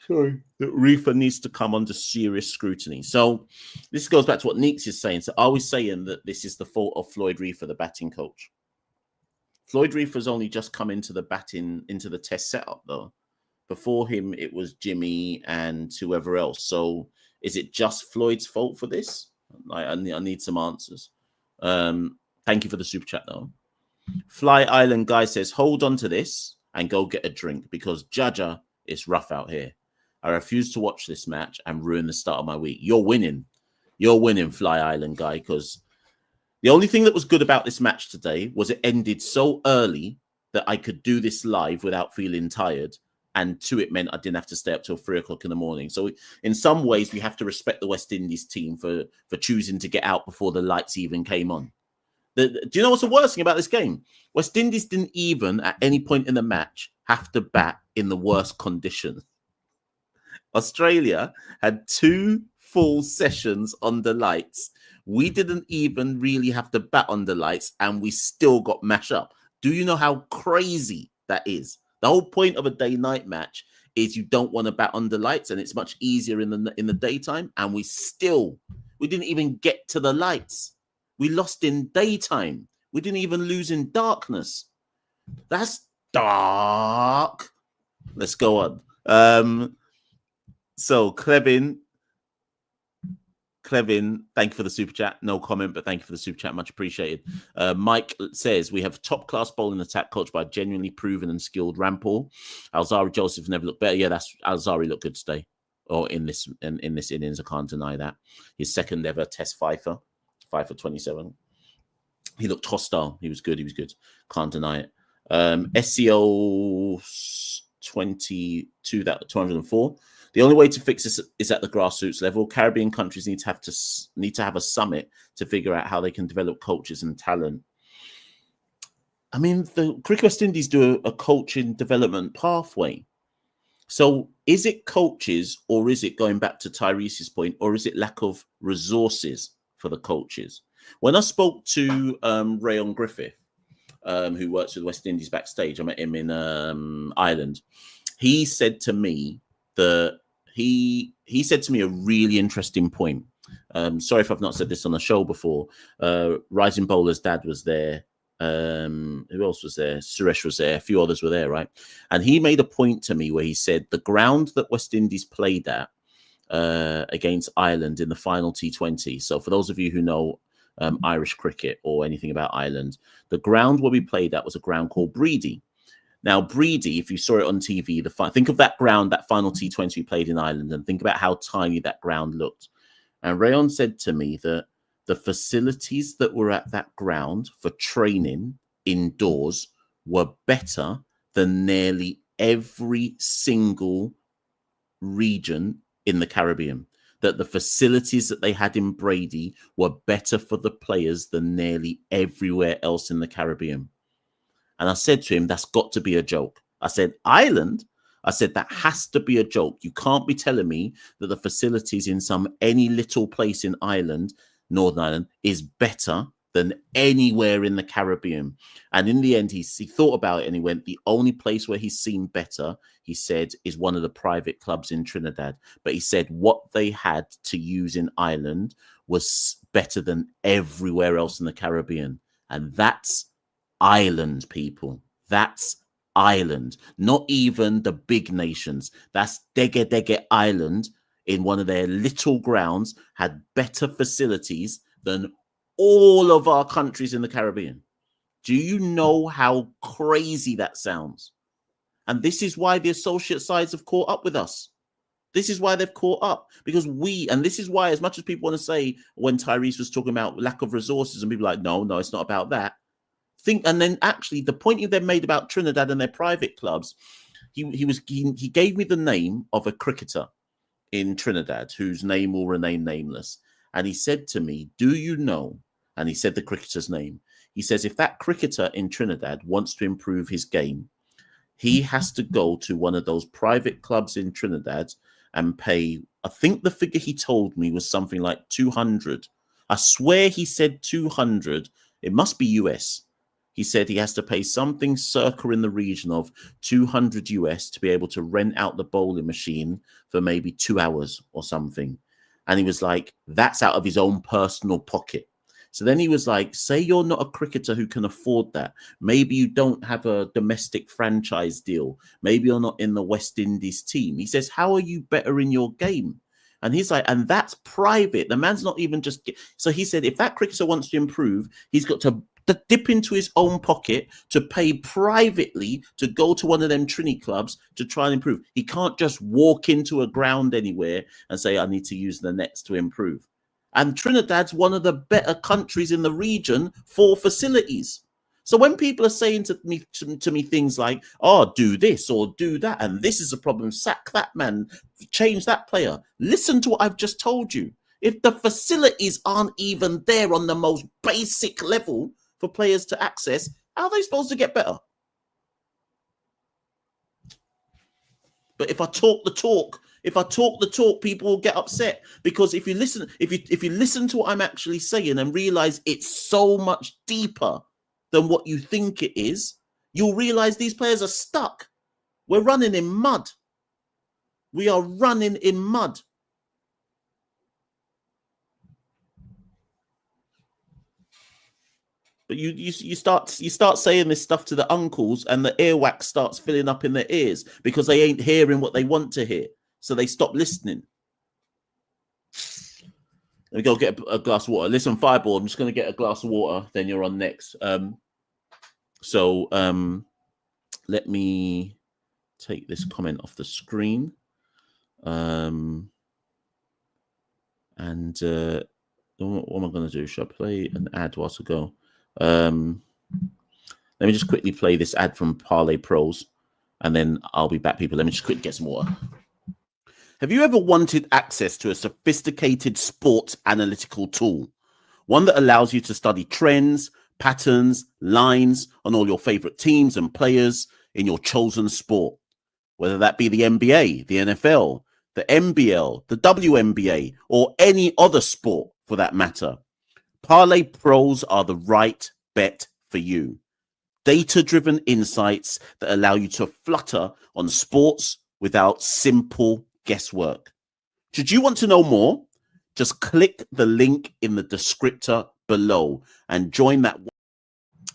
that Reefer needs to come under serious scrutiny. So this goes back to what Neeks is saying. So are we saying that this is the fault of Floyd Reefer, the batting coach? Floyd Reefer's only just come into the test setup, though. Before him, it was Jimmy and whoever else. So is it just Floyd's fault for this? I need some answers. Thank you for the super chat, though. Fly Island Guy says, hold on to this and go get a drink because Jaja is rough out here. I refuse to watch this match and ruin the start of my week. You're winning. You're winning, Fly Island Guy, because the only thing that was good about this match today was it ended so early that I could do this live without feeling tired. And 2, it meant I didn't have to stay up till 3 o'clock in the morning. So in some ways, we have to respect the West Indies team for choosing to get out before the lights even came on. Do you know what's the worst thing about this game? West Indies didn't even, at any point in the match, have to bat in the worst conditions. Australia had 2 full sessions under lights. We didn't even really have to bat under lights, and we still got MashUp. Do you know how crazy that is? The whole point of a day-night match is you don't want to bat under lights, and it's much easier in the daytime. And we didn't even get to the lights. We lost in daytime. We didn't even lose in darkness. That's dark. Let's go on. So Clevin, thank you for the super chat. No comment, but thank you for the super chat. Much appreciated. Mike says, we have top-class bowling attack coached by genuinely proven and skilled Rampal. Alzari Joseph never looked better. Yeah, that's Alzari looked good today. Or in this innings, I can't deny that. His second ever test fifer 27. He looked hostile. He was good. Can't deny it. SCO 204. The only way to fix this is at the grassroots level. Caribbean countries need to have a summit to figure out how they can develop coaches and talent. I mean, the Cricket West Indies do a coaching development pathway. So is it coaches, or is it, going back to Tyrese's point, or is it lack of resources for the coaches? When I spoke to Rayon Griffith, who works with West Indies backstage, I met him in Ireland. He said to me that he said to me a really interesting point. Sorry if I've not said this on the show before. Rising Bowler's dad was there. Who else was there? Suresh was there. A few others were there, right? And he made a point to me where he said the ground that West Indies played at against Ireland in the final T20. So for those of you who know Irish cricket or anything about Ireland, the ground where we played at was a ground called Breedy. Now, Breedy, if you saw it on TV, think of that ground, that final T20 we played in Ireland, and think about how tiny that ground looked. And Rayon said to me that the facilities that were at that ground for training indoors were better than nearly every single region in the Caribbean. That the facilities that they had in Breedy were better for the players than nearly everywhere else in the Caribbean. And I said to him, that's got to be a joke. I said, Ireland? I said, that has to be a joke. You can't be telling me that the facilities in any little place in Ireland, Northern Ireland, is better than anywhere in the Caribbean. And in the end, he thought about it and he went, the only place where he's seen better, he said, is one of the private clubs in Trinidad. But he said what they had to use in Ireland was better than everywhere else in the Caribbean. And that's Ireland, people. That's Ireland. Not even the big nations. That's Dege Island in one of their little grounds had better facilities than all of our countries in the Caribbean. Do you know how crazy that sounds? And this is why the associate sides have caught up with us. This is why they've caught up, because and this is why, as much as people want to say, when Tyrese was talking about lack of resources, and people are like, no, it's not about that. And then actually the point they made about Trinidad and their private clubs, he gave me the name of a cricketer in Trinidad whose name will remain nameless. And he said to me, do you know? And he said the cricketer's name. He says, if that cricketer in Trinidad wants to improve his game, he has to go to one of those private clubs in Trinidad and pay, I think the figure he told me was something like 200. I swear he said 200. It must be US. He said he has to pay something circa in the region of 200 US to be able to rent out the bowling machine for maybe 2 hours or something. And he was like, that's out of his own personal pocket. So then he was like, say you're not a cricketer who can afford that. Maybe you don't have a domestic franchise deal. Maybe you're not in the West Indies team. He says, how are you better in your game? And he's like, and that's private. The man's not even just... So he said, if that cricketer wants to improve, he's got to dip into his own pocket to pay privately to go to one of them Trini clubs to try and improve. He can't just walk into a ground anywhere and say, I need to use the nets to improve. And Trinidad's one of the better countries in the region for facilities. So when people are saying to me things like, oh, do this or do that, and this is a problem, sack that man, change that player, listen to what I've just told you. If the facilities aren't even there on the most basic level for players to access, how are they supposed to get better? But if I talk the talk, people will get upset, because if you listen to what I'm actually saying and realize it's so much deeper than what you think it is, you'll realize these players are stuck. We're running in mud. We are running in mud. But you start saying this stuff to the uncles, and the earwax starts filling up in their ears because they ain't hearing what they want to hear. So they stop listening. Let me go get a glass of water. Listen, Fireball, I'm just going to get a glass of water. Then you're on next. Let me take this comment off the screen. What am I going to do? Should I play an ad whilst I go? Let me just quickly play this ad from Parlay Pros, and then I'll be back, people. Let me just quickly get some water. Have you ever wanted access to a sophisticated sports analytical tool? One that allows you to study trends, patterns, lines on all your favorite teams and players in your chosen sport, whether that be the NBA, the NFL, the NBL, the WNBA, or any other sport for that matter. Parlay Pros are the right bet for you. Data-driven insights that allow you to flutter on sports without simple guesswork. Should you want to know more, just click the link in the descriptor below and join that.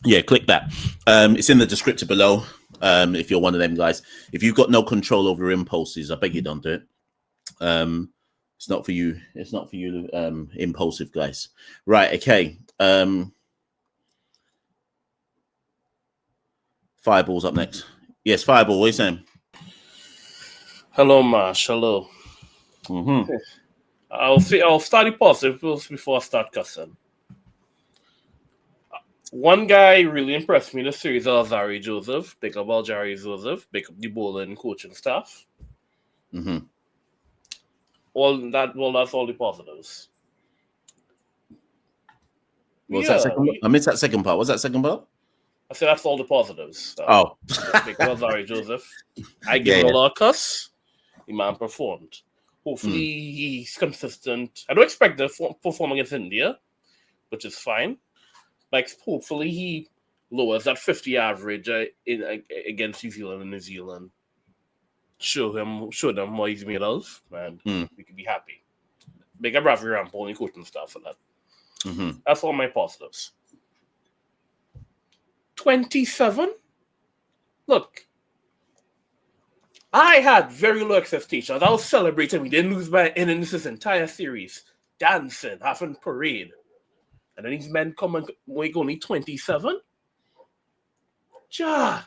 Yeah, click that. It's in the descriptor below. If you're one of them guys, if you've got no control over your impulses, I beg you don't do it. It's not for you. It's not for you, impulsive guys. Right. Okay. Fireball's up next. Yes, Fireball. What are you saying? Hello, Mash. Hello. Mm-hmm. I'll start it positive before I start cussing. One guy really impressed me in the series of Zari Joseph. Big up Aljari Joseph. Big up the bowling coaching staff. Mm-hmm. That's all the positives. That second? I missed that second part. What's that second part? I said that's all the positives. Oh. Big up Zari Joseph. I give him a lot of cuss. The man performed. Hopefully he's consistent. I don't expect to perform against India, which is fine. Like, hopefully he lowers that 50 average against New Zealand and New Zealand. Show them what he's made of, and we can be happy. Big up Ravi Rampol and coaching staff for that. Mm-hmm. That's all my positives. 27? Look, I had very low expectations. I was celebrating. We didn't lose by innings this entire series. Dancing, having parade. And then these men come and make only 27? Ja.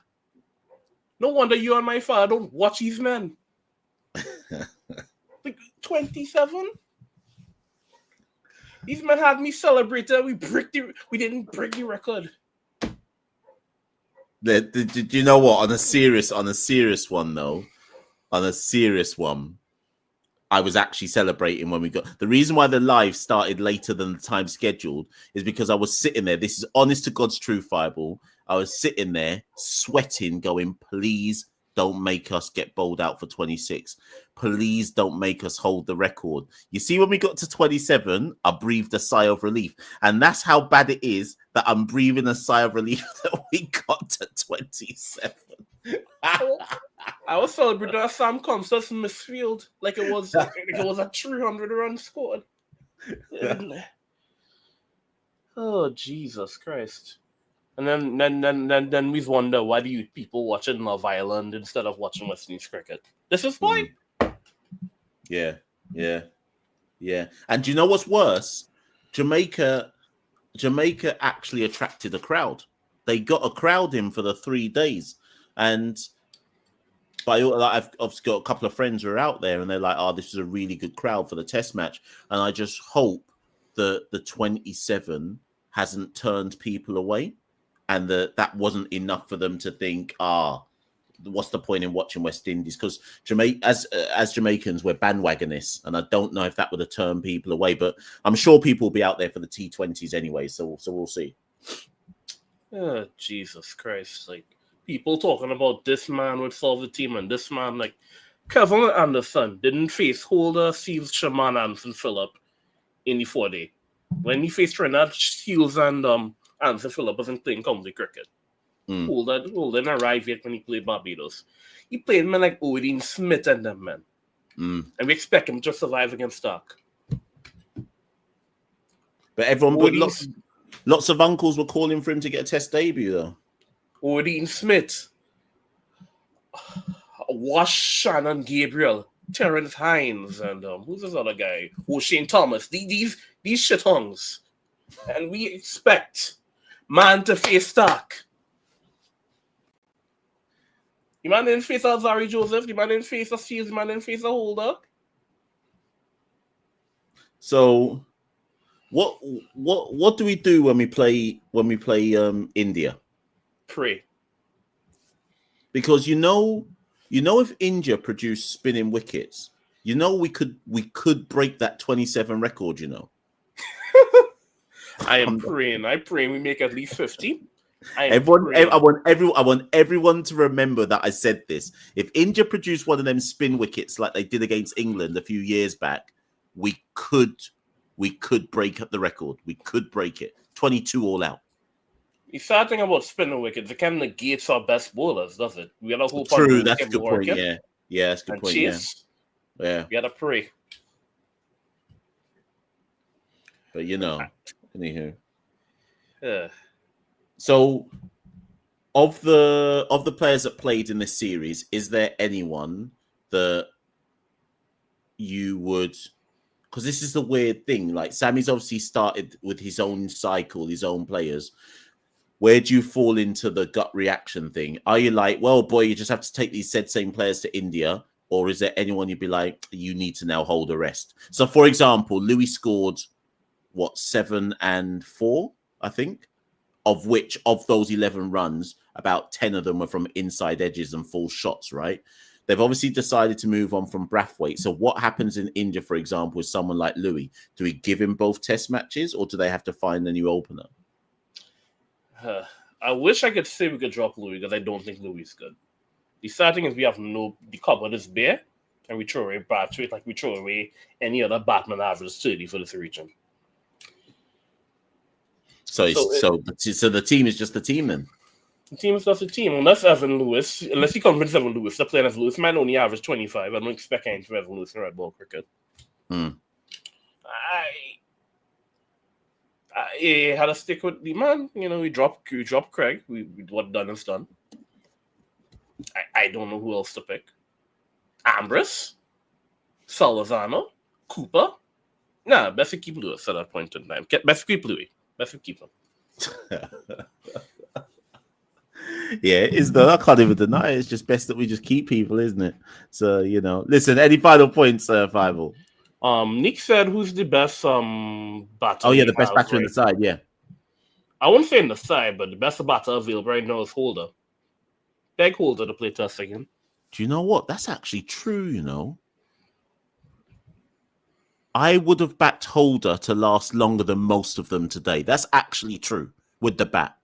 No wonder you and my father don't watch these men. Like 27? These men had me celebrating. We didn't break the record. Did you know what? On a serious one though, on a serious one, I was actually celebrating when we got. The reason why the live started later than the time scheduled is because I was sitting there. This is honest to God's truth, Fireball. I was sitting there sweating, going, please don't make us get bowled out for 26. Please don't make us hold the record. You see, when we got to 27, I breathed a sigh of relief. And that's how bad it is that I'm breathing a sigh of relief that we got to 27. I was celebrating that Sam Constance misfield like it was a 300 run scored. Oh, Jesus Christ. And then we wonder, why do you people watching Love Island instead of watching West Indies cricket? This is why. Yeah. And do you know what's worse? Jamaica actually attracted a crowd. They got a crowd in for the 3 days. And I've got a couple of friends who are out there and they're like, oh, this is a really good crowd for the test match. And I just hope that the 27 hasn't turned people away and that wasn't enough for them to think, what's the point in watching West Indies? Because as Jamaicans, we're bandwagonists, and I don't know if that would have turned people away, but I'm sure people will be out there for the T20s anyway, so we'll see. Oh, Jesus Christ. Like, people talking about this man would solve the team, and this man, like, Kevin Anderson didn't face Holder, Seals, Shaman, Anson, Phillip in the 4-day. When he faced Trinidad, Seals and Anson Phillip wasn't playing county cricket. Holder arrived yet when he played Barbados. He played men like Odin Smith and them, man. And we expect him to survive against Stark. But everyone, lots of uncles were calling for him to get a test debut, though. Odin Smith, Wash Shannon Gabriel, Terrence Hines, and who's this other guy? Shane Thomas. These shithongs. And we expect man to face Stark. The man didn't face a Zari Joseph, the man didn't face a Seals, the man didn't face a Holder. So what do we do when we play India? Pray. Because you know if India produced spinning wickets, we could break that 27 record, I am praying. I pray we make at least 50. I want everyone to remember that I said this. If India produced one of them spin wickets like they did against England a few years back, we could break up the record. We could break it. 22 all out. The sad thing about spinning wickets, it kind of negates our best bowlers, does it? We got a whole true. That's a good point. Yeah, that's a good point. Chase, yeah. We gotta pray. But anywho. Yeah. So, of the players that played in this series, is there anyone that you would? Because this is the weird thing. Like, Sammy's obviously started with his own cycle, his own players. Where do you fall into the gut reaction thing? Are you like, well, boy, you just have to take these same players to India? Or is there anyone you'd be like, you need to now hold a rest? So, for example, Louis scored, 7 and 4, I think? Of those 11 runs, about 10 of them were from inside edges and full shots, right? They've obviously decided to move on from Brathwaite. So what happens in India, for example, with someone like Louis? Do we give him both test matches or do they have to find a new opener? I wish I could say we could drop Louis because I don't think Louis is good. The sad thing is we have the cupboard is bare and we throw away Brathwaite like we throw away any other Batman average 30 for this region. So the team is just the team then? The team is just the team. Unless he convinces Evan Lewis, the player as Lewis might only average 25. I don't expect anything from Evan Lewis in red ball cricket. I had to stick with the man. We dropped Craig. We what done is done. I don't know who else to pick. Ambrose, Salazano, Cooper. Nah, best to keep Lewis at that point in time. Best to keep Louis. Best to keep him. Yeah, it is though. I can't even deny it. It's just best that we just keep people, isn't it? So, listen, any final points, Fivel? Nick said, who's the best batter? Oh, yeah, the best batter in the side, yeah. I wouldn't say in the side, but the best batter available right now is Holder. Beg Holder to play test again. Do you know what? That's actually true, I would have backed Holder to last longer than most of them today. That's actually true with the bat.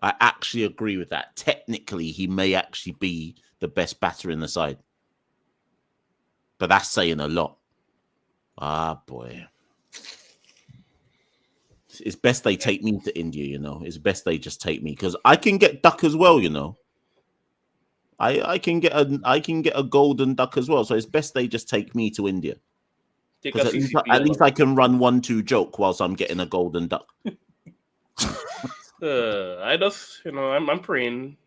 I actually agree with that. Technically, he may actually be the best batter in the side. But that's saying a lot. Ah, boy. It's best they take me to India, you know. It's best they just take me because I can get duck as well, you know. I can get a golden duck as well. So it's best they just take me to India. Because at least I can run 1-2 joke whilst I'm getting a golden duck. I just, I'm praying.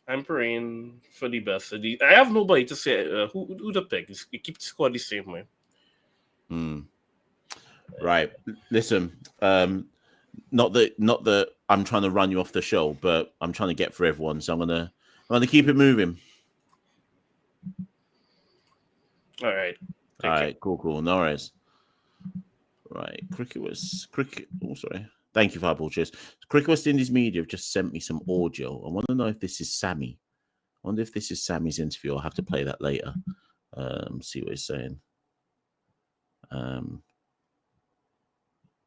I'm praying for the best. I have nobody to say who to pick. You keep the squad the same way. Right. Listen, not that I'm trying to run you off the show, but I'm trying to get for everyone. So I'm gonna keep it moving. All right. All right. Cool. No worries. Right. Cricket. Oh, sorry. Thank you, Fireball. Cheers. Cricket West Indies Media have just sent me some audio. I want to know if this is Sammy. I wonder if this is Sammy's interview. I'll have to play that later. See what he's saying.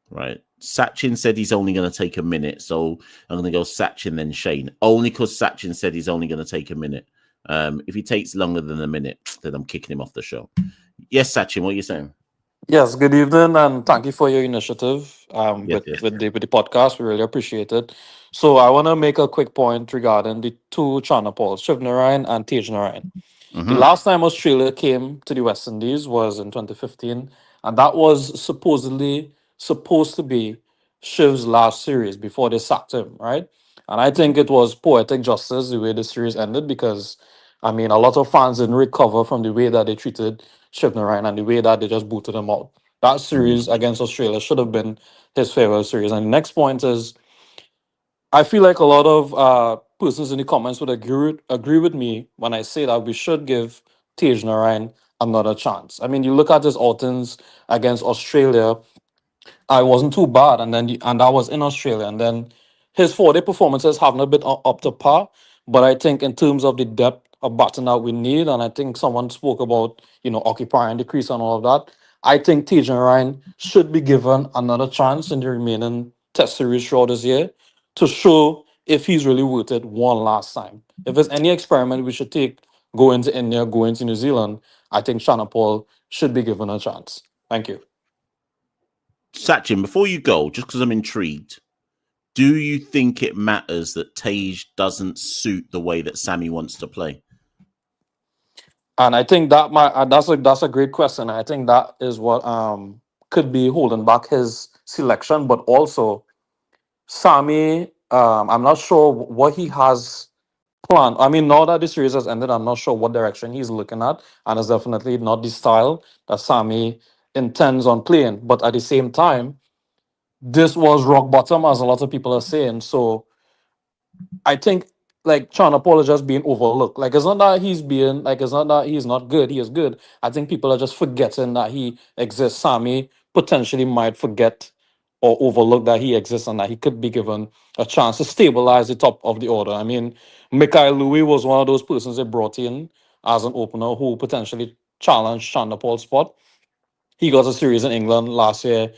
Right. Sachin said he's only going to take a minute. So I'm going to go Sachin, then Shane. Only because Sachin said he's only going to take a minute. If he takes longer than a minute, then I'm kicking him off the show. Yes, Sachin, what are you saying? Yes, good evening, and thank you for your initiative Yes. with the podcast. We really appreciate it. So I want to make a quick point regarding the two Chanderpauls, Shivnarine and Tej. The last time Australia came to the West Indies was in 2015, and that was supposedly supposed to be Shiv's last series before they sacked him, right? And I think it was poetic justice the way the series ended because, I mean, a lot of fans didn't recover from the way that they treated Shivnarine and the way that they just booted him out. That series against Australia should have been his favorite series. And the next point is, I feel like a lot of persons in the comments would agree with me when I say that we should give Tej another chance. I mean, you look at his outings against Australia, I wasn't too bad, and I was in Australia, and then his 4-day performances haven't been up to par. But I think in terms of the depth of batting that we need, and I think someone spoke about occupying the crease and all of that. I think Tej should be given another chance in the remaining Test series throughout this year to show if he's really worth it one last time. If there's any experiment we should take, going to India, going to New Zealand, I think Shanderpaul should be given a chance. Thank you. Sachin, before you go, just because I'm intrigued, do you think it matters that Tej doesn't suit the way that Sammy wants to play? And I think that that's a great question. I think that is what could be holding back his selection, but also Sammy. I'm not sure what he has planned. I mean, now that the series has ended, I'm not sure what direction he's looking at, and it's definitely not the style that Sammy intends on playing. But at the same time, this was rock bottom, as a lot of people are saying. So I think like Chanderpaul is just being overlooked. Like it's not that it's not that he's not good. He is good. I think people are just forgetting that he exists. Sammy potentially might forget or overlook that he exists and that he could be given a chance to stabilize the top of the order. I mean, Mikael Louis was one of those persons they brought in as an opener who potentially challenged Chanderpaul's spot. He got a series in England last year.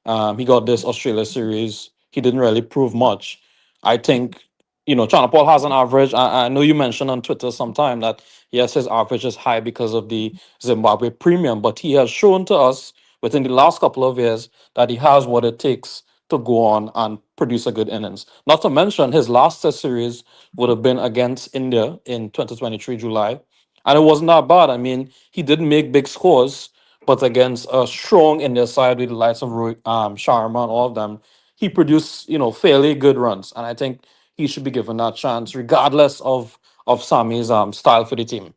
He got this Australia series. He didn't really prove much. I think, Chanderpaul has an average. I know you mentioned on Twitter sometime that, yes, his average is high because of the Zimbabwe premium, but he has shown to us within the last couple of years that he has what it takes to go on and produce a good innings. Not to mention his last Test series would have been against India in 2023 July. And it wasn't that bad. I mean, he didn't make big scores, but against a strong India side with the likes of Sharma and all of them, he produced, fairly good runs. And I think he should be given that chance, regardless of Sammy's style for the team.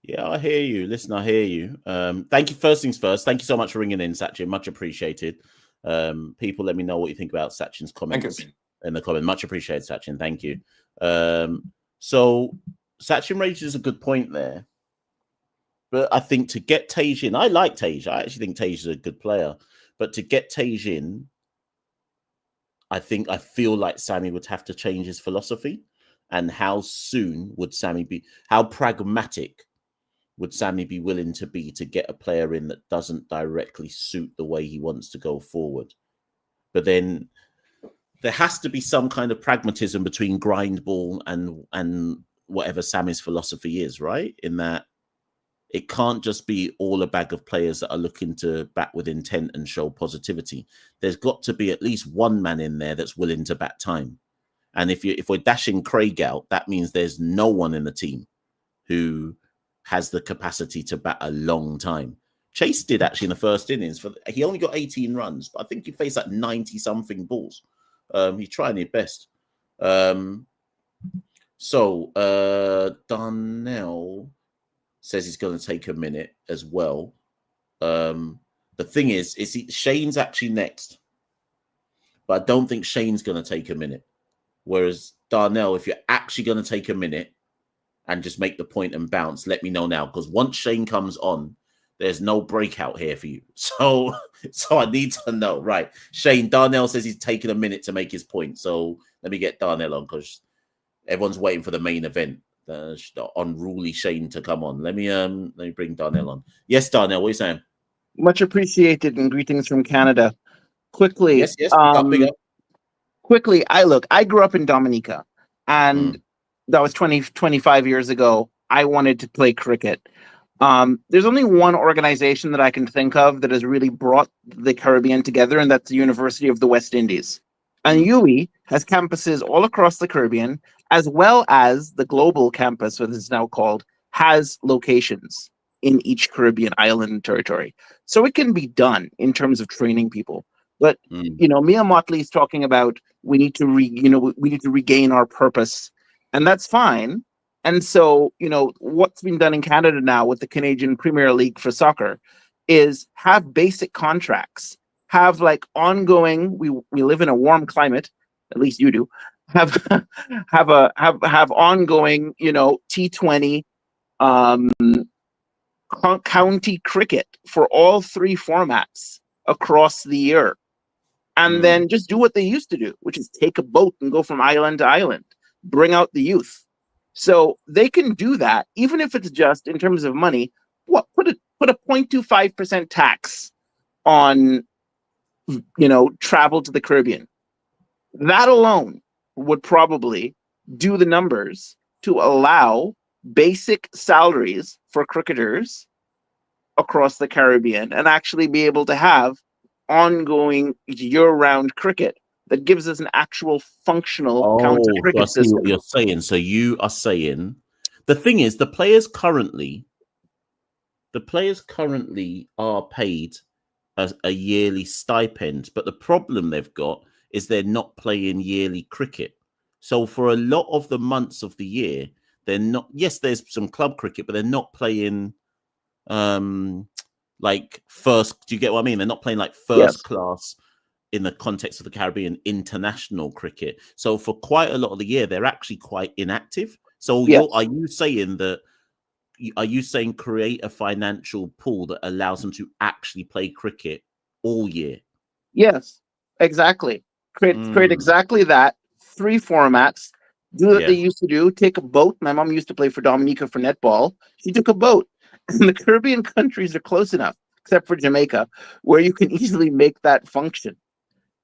Yeah, I hear you. Listen, I hear you. Thank you. First things first, thank you so much for ringing in, Sachin. Much appreciated. People, let me know what you think about Sachin's comments in the comment. Much appreciated, Sachin. Thank you. So Sachin raises a good point there. But I think to get Tej in, I like Tej. I actually think Tej is a good player. But to get Tej in, I feel like Sammy would have to change his philosophy. And how soon would Sammy be? How pragmatic would Sammy be willing to be to get a player in that doesn't directly suit the way he wants to go forward? But then there has to be some kind of pragmatism between grind ball and whatever Sammy's philosophy is, right? In that it can't just be all a bag of players that are looking to bat with intent and show positivity. There's got to be at least one man in there that's willing to bat time. And if we're dashing Craig out, that means there's no one in the team who has the capacity to bat a long time. Chase did actually in the first innings. He only got 18 runs, but I think he faced like 90-something balls. He's trying his best. So Darnell says he's going to take a minute as well. The thing is Shane's actually next, but I don't think Shane's going to take a minute. Whereas Darnell, if you're actually going to take a minute and just make the point and bounce, let me know now, because once Shane comes on, there's no breakout here for you. So I need to know. Right. Shane, Darnell says he's taking a minute to make his point. So let me get Darnell on, because everyone's waiting for the main event. The unruly Shane to come on. Let me bring Darnell on. Yes, Darnell, what are you saying? Much appreciated, and greetings from Canada. Quickly, Yes, big up. Quickly, I grew up in Dominica, and that was 25 years ago. I wanted to play cricket. There's only one organization that I can think of that has really brought the Caribbean together, and that's the University of the West Indies. And UWI has campuses all across the Caribbean, as well as the global campus, what is now called, has locations in each Caribbean island and territory. So it can be done in terms of training people. But Mia Motley is talking about we need to regain our purpose, and that's fine. And so, what's been done in Canada now with the Canadian Premier League for soccer is have basic contracts, have like ongoing. We live in a warm climate, at least you do. Have ongoing, T20 county cricket for all three formats across the year, and then just do what they used to do, which is take a boat and go from island to island, bring out the youth. So they can do that, even if it's just in terms of money. Put a 0.25% tax on, travel to the Caribbean. That alone would probably do the numbers to allow basic salaries for cricketers across the Caribbean and actually be able to have ongoing year-round cricket that gives us an actual functional county cricket system. What you're saying. So you are saying the thing is the players currently are paid a yearly stipend, but the problem they've got is they're not playing yearly cricket. So for a lot of the months of the year, they're not. Yes, there's some club cricket, but they're not playing like first. Do you get what I mean? They're not playing like first class in the context of the Caribbean international cricket. So for quite a lot of the year, they're actually quite inactive. So are you saying create a financial pool that allows them to actually play cricket all year? Yes, exactly. Create exactly that. 3 formats. Do what they used to do. Take a boat. My mom used to play for Dominica for netball. She took a boat. And the Caribbean countries are close enough, except for Jamaica, where you can easily make that function.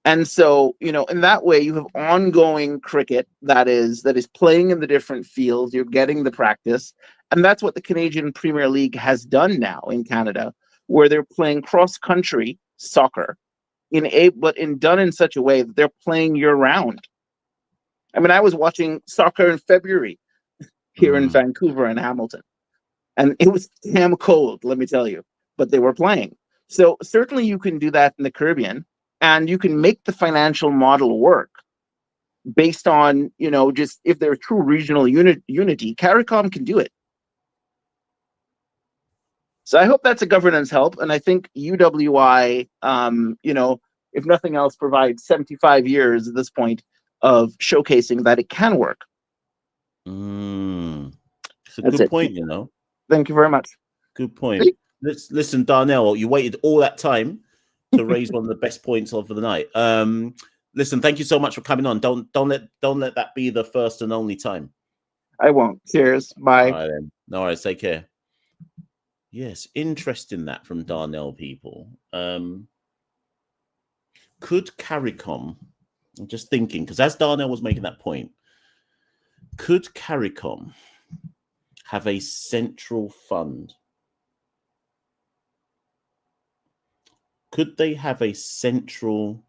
And so, in that way, you have ongoing cricket that is playing in the different fields. You're getting the practice. And that's what the Canadian Premier League has done now in Canada, where they're playing cross-country soccer, done in such a way that they're playing year-round. I mean, I was watching soccer in February here in Vancouver and Hamilton, and it was damn cold, let me tell you, but they were playing. So certainly you can do that in the Caribbean. And you can make the financial model work based on, just if there's true regional unity. CARICOM can do it. So I hope that's a governance help. And I think UWI, if nothing else, provides 75 years at this point of showcasing that it can work. It's a good point, Thank you very much. Good point. Listen, Darnell, you waited all that time to raise one of the best points of the night. Listen, thank you so much for coming on. Don't let that be the first and only time. I won't. Cheers. Bye. All right, then. No worries. Take care. Yes, interesting that from Darnell people. Could CARICOM, I'm just thinking, because as Darnell was making that point, could CARICOM have a central fund? Could they have a central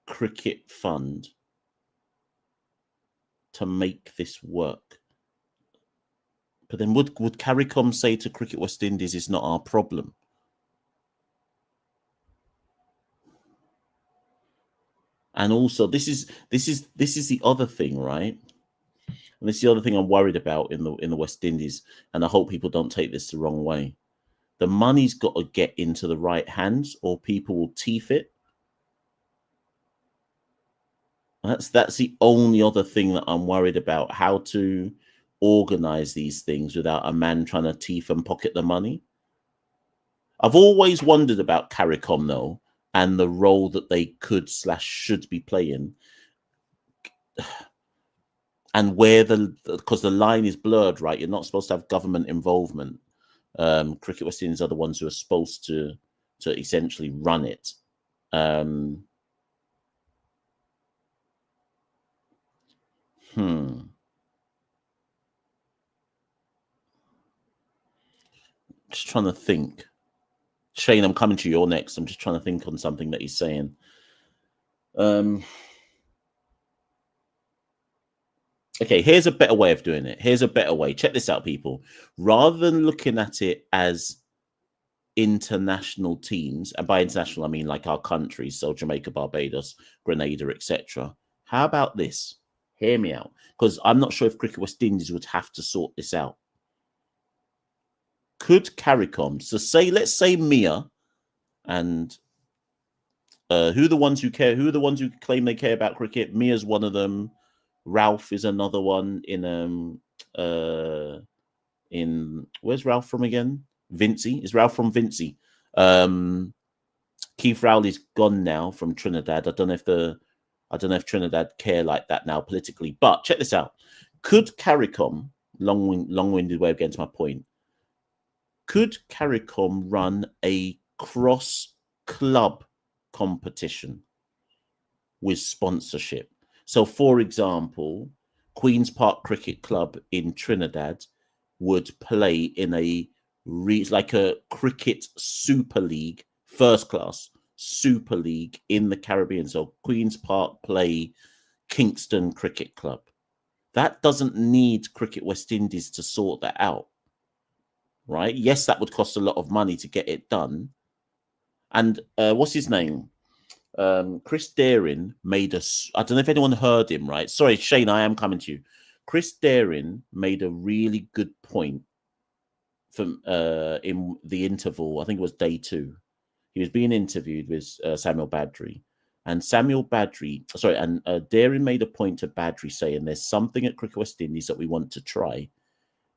cricket fund to make this work? But then would CARICOM say to Cricket West Indies, it's not our problem? And also, this is the other thing, right? And this is the other thing I'm worried about in the West Indies, and I hope people don't take this the wrong way. The money's got to get into the right hands, or people will teeth it. That's the only other thing that I'm worried about, how to organize these things without a man trying to teeth and pocket the money. I've always wondered about CARICOM, though, and the role that they could / should be playing. And where because the line is blurred, right? You're not supposed to have government involvement. Cricket West Indies are the ones who are supposed to essentially run it. Just trying to think. Shane, I'm coming to you. You're next. I'm just trying to think on something that he's saying. Okay, here's a better way of doing it. Here's a better way. Check this out, people. Rather than looking at it as international teams, and by international, I mean like our countries, so Jamaica, Barbados, Grenada, etc. How about this? Hear me out, because I'm not sure if Cricket West Indies would have to sort this out. Could CARICOM, so let's say Mia and who are the ones who care? Who are the ones who claim they care about cricket? Mia's one of them. Ralph is another one. In where's Ralph from again? Vincey. Is Ralph from Vincey? Keith Rowley's gone now from Trinidad. I don't know if Trinidad care like that now politically. But check this out. Could CARICOM, long-winded way of getting to my point, could CARICOM run a cross-club competition with sponsorship? So, for example, Queen's Park Cricket Club in Trinidad would play in like a cricket super league, first class super league in the Caribbean. So Queen's Park play Kingston Cricket Club. That doesn't need Cricket West Indies to sort that out, right? Yes, that would cost a lot of money to get it done. And what's his name? Chris Daring made I don't know if anyone heard him, right? Sorry, Shane, I am coming to you. Chris Daring made a really good point from in the interval. I think it was day 2. He was being interviewed with Samuel Badri, and Daring made a point to Badri saying there's something at Cricket West Indies that we want to try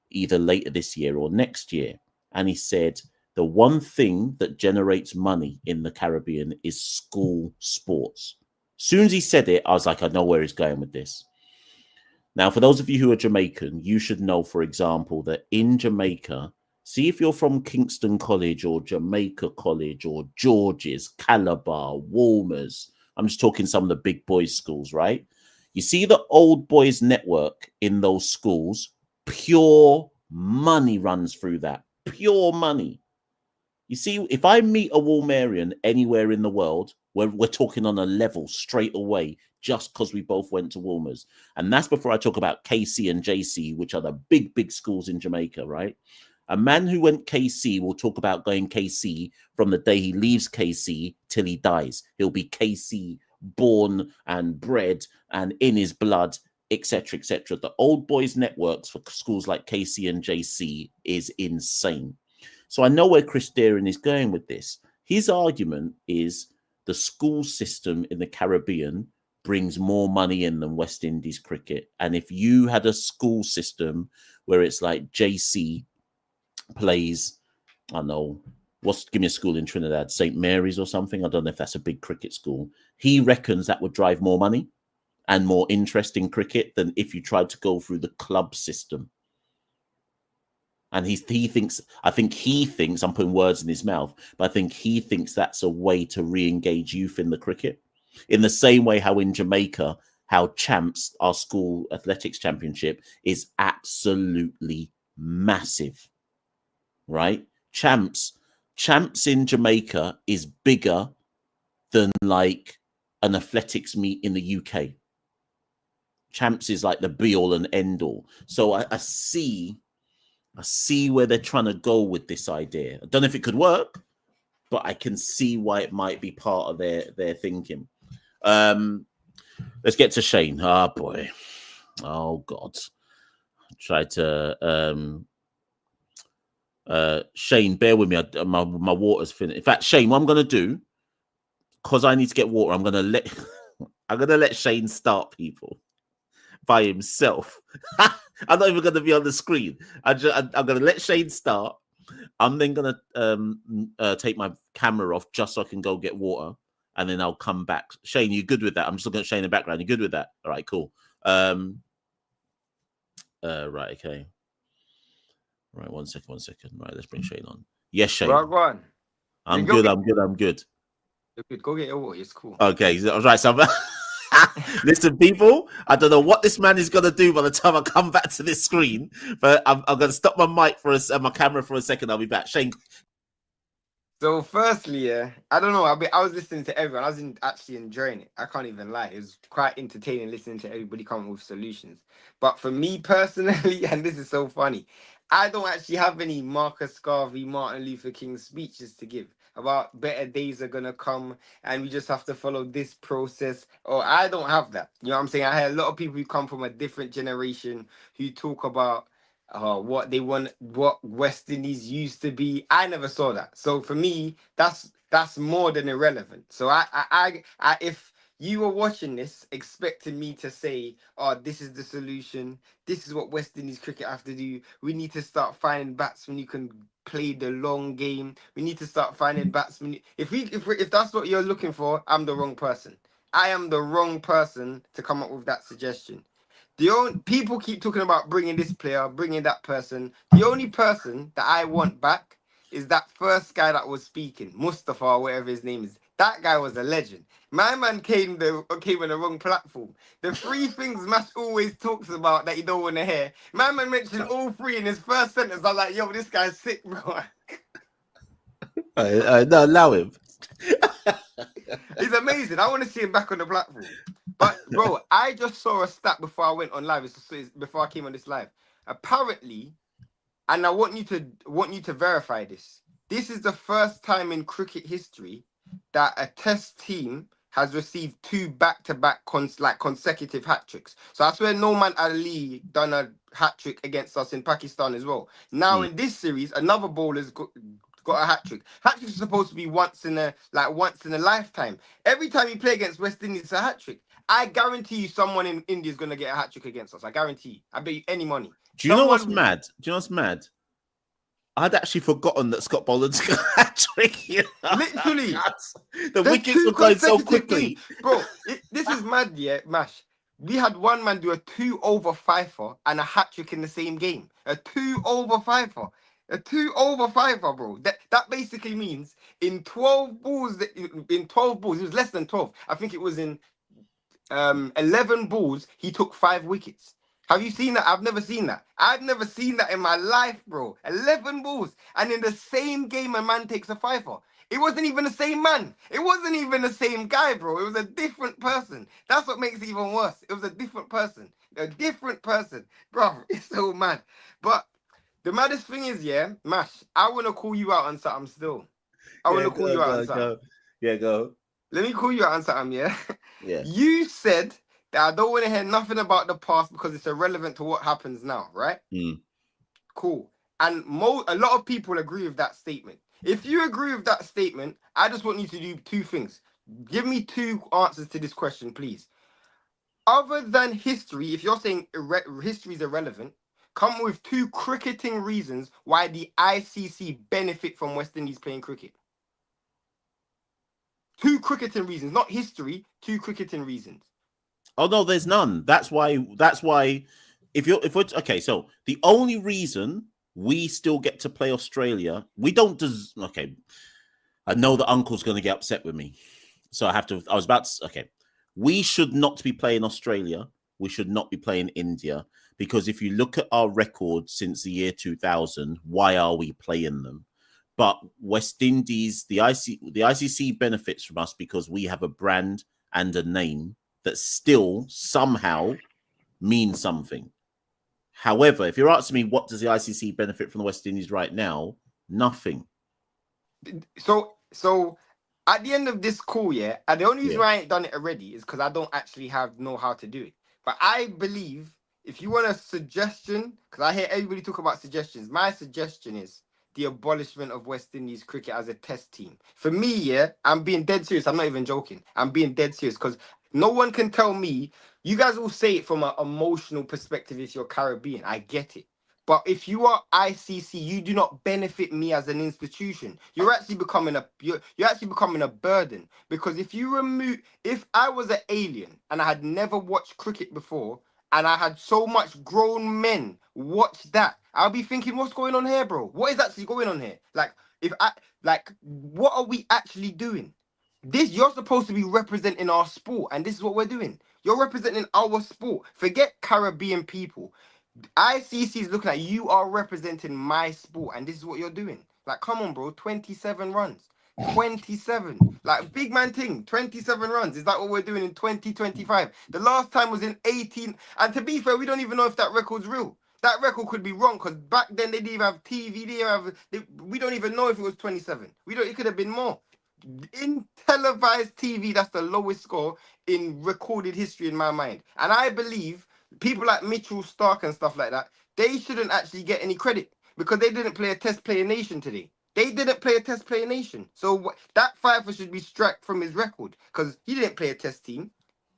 either later this year or next year. And he said, the one thing that generates money in the Caribbean is school sports. As soon as he said it, I was like, I know where he's going with this. Now, for those of you who are Jamaican, you should know, for example, that in Jamaica, see if you're from Kingston College or Jamaica College or George's, Calabar, Walmers. I'm just talking some of the big boys' schools, right? You see the old boys network in those schools, pure money runs through that. Pure money. You see, if I meet a Walmerian anywhere in the world, we're talking on a level straight away, just because we both went to Walmers. And that's before I talk about KC and JC, which are the big, big schools in Jamaica, right? A man who went KC will talk about going KC from the day he leaves KC till he dies. He'll be KC born and bred and in his blood, etc., etc. The old boys networks for schools like KC and JC is insane. So I know where Chris Daring is going with this. His argument is the school system in the Caribbean brings more money in than West Indies cricket. And if you had a school system where it's like JC plays, I don't know, give me a school in Trinidad, St. Mary's or something. I don't know if that's a big cricket school. He reckons that would drive more money and more interest in cricket than if you tried to go through the club system. And he thinks, I think he thinks, I'm putting words in his mouth, but I think he thinks that's a way to re-engage youth in the cricket. In the same way how in Jamaica, how Champs, our school athletics championship, is absolutely massive, right? Champs in Jamaica is bigger than like an athletics meet in the UK. Champs is like the be all and end all. So I see where they're trying to go with this idea. I don't know if it could work, but I can see why it might be part of their thinking. Let's get to Shane. Oh boy. Oh God. Try to Shane, bear with me. My water's finished. In fact, Shane, what I'm gonna do, because I need to get water, I'm gonna let Shane start, people, by himself. I'm not even gonna be on the screen. I'm gonna let Shane start. I'm then gonna take my camera off just so I can go get water, and then I'll come back. Shane, you good with that? I'm just looking at Shane in the background. You good with that? All right, cool. Right, okay. Right, one second. Right, let's bring Shane on. Yes, Shane. Wagwan. I'm good. You're good. Go get your water. It's cool. Okay, right. So, listen, people. I don't know what this man is gonna do by the time I come back to this screen, but I'm gonna stop my mic my camera for a second. I'll be back. Shane. So, firstly, yeah, I don't know. I was listening to everyone. I was actually enjoying it. I can't even lie. It was quite entertaining listening to everybody come up with solutions. But for me personally, and this is so funny, I don't actually have any Marcus Garvey, Martin Luther King speeches to give about better days are going to come and we just have to follow this process. Or I don't have that. You know what I'm saying? I had a lot of people who come from a different generation who talk about what they want, what West Indies used to be. I never saw that. So for me, that's more than irrelevant. So I if you were watching this expecting me to say, oh, this is the solution, this is what West Indies cricket have to do, we need to start finding batsmen who can play the long game, we need to start finding batsmen. If that's what you're looking for, I'm the wrong person. I am the wrong person to come up with that suggestion. People keep talking about bringing this player, bringing that person. The only person that I want back is that first guy that was speaking, Mustafa, or whatever his name is. That guy was a legend. My man came on the wrong platform. The three things Mash always talks about that you don't want to hear. My man mentioned all three in his first sentence. I'm like, yo, this guy's sick, bro. No, allow him. He's amazing. I want to see him back on the platform. But bro, I just saw a stat before I went on live. Before I came on this live. Apparently, and I want you to verify this. This is the first time in cricket history that a test team has received two back-to-back consecutive hat-tricks. So I swear Noman Ali done a hat-trick against us in Pakistan as well. Now in this series, another bowler's got a hat-trick. Hat-tricks are supposed to be once in a lifetime. Every time you play against West Indies, it's a hat-trick. I guarantee you someone in India is going to get a hat-trick against us. I guarantee you. I bet you any money. Do you know what's mad? I'd actually forgotten that Scott Boland's got a hat-trick. Literally. The wickets were going so quickly. Bro, this is mad, yeah, Mash. We had one man do a 2-over-5-er and a hat-trick in the same game. A 2-over-5-er. A 2-over-5-er, bro. That basically means in 12 balls, it was less than 12. I think it was in 11 balls, he took 5 wickets. Have you seen that? I've never seen that. I've never seen that in my life, bro. 11 balls. And in the same game, a man takes a 5-er. It wasn't even the same man. It wasn't even the same guy, bro. It was a different person. That's what makes it even worse. It was a different person. A different person. Bro, it's so mad. But the maddest thing is, yeah, Mash, I want to call you out on something still. I want to call you out on something. Yeah, go. Let me call you out on something, yeah? Yeah. You said that I don't want to hear nothing about the past because it's irrelevant to what happens now, right? Cool. And a lot of people agree with that statement. If you agree with that statement, I just want you to do 2 things. Give me 2 answers to this question, please. Other than history, if you're saying history is irrelevant, come with 2 cricketing reasons why the ICC benefit from West Indies playing cricket. 2 cricketing reasons, not history, 2 cricketing reasons. Oh no, there's none. That's why. So the only reason we still get to play Australia. We don't okay. I know that Uncle's going to get upset with me. So I was about to, okay. We should not be playing Australia. We should not be playing India, because if you look at our record since the year 2000, why are we playing them? But West Indies, the ICC benefits from us because we have a brand and a name that still somehow means something. However, if you're asking me what does the ICC benefit from the West Indies right now, nothing. So at the end of this call, yeah, and the only reason why I ain't done it already is because I don't actually know how to do it. But I believe if you want a suggestion, because I hear everybody talk about suggestions, my suggestion is the abolishment of West Indies cricket as a test team. For me, yeah, I'm being dead serious. I'm not even joking. I'm being dead serious because no one can tell me. You guys will say it from an emotional perspective if you're Caribbean. I get it. But if you are ICC, you do not benefit me as an institution. You're actually becoming a burden. Because if I was an alien and I had never watched cricket before, and I had so much grown men watch that, I'll be thinking, what's going on here, bro? What is actually going on here? What are we actually doing? You're supposed to be representing our sport, and this is what we're doing. You're representing our sport. Forget Caribbean people. ICC is looking at you are representing my sport, and this is what you're doing. Like, come on, bro. 27 runs. 27. Like, big man thing. 27 runs. Is that what we're doing in 2025? The last time was in 18. And to be fair, we don't even know if that record's real. That record could be wrong because back then they didn't even have TV. We don't even know if it was 27. It could have been more. In televised TV, that's the lowest score in recorded history in my mind. And I believe people like Mitchell Stark and stuff like that, they shouldn't actually get any credit because they didn't play a test player nation today. They didn't play a test player nation. So that Pfeiffer should be struck from his record because he didn't play a test team.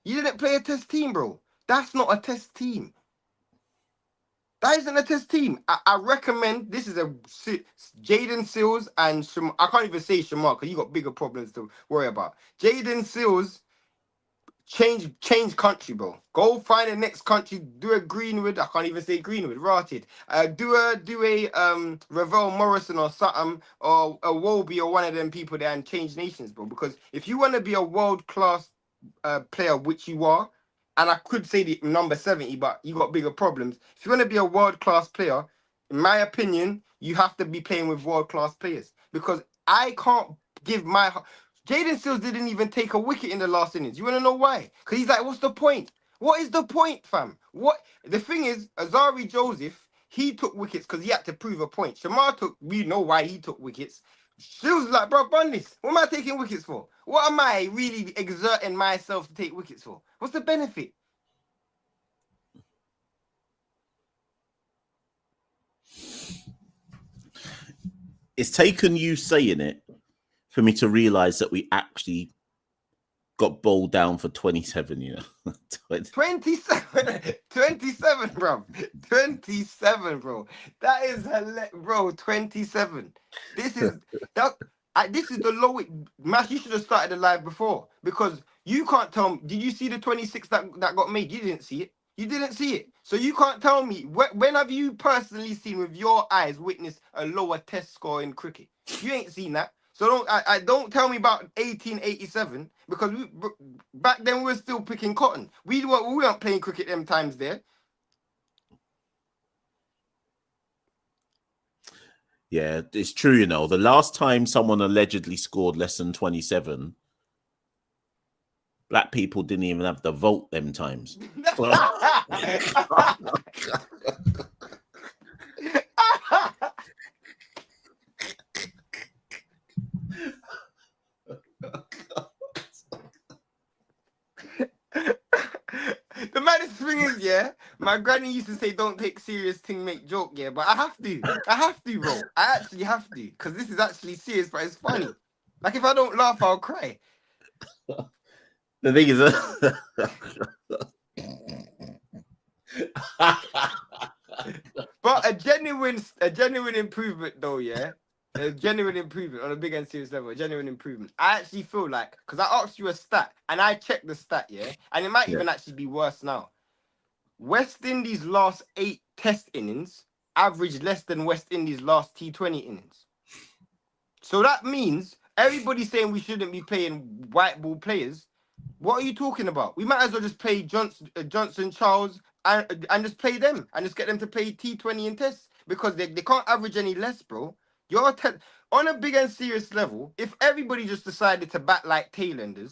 You didn't play a test team, bro. That's not a test team. That isn't a test team. I recommend, this is a Jaden Seals and I can't even say Shamar because you got bigger problems to worry about. Jaden Seals, change country, bro. Go find the next country. Do a Greenwood. I can't even say Greenwood. Rotted. Do a Ravel Morrison or something, or a Wolby or one of them people there, and change nations, bro. Because if you want to be a world class player, which you are, and I could say the number 70, but you got bigger problems. If you want to be a world class player, in my opinion, you have to be playing with world class players. Because I can't give my. Jaden Seals didn't even take a wicket in the last innings. You want to know why? Because he's like, what's the point? What is the point, fam? The thing is, Azari Joseph, he took wickets because he had to prove a point. We know why he took wickets. Seals was like, bro, bun this. What am I taking wickets for? What am I really exerting myself to take wickets for? What's the benefit? It's taken you saying it for me to realize that we actually got bowled down for 27, you know. 27, bro. 27, bro. That is bro, 27. This is the lowest. Mash, you should have started the live before because you can't tell me. Did you see the 26 that got made? You didn't see it. You didn't see it. So you can't tell me. When have you personally seen with your eyes witnessed a lower test score in cricket? You ain't seen that. So don't tell me about 1887 because back then we were still picking cotton. We weren't playing cricket them times there. Yeah, it's true, you know. The last time someone allegedly scored less than 27, black people didn't even have the vote them times. The maddest thing is, yeah, my granny used to say, don't take serious thing, make joke, yeah, but I have to, bro. I actually have to, because this is actually serious, but it's funny. Like, if I don't laugh, I'll cry. The thing is, but a genuine improvement, though, yeah. A genuine improvement on a big and serious level, a genuine improvement. I actually feel like, because I asked you a stat, and I checked the stat, yeah, and it might even actually be worse now. West Indies' last 8 test innings averaged less than West Indies' last T20 innings. So that means everybody saying we shouldn't be playing white ball players. What are you talking about? We might as well just play Johnson, Charles, and just play them and just get them to play T20 and tests because they can't average any less, bro. On a big and serious level, if everybody just decided to bat like tailenders,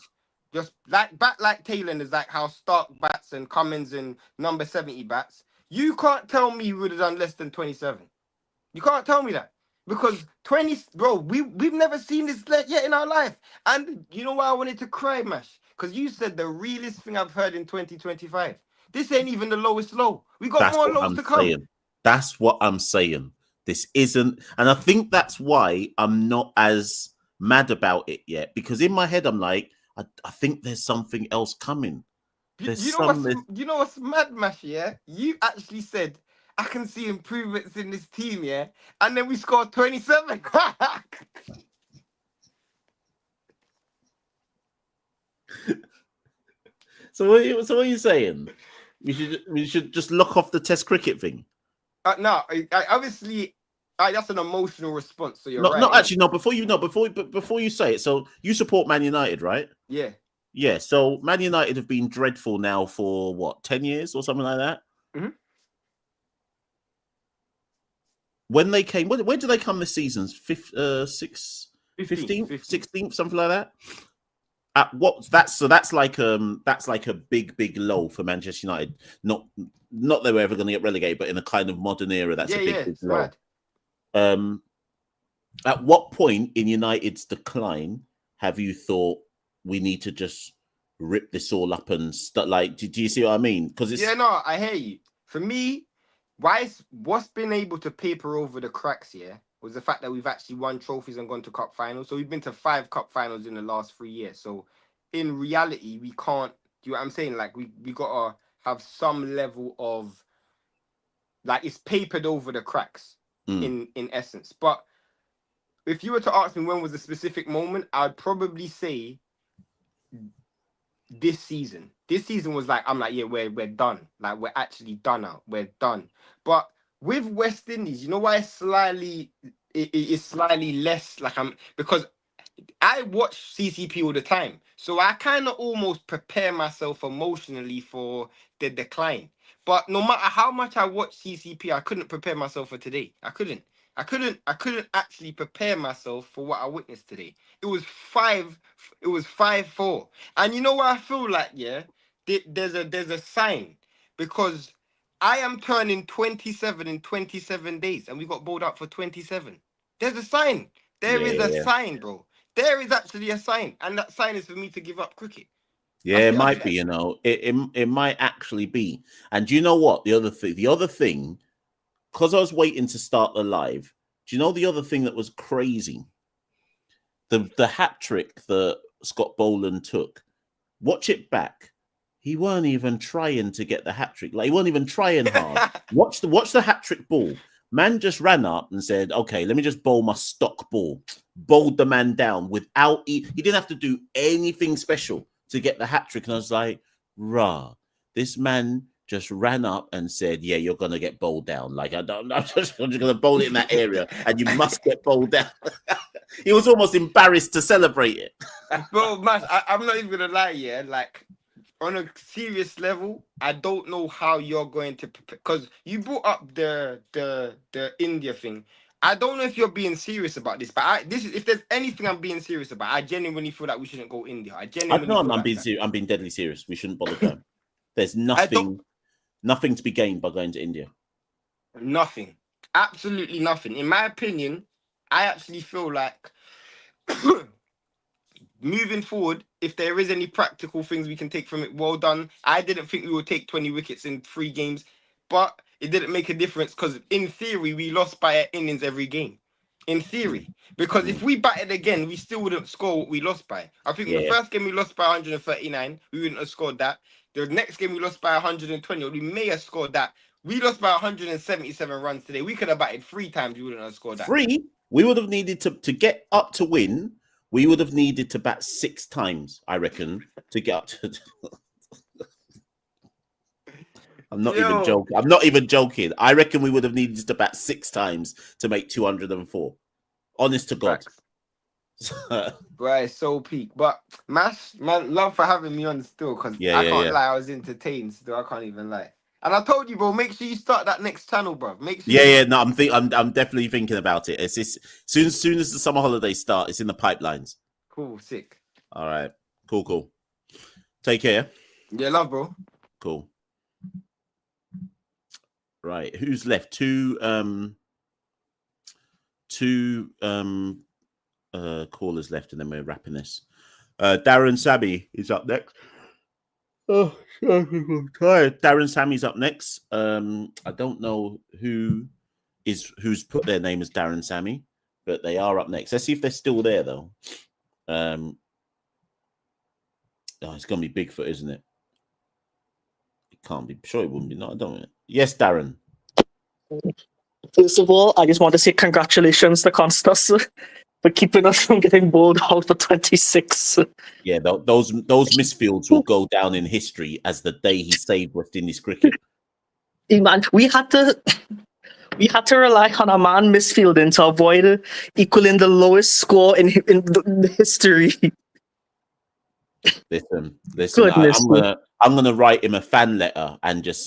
just bat like tailenders, like how Stark bats and Cummins and number 70 bats, you can't tell me we would have done less than 27. You can't tell me that. Because 20, bro, we've never seen this yet in our life. And you know why I wanted to cry, Mash? Because you said the realest thing I've heard in 2025. This ain't even the lowest low. We got more lows to come. That's what I'm saying. This isn't, and I think that's why I'm not as mad about it yet. Because in my head, I'm like, I think there's something else coming. You know what's mad, Mash, yeah? You actually said, I can see improvements in this team, yeah? And then we scored 27. So what are you saying? We should just lock off the Test cricket thing. No, obviously, that's an emotional response. So you're right. No, actually, no. Before you say it, so you support Man United, right? Yeah. Yeah. So Man United have been dreadful now for what, 10 years or something like that. Mm-hmm. When they came, where did they come this season? 15th, 16th, something like that. That's like a big low for Manchester United. Not they were ever going to get relegated, but in a kind of modern era, that's a big low. At what point in United's decline have you thought we need to just rip this all up and start? Like, do you see what I mean? Because I hear you. For me, what's been able to paper over the cracks here was the fact that we've actually won trophies and gone to cup finals. So we've been to 5 cup finals in the last 3 years. So in reality, we can't. Do you know what I'm saying? Like we gotta have some level of, like, it's papered over the cracks in essence. But if you were to ask me when was the specific moment, I'd probably say this season. This season was like, I'm like, yeah, we're done. Like, we're actually done out. We're done. But with West Indies, you know why it's slightly less like because I watch CCP all the time. So I kind of almost prepare myself emotionally for the decline. But no matter how much I watch CCP, I couldn't prepare myself for today. I couldn't actually prepare myself for what I witnessed today. It was 5-4. And you know what I feel like, yeah? There's a sign, because I am turning 27 in 27 days and we got bowled out for 27. There's a sign. There is a sign, bro. There is actually a sign. And that sign is for me to give up cricket. Yeah, it might be, it might actually be. And do you know what? The other thing, because I was waiting to start the live, do you know the other thing that was crazy? The hat trick that Scott Boland took. Watch it back. He weren't even trying to get the hat trick. Like, he weren't even trying hard. Watch the hat trick ball. Man just ran up and said, okay, let me just bowl my stock ball. Bowled the man down without... He didn't have to do anything special to get the hat trick. And I was like, rah, this man just ran up and said, yeah, you're going to get bowled down. Like, I'm just going to bowl it in that area and you must get bowled down. He was almost embarrassed to celebrate it. Bro, man, I'm not even going to lie, yeah? Like, on a serious level, I don't know how you're going to prepare, because you brought up the India thing. I don't know if you're being serious about this, but if there's anything I'm being serious about, I genuinely feel like we shouldn't go India. I'm being deadly serious. We shouldn't bother going. There's nothing to be gained by going to India. Nothing. Absolutely nothing. In my opinion, I actually feel like moving forward, if there is any practical things we can take from it, well done. I didn't think we would take 20 wickets in 3 games, but it didn't make a difference because in theory, we lost by an innings every game. In theory. Because if we batted again, we still wouldn't score what we lost by. I think the first game we lost by 139, we wouldn't have scored that. The next game we lost by 120, or we may have scored that. We lost by 177 runs today. We could have batted 3 times, we wouldn't have scored that. 3? We would have needed to get up to win. We would have needed to bat 6 times, I reckon, to get up to... I'm not Yo. even joking. I'm not even joking. I reckon we would have needed to bat 6 times to make 204. Honest to God. Right, so peak. But Mash, man, love for having me on still, because I can't lie, I was entertained still. I can't even lie. And I told you, bro, make sure you start that next channel, bro. Make sure. No, I'm definitely thinking about it. It's this soon as the summer holidays start, it's in the pipelines. Cool, sick. All right, cool. Take care. Yeah, love, bro. Cool. Right, who's left? Two callers left, and then we're wrapping this. Darren Sammy is up next. Oh, I'm tired. Darren Sammy's up next. I don't know who's put their name as Darren Sammy, but they are up next. Let's see if they're still there though. Oh, it's gonna be Bigfoot, isn't it? It can't be. Sure, it wouldn't be. No, I don't. Yes, Darren. First of all, I just want to say congratulations to Constas for keeping us from getting bowled out for 26. Yeah, those misfields will go down in history as the day he saved West Indies cricket. Hey, man, we had to rely on a man misfielding to avoid equaling the lowest score in the history. Listen. Goodness. I'm gonna write him a fan letter and just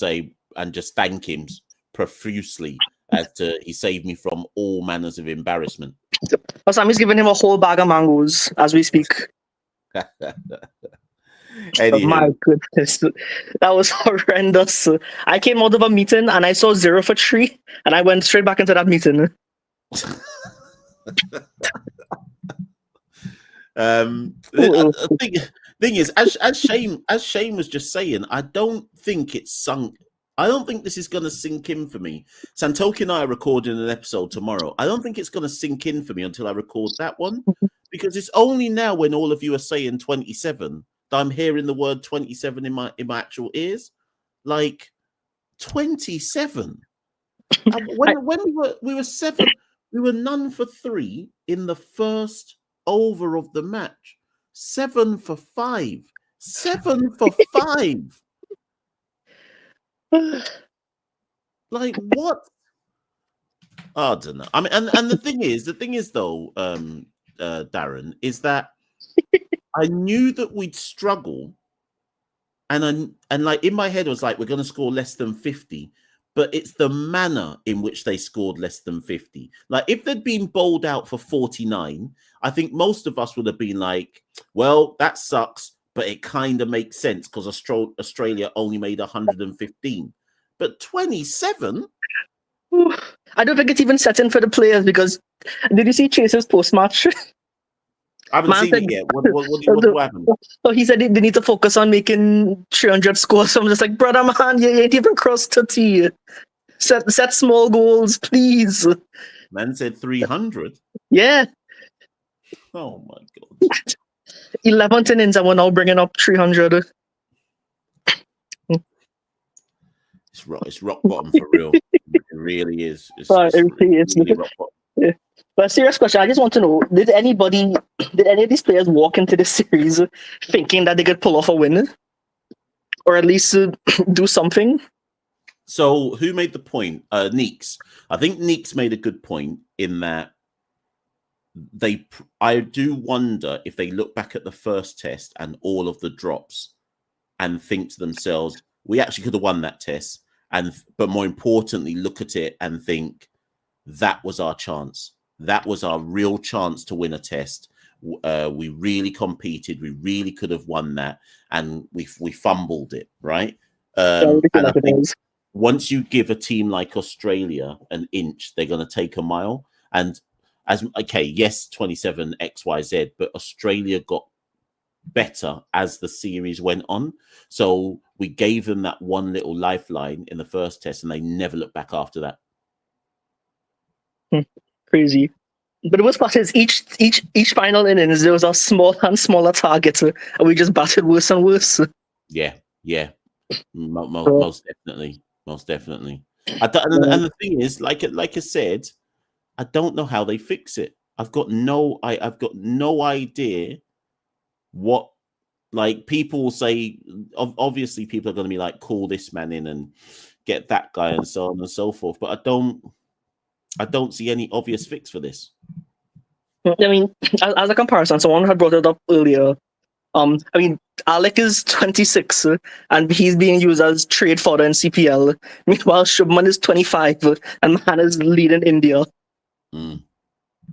thank him profusely as to he saved me from all manners of embarrassment. Sammy's giving him a whole bag of mangoes as we speak. Anywho. My goodness, that was horrendous. I came out of a meeting and I saw 0 for 3, and I went straight back into that meeting. Thing is, as Shane was just saying, I don't think it's sunk. I don't think this is going to sink in for me. Santoki and I are recording an episode tomorrow. I don't think it's going to sink in for me until I record that one, because it's only now when all of you are saying 27 that I'm hearing the word 27 in my actual ears. Like 27. when we were 7, we were none for 3 in the first over of the match. 7 for 5. 7 for 5. Like what? I don't know. I mean, and the thing is though, Darren, is that I knew that we'd struggle, and like in my head I was like, we're going to score less than 50, but it's the manner in which they scored less than 50. Like if they'd been bowled out for 49, I think most of us would have been like, well, that sucks, but it kind of makes sense because Australia only made 115. But 27? I don't think it's even set in for the players, because did you see Chase's post-match? I haven't seen it yet. What happened? So he said they need to focus on making 300 scores. So I'm just like, brother, man, you ain't even crossed 30. Set small goals, please. Man said 300? Yeah. Oh, my God. 11th innings and we're now bringing up 300. It's rock bottom for real. It really is. It's really rock bottom. Yeah. But a serious question, I just want to know, did any of these players walk into this series thinking that they could pull off a win? Or at least do something? So who made the point? Neeks. I think Neeks made a good point in that I do wonder if they look back at the first test and all of the drops and think to themselves, we actually could have won that test. But more importantly, look at it and think that was our chance. That was our real chance to win a test. We really competed. We really could have won that, and we fumbled it, right? And I think once you give a team like Australia an inch, they're going to take a mile. And yes, 27 XYZ, but Australia got better as the series went on. So we gave them that one little lifeline in the first test, and they never looked back after that. Crazy. But the worst part is each final innings there was a small and smaller target, and we just batted worse and worse. Yeah. Most definitely. And the thing is, like I said, I don't know how they fix it. I've got no idea what. Like people will say, obviously people are going to be like, call this man in and get that guy and so on and so forth. But I don't see any obvious fix for this. I mean, as a comparison, someone had brought it up earlier. I mean, Alec is 26 and he's being used as trade fodder in CPL. Meanwhile, Shubman is 25 and man is leading India.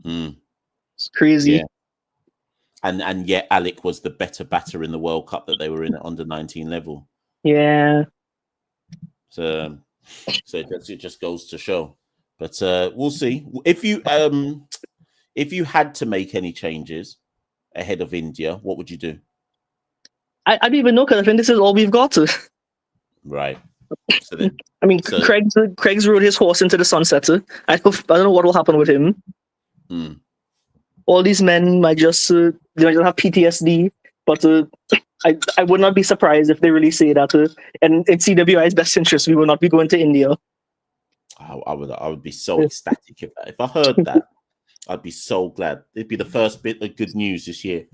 It's crazy. Yeah. And yet Alec was the better batter in the World Cup that they were in at under 19 level. Yeah. So it just goes to show. But we'll see. If you had to make any changes ahead of India, what would you do? I don't even know, because I think this is all we've got. Right. So then, I mean, Craig's rode his horse into the sunset. I don't know what will happen with him. All these men might just have PTSD, but I would not be surprised if they really say that. And in CWI's best interest, we will not be going to India. I would be so ecstatic if I heard that. I'd be so glad. It'd be the first bit of good news this year.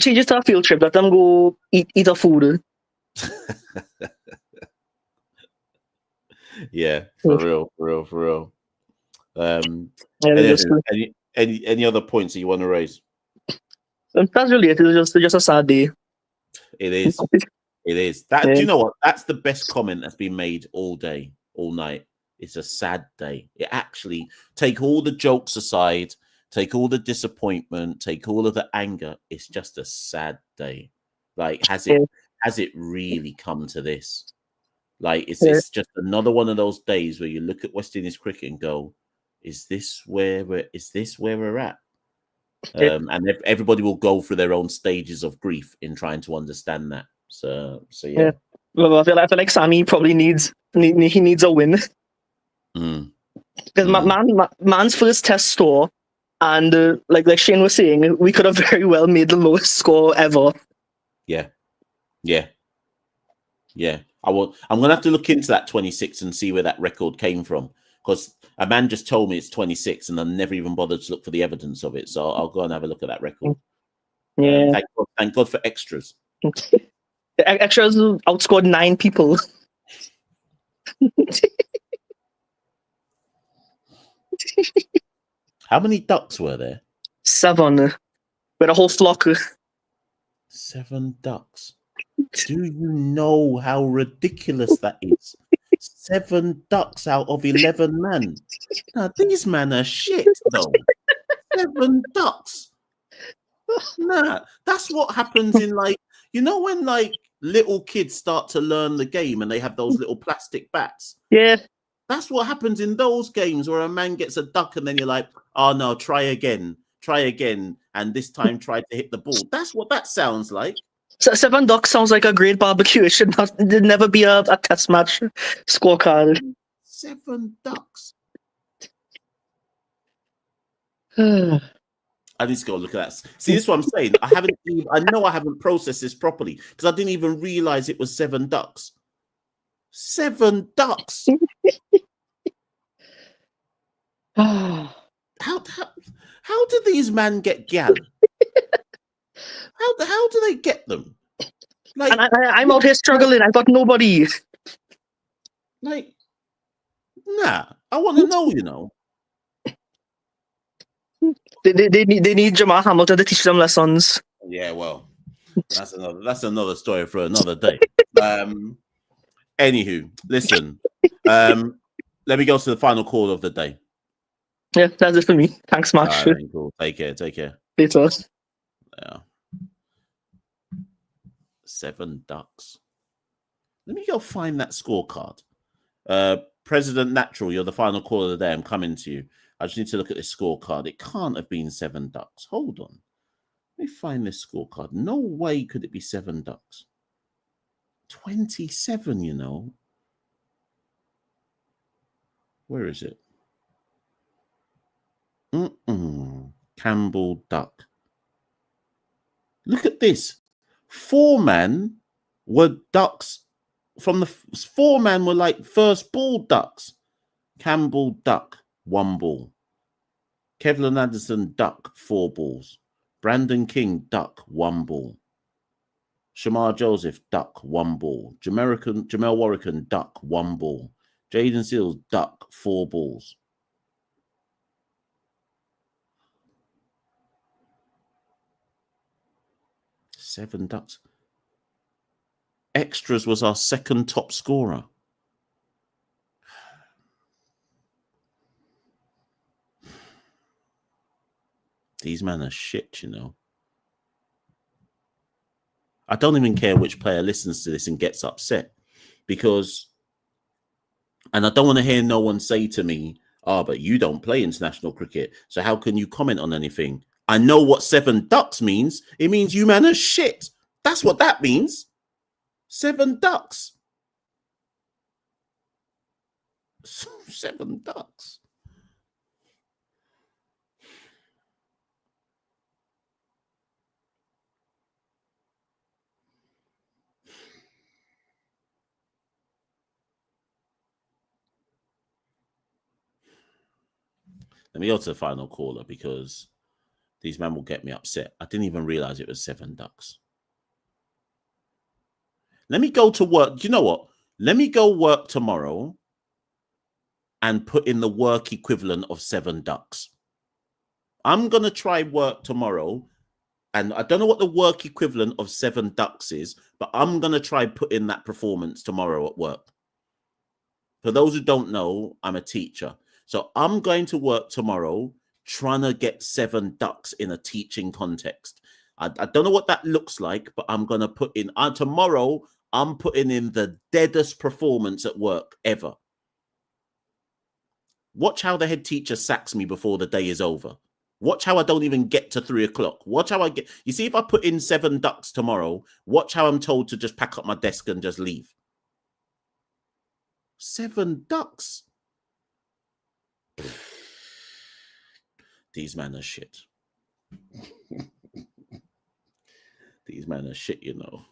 Change it to a field trip. Let them go eat a food. Yeah, for real. Any other points that you want to raise? That's really it. It's just a sad day. It is. It is. That. Do you know what? That's the best comment that's been made all day, all night. It's a sad day. It actually, take all the jokes aside, take all the disappointment, take all of the anger. It's just a sad day. Like, has it really come to this? Like, it's just another one of those days where you look at West Indies cricket and go, is this where we're at? And everybody will go through their own stages of grief in trying to understand that. So yeah. Well, I feel like Sammy probably needs a win. Because man's first test score, and like Shane was saying, we could have very well made the lowest score ever. Yeah. I'm gonna have to look into that 26 and see where that record came from, because a man just told me it's 26 and I never even bothered to look for the evidence of it. So I'll go and have a look at that record. Yeah. Thank God for extras. The extras outscored 9 people. How many ducks were there? 7. With a whole flock. 7 ducks. Do you know how ridiculous that is? 7 ducks out of 11 men. Now, these men are shit, though. 7 ducks. Nah, that's what happens in, like, you know, when, like, little kids start to learn the game and they have those little plastic bats? Yeah. That's what happens in those games where a man gets a duck and then you're like, oh, no, try again, and this time try to hit the ball. That's what that sounds like. So 7 ducks sounds like a great barbecue. It should never be a test match scorecard. 7 ducks. I need to go look at that. See, this is what I'm saying. I know I haven't processed this properly because I didn't even realize it was 7 ducks. 7 ducks. How do these men get gal? How do they get them? Like, and I'm out here struggling. I've got nobody. Like, nah. I want to know. You know. They need Jamal Hamilton to teach them lessons. Yeah, well, that's another story for another day. Anywho, listen. Let me go to the final call of the day. Yeah, that's it for me. Thanks, Mash. Right, cool. Take care. Later. Yeah. 7 ducks. Let me go find that scorecard. President Natural, you're the final call of the day. I'm coming to you. I just need to look at this scorecard. It can't have been 7 ducks. Hold on. Let me find this scorecard. No way could it be 7 ducks. 27, you know. Where is it? Campbell duck. Look at this. 4 men were ducks. From the 4 men were like first ball ducks. Campbell duck, 1 ball. Kevlin Anderson duck, 4 balls. Brandon King duck, 1 ball. Shamar Joseph, duck, 1 ball. Jamel Warrican, duck, 1 ball. Jaden Seals, duck, 4 balls. Seven ducks. Extras was our second top scorer. These men are shit, you know. I don't even care which player listens to this and gets upset because, and I don't want to hear no one say to me, oh, but you don't play international cricket, so how can you comment on anything? I know what 7 ducks means. It means you man are shit. That's what that means. 7 ducks. 7 ducks. Let me go to the final caller because these men will get me upset. I didn't even realize it was 7 ducks. Let me go to work. Do you know what? Let me go work tomorrow and put in the work equivalent of 7 ducks. I'm going to try work tomorrow. And I don't know what the work equivalent of 7 ducks is, but I'm going to try put in that performance tomorrow at work. For those who don't know, I'm a teacher. So I'm going to work tomorrow trying to get 7 ducks in a teaching context. I don't know what that looks like, but I'm going to put in... tomorrow, I'm putting in the deadest performance at work ever. Watch how the head teacher sacks me before the day is over. Watch how I don't even get to 3 o'clock. Watch how I get... You see, if I put in 7 ducks tomorrow, watch how I'm told to just pack up my desk and just leave. 7 ducks. These men are shit. These men are shit, you know.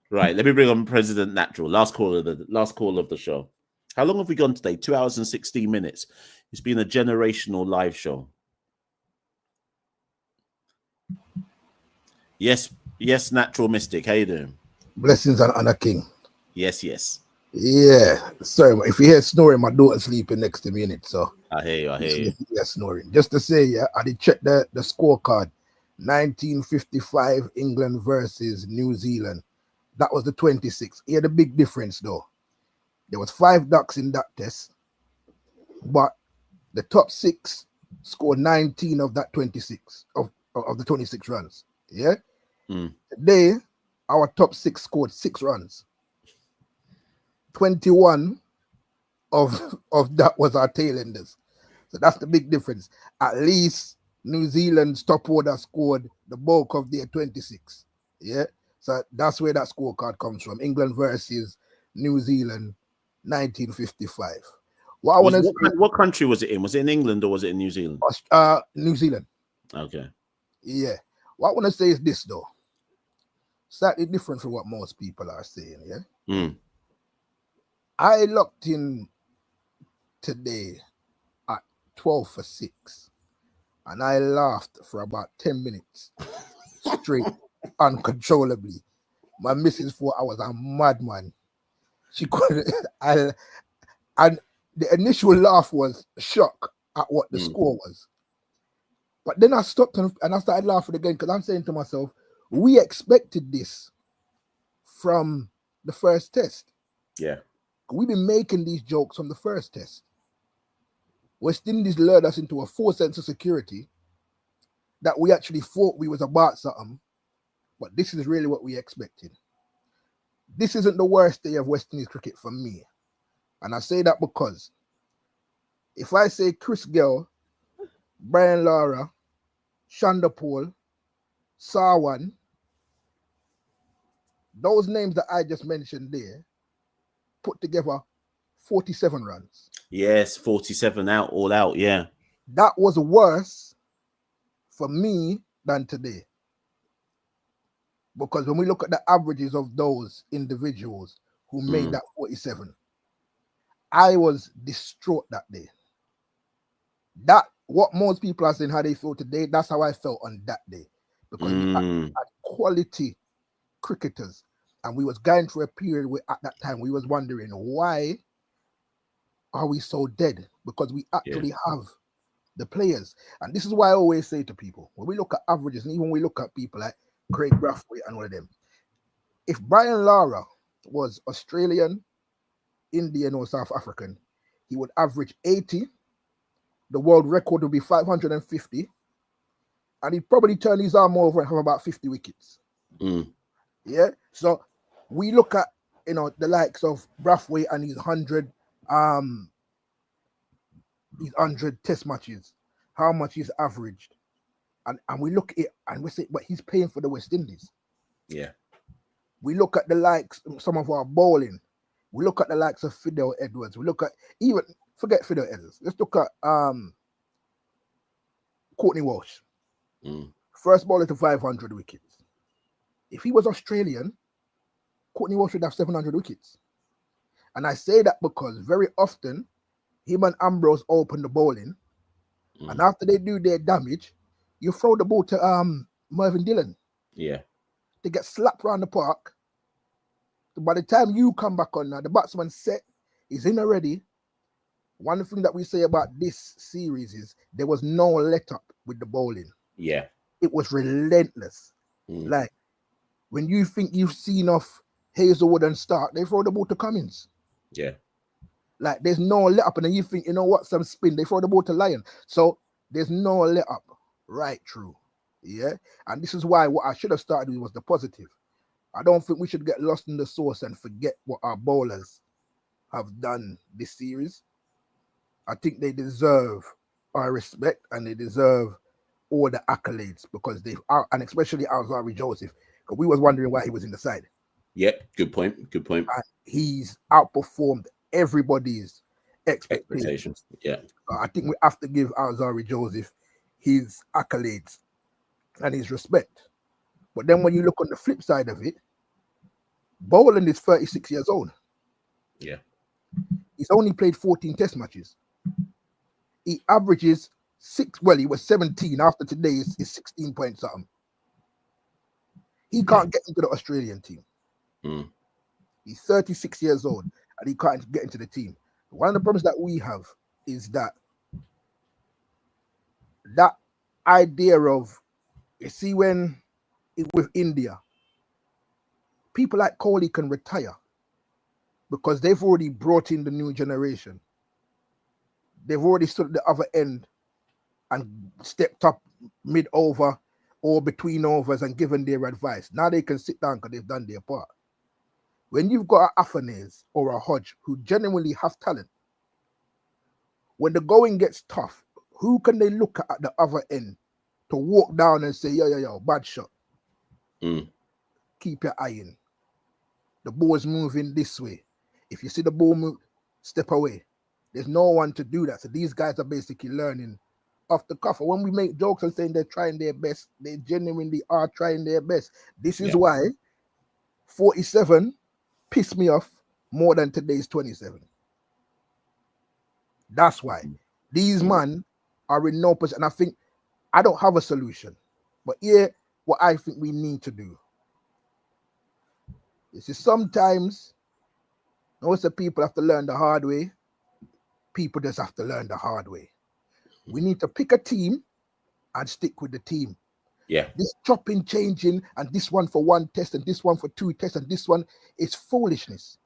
Right, let me bring on President Natural. Last call of the show. How long have we gone today? 2 hours and 16 minutes. It's been a generational live show. Yes, Natural Mystic. How you doing? Blessings on Anna King. Yes, yes. Yeah, sorry, if you hear snoring, my daughter's sleeping next to me in it, so I hear you. Yeah, snoring. Just to say, yeah, I did check the scorecard. 1955 England versus New Zealand. That was the 26th. Here the big difference though. There was 5 ducks in that test, but the top 6 scored 19 of that 26 of the 26 runs. Yeah. Today, our top 6 scored 6 runs. 21 of that was our tailenders. So that's the big difference. At least New Zealand's top order scored the bulk of their 26. Yeah. So that's where that scorecard comes from. England versus New Zealand, 1955. What country was it in? Was it in England or was it in New Zealand? New Zealand. Okay. Yeah. What I want to say is this though. Slightly different from what most people are saying, yeah? I locked in today at 12 for 6 and I laughed for about 10 minutes straight, uncontrollably. My missus thought I was a madman. She couldn't, and the initial laugh was shock at what the score was. But then I stopped and I started laughing again because I'm saying to myself, we expected this from the first test. Yeah. We've been making these jokes from the first test. West Indies lured us into a false sense of security that we actually thought we was about something, but this is really what we expected. This isn't the worst day of West Indies cricket for me. And I say that because if I say Chris Gale, Brian Lara, Shanderpaul, Sarwan, those names that I just mentioned there, put together 47 runs. Yes, 47 out, all out, yeah. That was worse for me than today. Because when we look at the averages of those individuals who made that 47, I was distraught that day. That what most people are saying how they feel today, that's how I felt on that day. Because we had quality cricketers, and we was going through a period where at that time we was wondering, why are we so dead? Because we actually have the players. And this is why I always say to people, when we look at averages, and even when we look at people like Craig Brathwaite and all of them, if Brian Lara was Australian, Indian, or South African, he would average 80. The world record would be 550. And he'd probably turn his arm over and have about 50 wickets. Yeah. So we look at, you know, the likes of Brathwaite and his 100 test matches, how much he's averaged. And we look at it and we say, but he's paying for the West Indies. Yeah. We look at the likes, some of our bowling. We look at the likes of Fidel Edwards. We look at, even, forget Fidel Edwards. Let's look at Courtney Walsh. First bowler to 500 wickets. If he was Australian, Courtney Walsh would have 700 wickets. And I say that because very often, him and Ambrose open the bowling, and after they do their damage, you throw the ball to Mervyn Dillon. Yeah. They get slapped around the park. By the time you come back on now, the batsman set, is in already. One thing that we say about this series is there was no let up with the bowling. Yeah. It was relentless. Like, when you think you've seen off Hazelwood and Stark, they throw the ball to Cummins. Yeah. Like, there's no let up, and then you think, you know what, some spin, they throw the ball to Lyon. So there's no let up right through. Yeah. And this is why what I should have started with was the positive. I don't think we should get lost in the sauce and forget what our bowlers have done this series. I think they deserve our respect and they deserve all the accolades because they've, and especially Alzari Joseph, because we was wondering why he was in the side. Yep, good point. Good point. And he's outperformed everybody's expectations. Yeah. I think we have to give Alzari Joseph his accolades and his respect. But then when you look on the flip side of it, Boland is 36 years old. Yeah. He's only played 14 test matches. He averages he was 17. After today is 16 point something. He can't get into the Australian team. He's 36 years old and he can't get into the team. One of the problems that we have is that idea of, you see, when with India, people like Kohli can retire because they've already brought in the new generation. They've already stood at the other end and stepped up mid-over or between overs and given their advice. Now they can sit down because they've done their part. When you've got an Afanese or a Hodge who genuinely have talent, when the going gets tough, who can they look at the other end to walk down and say, yo, bad shot. Keep your eye in. The ball's moving this way. If you see the ball move, step away. There's no one to do that. So these guys are basically learning off the cuff. And when we make jokes and saying they're trying their best, they genuinely are trying their best. This is why 47 pissed me off more than today's 27. That's why. These men are in no position. And I think I don't have a solution. But here, what I think we need to do is sometimes, also people have to learn the hard way. People just have to learn the hard way. We need to pick a team and stick with the team. Yeah. This chopping, changing, and this one for one test and this one for two tests and this one is foolishness.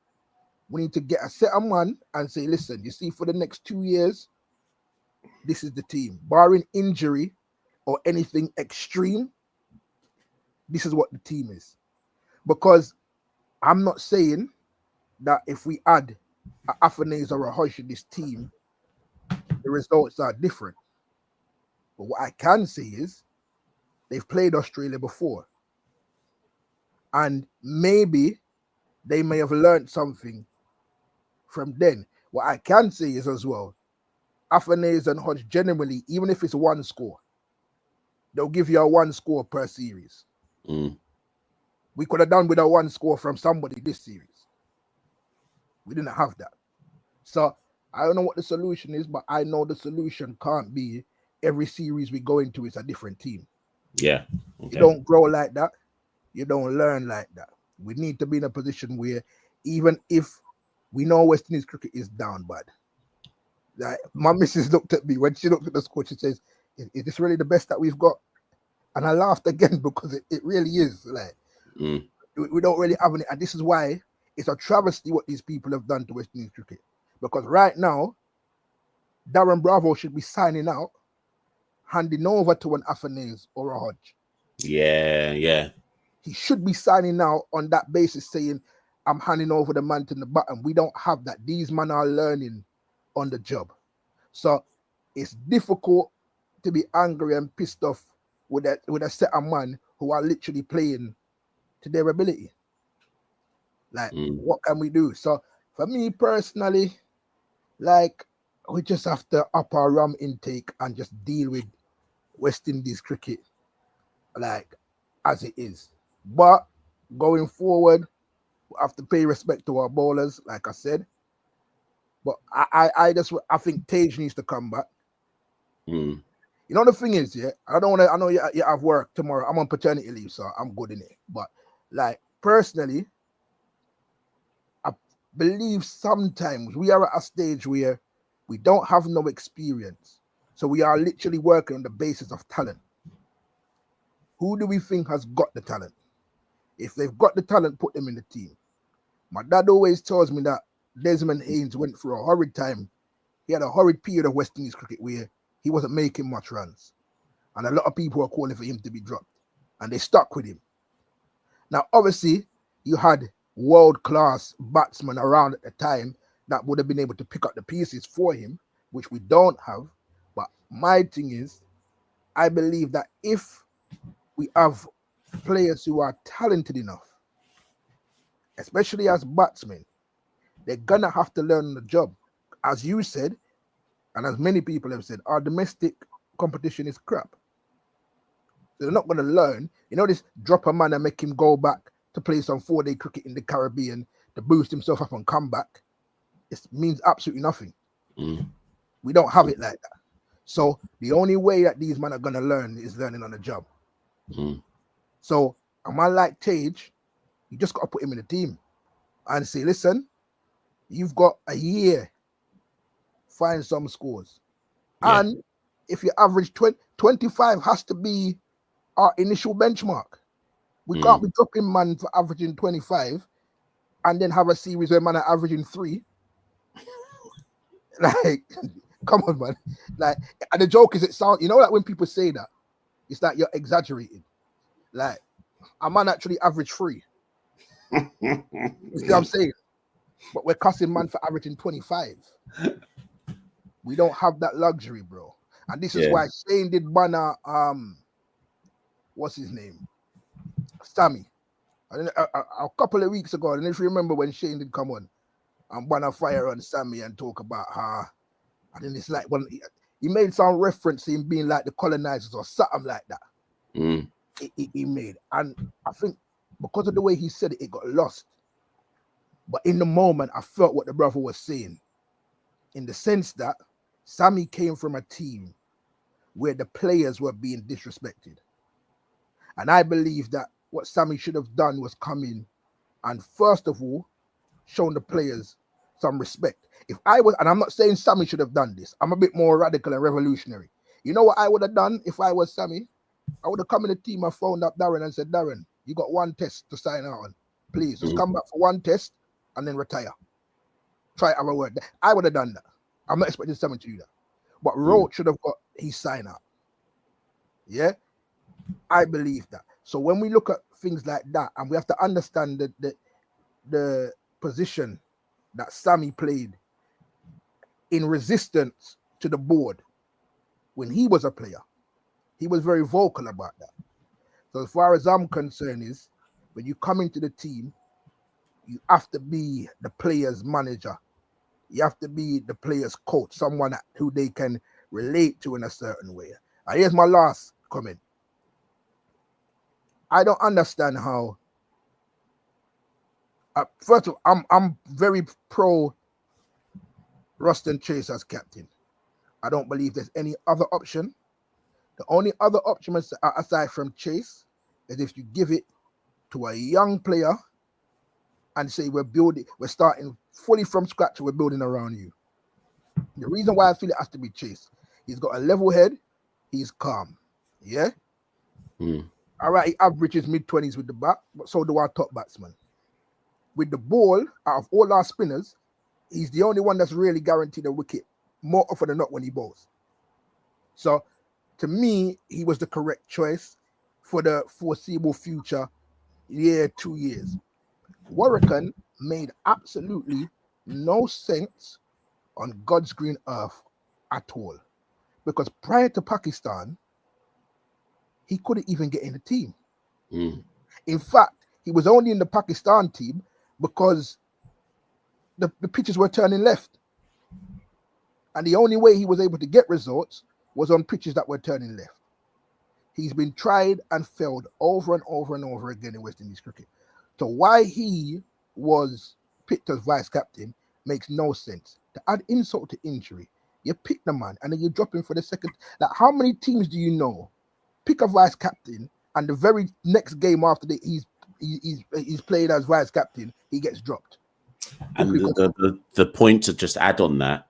We need to get a set of man and say, listen, you see, for the next 2 years, this is the team. Barring injury or anything extreme, this is what the team is. Because I'm not saying that if we add an Afanese or a Hodge in this team, the results are different. But what I can say is they've played Australia before. And maybe they may have learned something from then. What I can say is as well, Afanese and Hodge generally, even if it's one score, they'll give you a one score per series. We could have done with a one score from somebody this series. We didn't have that. So I don't know what the solution is, but I know the solution can't be every series we go into is a different team. Yeah. You Okay. don't grow like that. You don't learn like that. We need to be in a position where even if we know West Indies cricket is down bad, like my missus looked at me when she looked at the score, she says, is this really the best that we've got? And I laughed again because it really is. Like we don't really have any, and this is why it's a travesty what these people have done to West Indies cricket. Because right now, Darren Bravo should be signing out, handing over to an Afanese or a Hodge. Yeah, yeah. He should be signing out on that basis, saying, I'm handing over the man to the button. We don't have that. These men are learning on the job. So it's difficult to be angry and pissed off with a set of man who are literally playing to their ability. Like, what can we do? So for me personally, like, we just have to up our rum intake and just deal with West Indies cricket like as it is. But going forward, we have to pay respect to our bowlers, like I said. But I think Tage needs to come back. You know, the thing is, yeah, I know you have work tomorrow. I'm on paternity leave, so I'm good in it. But like personally, I believe sometimes we are at a stage where we don't have no experience. So we are literally working on the basis of talent. Who do we think has got the talent? If they've got the talent, put them in the team. My dad always tells me that Desmond Haynes went through a horrid time. He had a horrid period of West Indies cricket where he wasn't making much runs. And a lot of people were calling for him to be dropped. And they stuck with him. Now, obviously, you had world-class batsmen around at the time that would have been able to pick up the pieces for him, which we don't have. But my thing is, I believe that if we have players who are talented enough, especially as batsmen, they're going to have to learn the job. As you said, and as many people have said, our domestic competition is crap. They're not going to learn. You know, this drop a man and make him go back to play some 4-day cricket in the Caribbean to boost himself up and come back. It means absolutely nothing. We don't have it like that. So the only way that these men are going to learn is learning on the job. So a man like Tage, you just got to put him in the team and say, listen, you've got a year, find some scores. Yeah. And if you average 25 has to be our initial benchmark. We can't be dropping man for averaging 25 and then have a series where man are averaging 3. Like, come on, man. Like, and the joke is, it sounds, you know, like when people say that, it's like you're exaggerating. Like, a man actually averaged 3. You see what I'm saying? But we're cussing man for averaging 25. We don't have that luxury, bro. And this is why Shane did banner, what's his name? Sammy. A couple of weeks ago, and if you remember when Shane did come on and banner fire on Sammy and talk about how, I think it's like, when he made some reference to him being like the colonizers or something like that. He made. And I think because of the way he said it, it got lost. But in the moment, I felt what the brother was saying, in the sense that Sammy came from a team where the players were being disrespected. And I believe that what Sammy should have done was come in and first of all, shown the players some respect. If I was, and I'm not saying Sammy should have done this, I'm a bit more radical and revolutionary. You know what I would have done if I was Sammy? I would have come in the team and phoned up Darren and said, Darren, you got 1 test to sign out on. Please, just come back for 1 test and then retire. Try our word. I would have done that. I'm not expecting Sammy to do that. But Roach should have got his sign out. Yeah? I believe that. So when we look at things like that, and we have to understand the position that Sammy played in resistance to the board when he was a player, he was very vocal about that. So as far as I'm concerned is, when you come into the team, you have to be the player's manager. You have to be the player's coach, someone who they can relate to in a certain way. And here's my last comment. I don't understand how. First of all, I'm very pro Ruston Chase as captain. I don't believe there's any other option. The only other option aside from Chase is if you give it to a young player and say we're starting fully from scratch, we're building around you. The reason why I feel it has to be Chase, he's got a level head, he's calm. Yeah. All right, he averages mid-20s with the bat, but so do our top batsmen. With the ball, out of all our spinners, he's the only one that's really guaranteed a wicket more often than not when he bowls. So, to me, he was the correct choice for the foreseeable future, 2 years. Warrican made absolutely no sense on God's green earth at all. Because prior to Pakistan, he couldn't even get in the team. In fact, he was only in the Pakistan team because the pitches were turning left. And the only way he was able to get results was on pitches that were turning left. He's been tried and failed over and over and over again in West Indies cricket. So why he was picked as vice captain makes no sense. To add insult to injury, you pick the man and then you drop him for the second. Like, how many teams do you know pick a vice captain and the very next game after he's played as vice captain, he gets dropped? And the point to just add on that,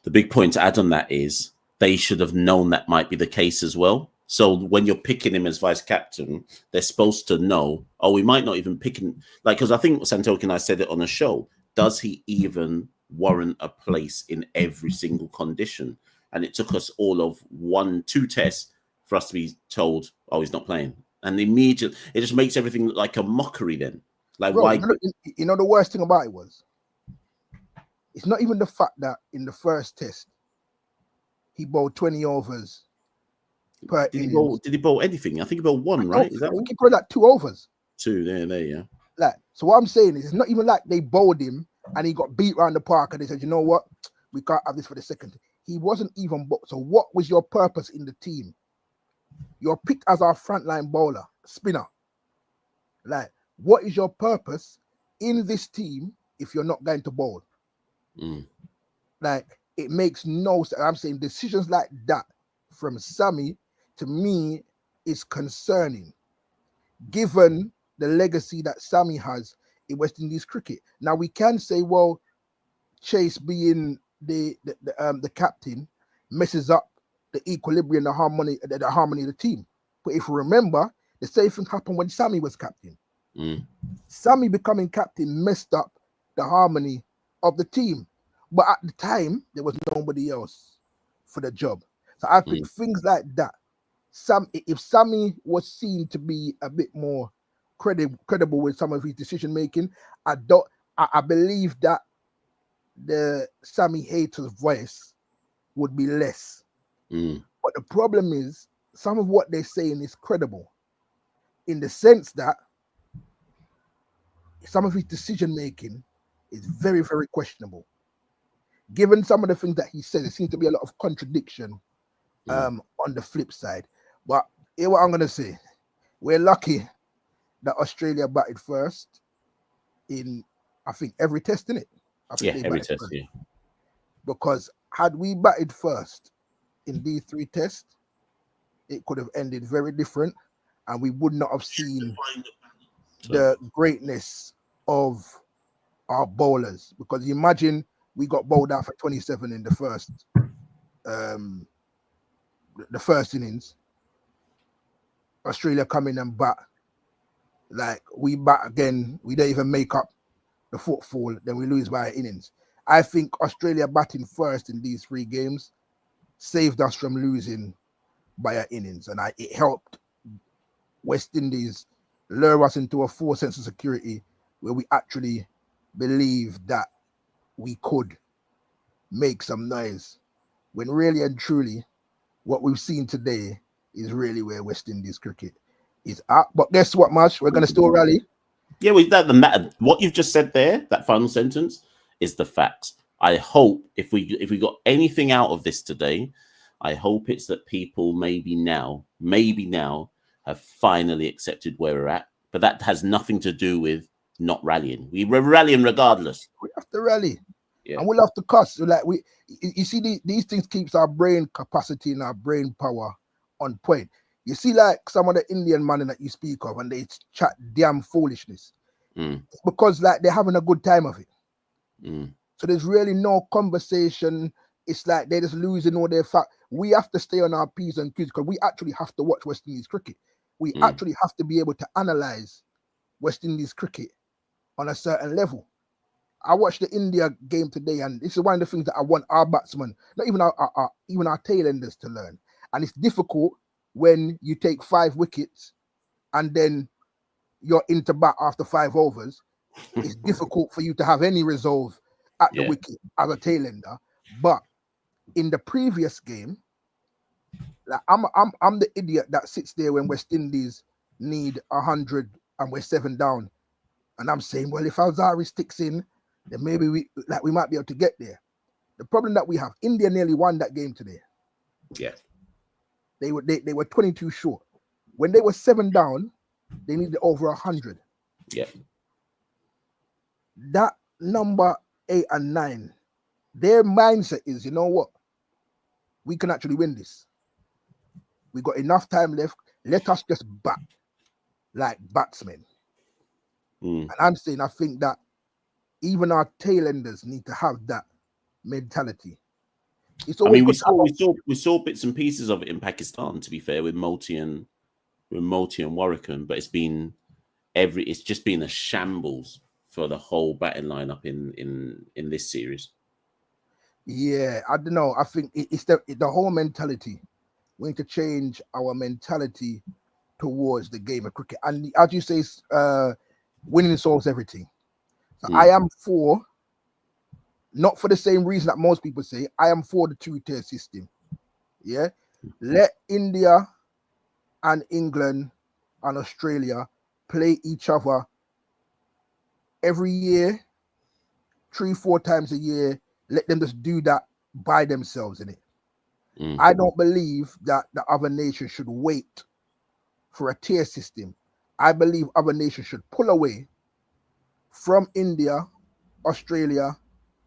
the big point to add on that is they should have known that might be the case as well. So when you're picking him as vice captain, they're supposed to know, we might not even pick him. Like, because I think Santoki and I said it on a show, does he even warrant a place in every single condition? And it took us all of 1-2 tests for us to be told, he's not playing. And immediately, it just makes everything look like a mockery then. Like, bro, why? You know the worst thing about it was, it's not even the fact that in the first test, he bowled 20 overs per innings. Did he bowl anything? I think he bowled one, right? Is that all? He bowled like 2 overs. 2, there, yeah. Like, so what I'm saying is, it's not even like they bowled him and he got beat around the park and they said, you know what, we can't have this for the second. He wasn't even bowled. So what was your purpose in the team? You're picked as our frontline bowler, spinner. Like, what is your purpose in this team if you're not going to bowl? Like, it makes no sense. I'm saying decisions like that from Sammy, to me, is concerning, given the legacy that Sammy has in West Indies cricket. Now, we can say, well, Chase being the captain messes up the equilibrium, the harmony of the team. But if you remember, the same thing happened when Sammy was captain. Sammy becoming captain messed up the harmony of the team. But at the time, there was nobody else for the job. So I think things like that, if Sammy was seen to be a bit more credible with some of his decision making, I believe that the Sammy haters' voice would be less. But the problem is, some of what they're saying is credible, in the sense that some of his decision making is very, very questionable. Given some of the things that he said, there seems to be a lot of contradiction on the flip side. But here's what I'm going to say. We're lucky that Australia batted first in, I think, every test, innit? Every test, yeah. Because had we batted first in these 3 tests, it could have ended very different, and we would not have seen the greatness of our bowlers. Because imagine we got bowled out for 27 in the first innings. Australia come in and bat. Like, we bat again, we don't even make up the footfall, then we lose by innings. I think Australia batting first in these 3 games saved us from losing by our innings, and it helped West Indies lure us into a false sense of security where we actually believed that we could make some noise, when really and truly what we've seen today is really where West Indies cricket is at. But guess what, Mash? We're going to still rally. Yeah, what you've just said there, that final sentence, is the fact. I hope if we got anything out of this today, I hope it's that people maybe now have finally accepted where we're at. But that has nothing to do with not rallying. We're rallying regardless. We have to rally. And we'll have to cuss. Like, you see, these things keeps our brain capacity and our brain power on point. You see, like some of the Indian man that you speak of, and they chat damn foolishness. It's because like they're having a good time of it. So there's really no conversation. It's like they're just losing all their fact. We have to stay on our P's and Q's because we actually have to watch West Indies cricket. We actually have to be able to analyze West Indies cricket on a certain level. I watched the India game today, and this is one of the things that I want our batsmen, not even our tailenders, to learn. And it's difficult when you take 5 wickets and then you're into bat after 5 overs. It's difficult for you to have any resolve at the wicket as a tailender. But in the previous game, like I'm the idiot that sits there when West Indies need 100 and we're 7 down, and I'm saying, well, if Alzari sticks in, then maybe we might be able to get there. The problem that we have, India nearly won that game today. Yeah, they were 22 short. When they were 7 down, they needed over 100. Yeah, that number 8 and 9, their mindset is, you know what? We can actually win this. We got enough time left. Let us just bat like batsmen. And I'm saying, I think that even our tailenders need to have that mentality. I mean, we saw bits and pieces of it in Pakistan, to be fair, with Multi and Warrican, but it's just been a shambles for the whole batting lineup in this series. Yeah, I don't know. I think it's the whole mentality. We need to change our mentality towards the game of cricket. And as you say, winning solves everything. So I am for, not for the same reason that most people say, I am for the 2-tier system. Yeah. Let India and England and Australia play each other every year, 3-4 times a year. Let them just do that by themselves in it. I don't believe that the other nations should wait for a tier system. I believe other nations should pull away from India, Australia,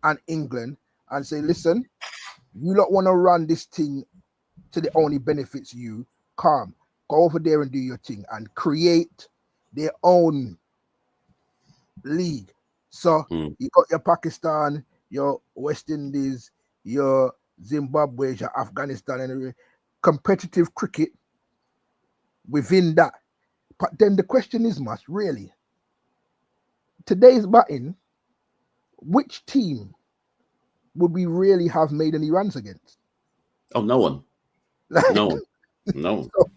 and England and say, listen, you don't want to run this thing to the only benefits you. Calm. Go over there and do your thing and create their own league. So you got your Pakistan, your West Indies, your Zimbabwe, your Afghanistan, and competitive cricket within that. But then the question is, really, today's batting, which team would we really have made any runs against? Oh, no one. No one. No. So,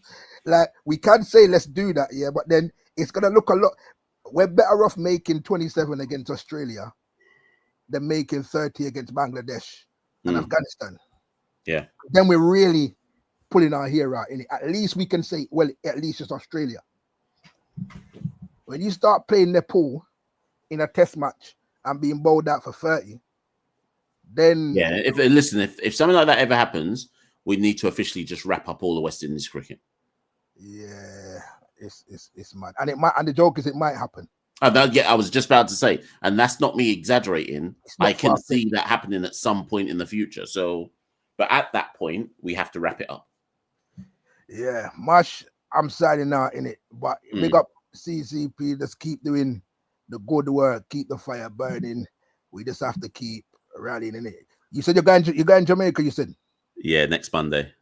like, we can say let's do that, yeah, but then it's gonna look a lot. We're better off making 27 against Australia than making 30 against Bangladesh and Afghanistan. Yeah. Then we're really pulling our hair out in it. At least we can say, well, at least it's Australia. When you start playing Nepal in a test match and being bowled out for 30, then if something like that ever happens, we need to officially just wrap up all the West Indies cricket. Yeah, it's mad, and the joke is it might happen. I was just about to say, and that's not me exaggerating. I can see that happening at some point in the future. So, but at that point, we have to wrap it up. Yeah, Mash, I'm signing out in it, but big up CCP. Just keep doing the good work, keep the fire burning. We just have to keep rallying in it. You said you're going Jamaica. You said, yeah, next Monday.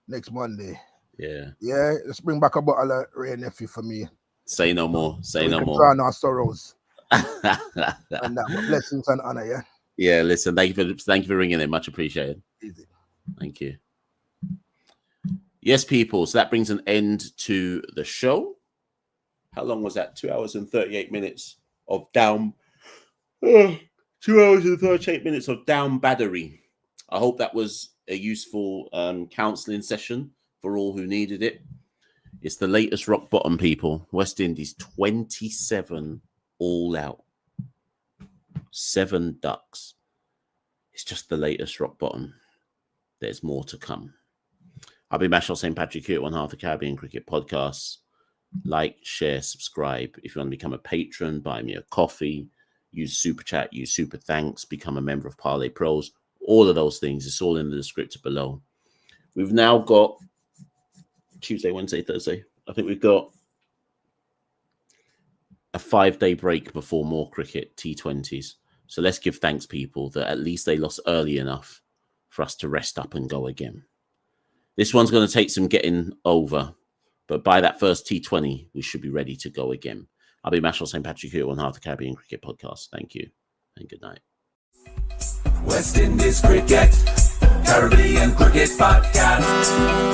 Next Monday. Yeah. Yeah, let's bring back a bottle of Ray Nephew for me. Say no more. Say no more. Drown our sorrows. And that blessings and honor, yeah. Yeah, listen, thank you for ringing in. Much appreciated. Easy. Thank you. Yes, people. So that brings an end to the show. How long was that? 2 hours and 38 minutes of down. 2 hours and 38 minutes of down battery. I hope that was a useful counselling session for all who needed it. It's the latest rock bottom, people. West Indies 27 all out. 7 ducks. It's just the latest rock bottom. There's more to come. I'll be Machel St. Patrick here at One Half the Caribbean Cricket Podcast. Like, share, subscribe. If you want to become a patron, buy me a coffee. Use Super Chat, use Super Thanks, become a member of Parlay Pros. All of those things. It's all in the descriptor below. We've now got Tuesday, Wednesday, Thursday. I think we've got a 5-day break before more cricket, T20s. So let's give thanks, people, that at least they lost early enough for us to rest up and go again. This one's going to take some getting over, but by that first T20, we should be ready to go again. I'll be Machel St. Patrick here on Half the Caribbean Cricket Podcast. Thank you and good night. West Indies Cricket, Caribbean Cricket Podcast.